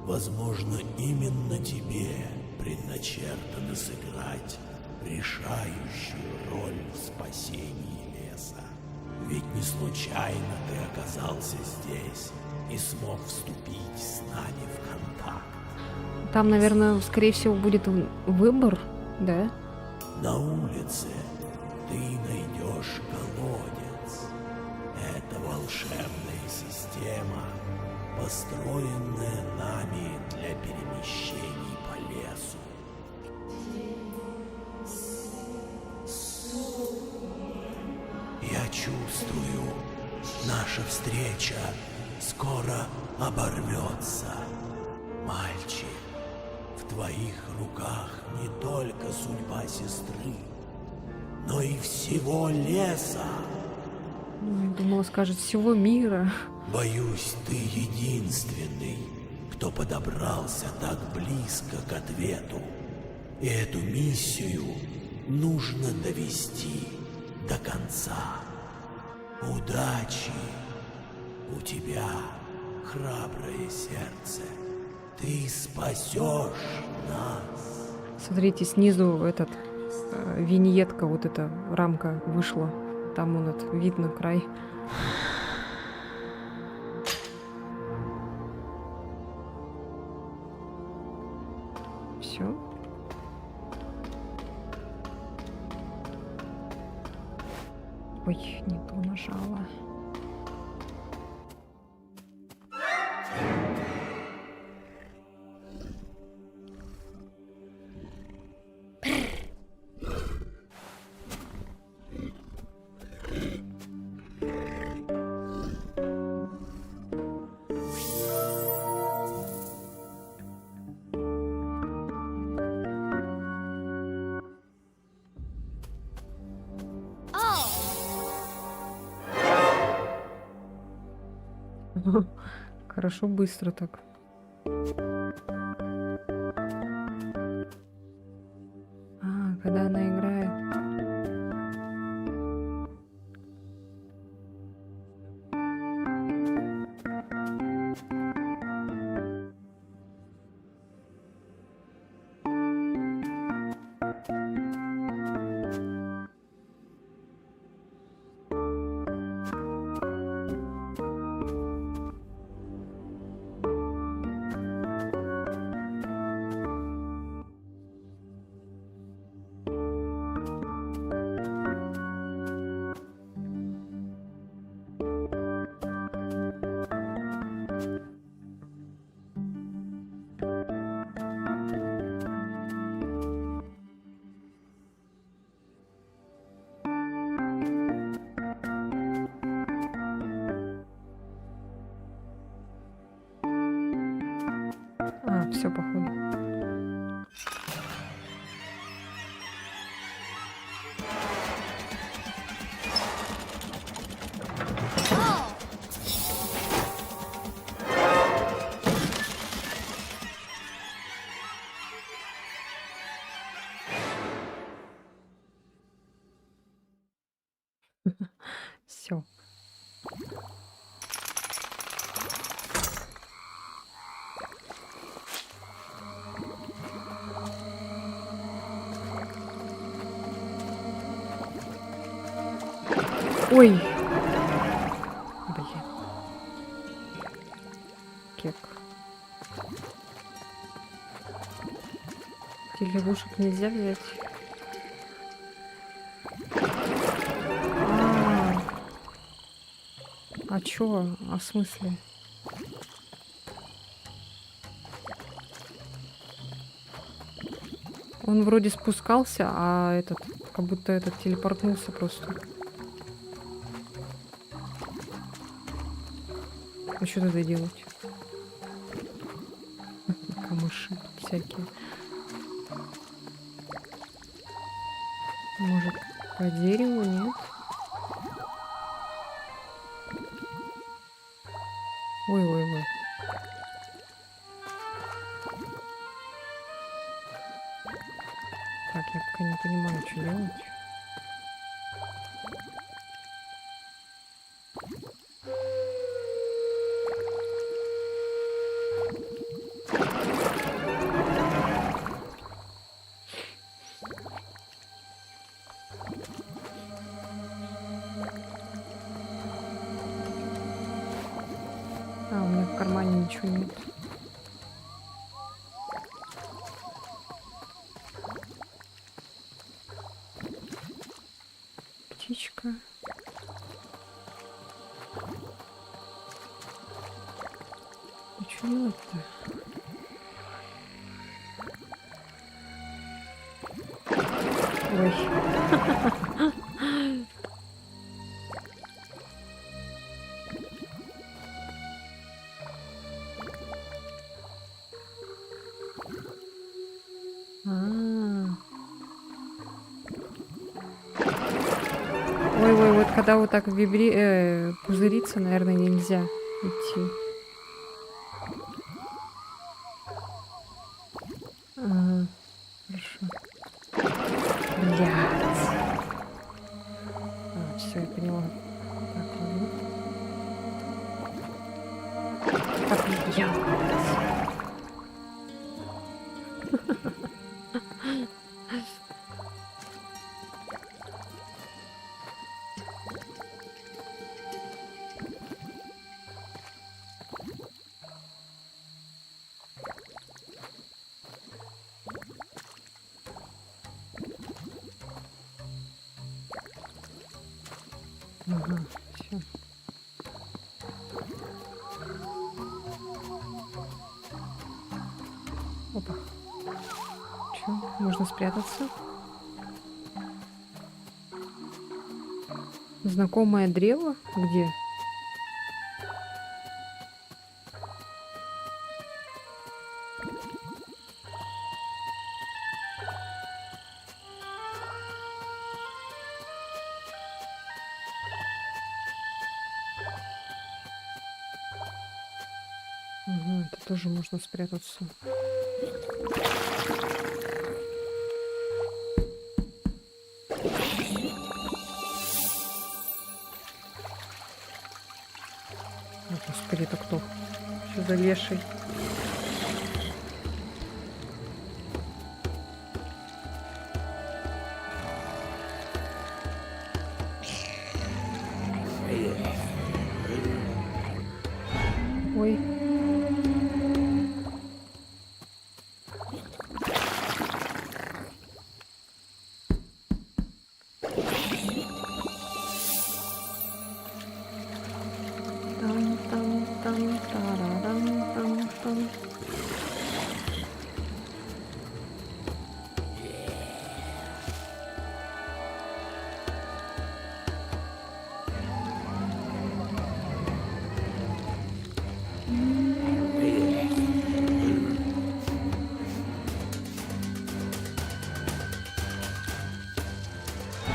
Возможно, именно тебе предначертано сыграть решающую роль в спасении леса. Ведь не случайно ты оказался здесь и смог вступить с нами Там, наверное, скорее всего, будет выбор, да? На улице ты найдешь колодец. Это волшебная система, построенная нами для перемещений по лесу. Я чувствую, наша встреча скоро оборвется. Мальчик, в твоих руках не только судьба сестры, но и всего леса. Я думала, скажет всего мира. Боюсь, ты единственный, кто подобрался так близко к ответу. И эту миссию нужно довести до конца. Удачи! У тебя храброе сердце. Ты спасешь нас. Смотрите, снизу виньетка, вот эта рамка вышла. Там видно край. Все. Ой, не то нажала. Хорошо, быстро так. Когда она играет. Все, походу. Все. Ой. Блин. Кек. Лягушек нельзя взять. А чё? А в смысле? Он вроде спускался, а как будто телепортнулся просто. А что тогда делать? Камыши тут всякие. Может, по дереву? Нет? Ой-ой-ой. Так, я пока не понимаю, что делать. У меня в кармане ничего нет. делать-то? Ой. Ой, вот когда вот так пузыриться, наверное, нельзя идти. Ага, хорошо. Блядь. Все, я поняла. Так, ладно. Так, блядь. Ага, все. Опа. Че, можно спрятаться? Знакомое древо? Где? Ага, это тоже можно спрятаться. О, господи, это кто? Что за леший? Ой. Там.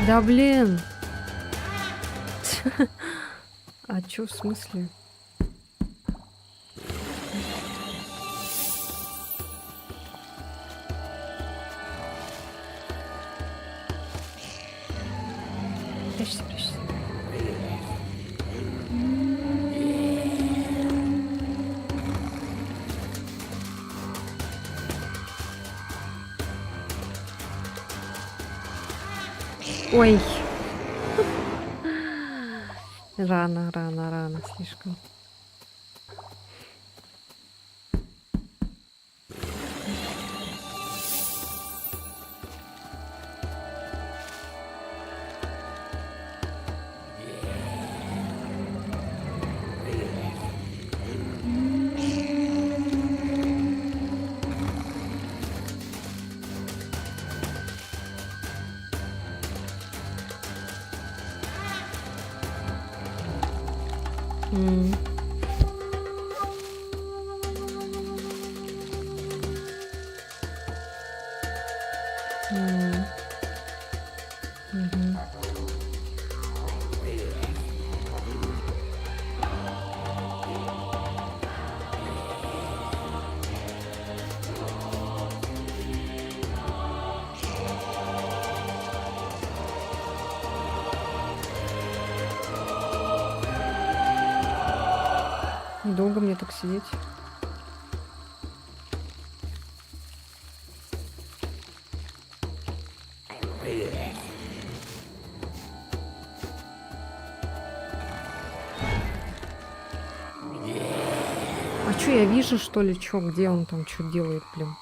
Да блин. А чё в смысле? Прячься, прячься. Ой. Рано слишком. Долго мне так сидеть? А чё, я вижу, что ли, чё, где он там, что делает, блин?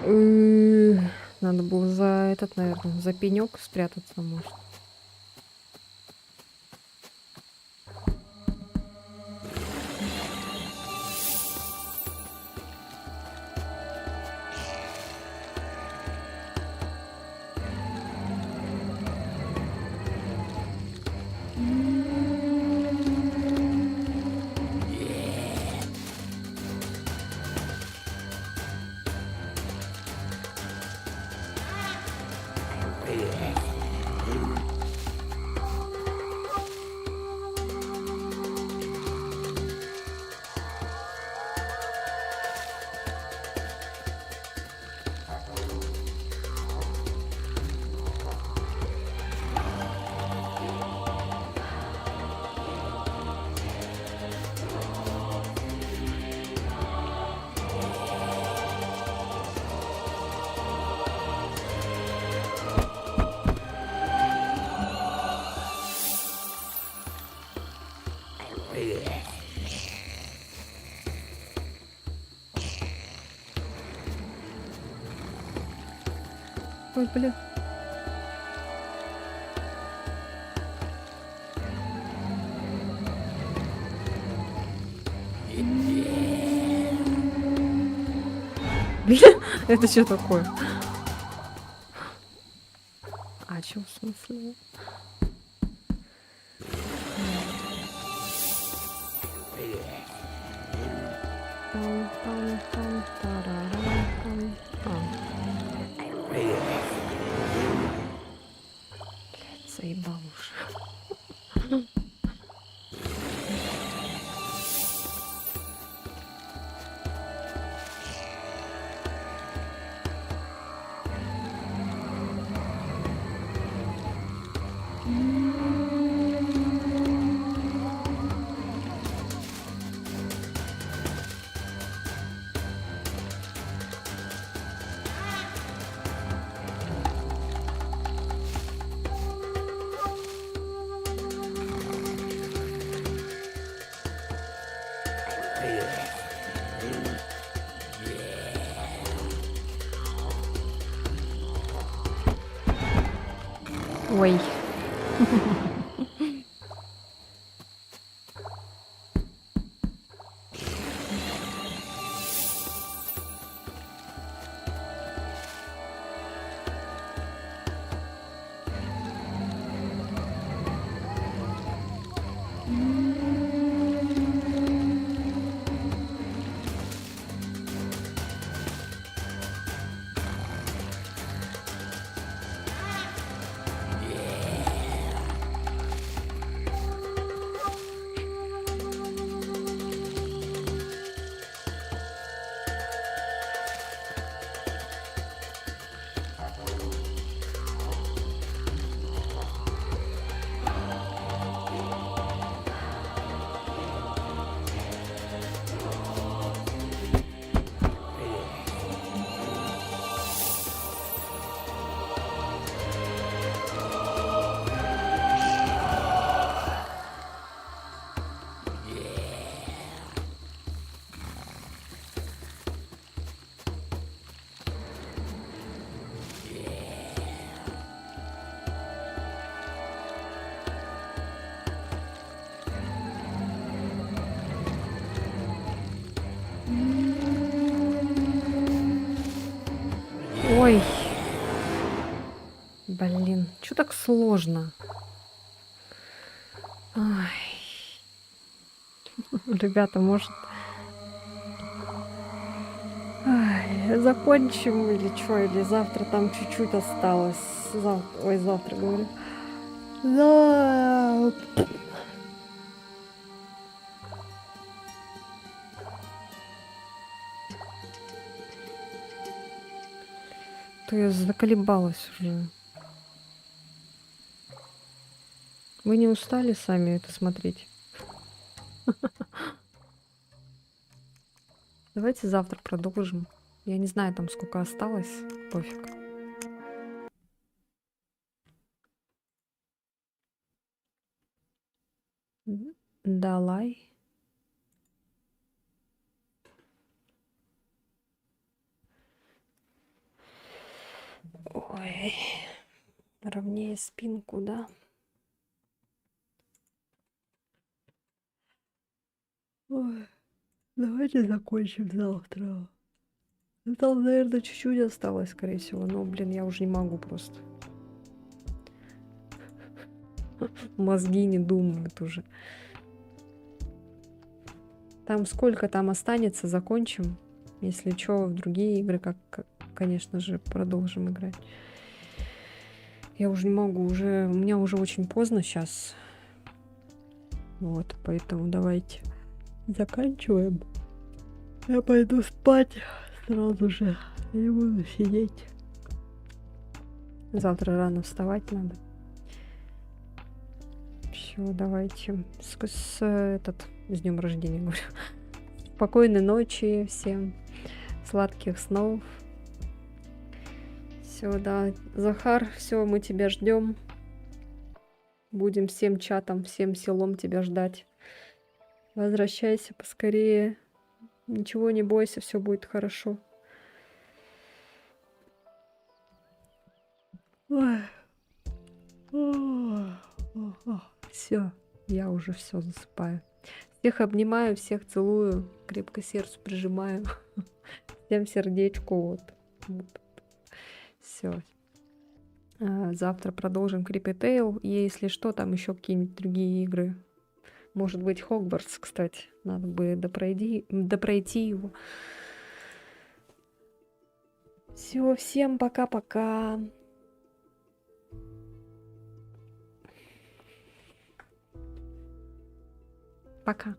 Э, Надо было за этот, наверное, за пенек спрятаться, может. Ой, бля. Это что такое? А чё в смысле? Заебал уже. Ой. Ой. Блин, чё так сложно? Ай. Ребята, может... Ай, закончим или что, или завтра там чуть-чуть осталось. Ой, завтра говорю. Да. То я заколебалась уже. Вы не устали сами это смотреть? Давайте завтра продолжим. Я не знаю, там сколько осталось. Пофиг. Далай. Ой, ровнее спинку, да? Ой, давайте закончим завтра. Ну, там, наверное, чуть-чуть осталось, скорее всего. Но, блин, я уже не могу просто. Мозги не думают уже. Там сколько там останется, закончим. Если что, в другие игры, конечно же, продолжим играть. Я уже не могу, у меня уже очень поздно сейчас. Вот, поэтому давайте заканчиваем. Я пойду спать сразу же. Не буду сидеть. Завтра рано вставать надо. Все, давайте. С днем рождения, говорю. Спокойной ночи всем. Сладких снов. Все, да. Захар, все, мы тебя ждем. Будем всем чатом, всем селом тебя ждать. Возвращайся поскорее. Ничего не бойся, все будет хорошо. Все, я уже все засыпаю. Всех обнимаю, всех целую, крепко сердцу прижимаю. Всем сердечку. Вот. Все. Завтра продолжим Creepy Tale. И если что, там еще какие-нибудь другие игры. Может быть, Хогвартс, кстати. Надо бы допройти его. Все, всем пока-пока. Пока.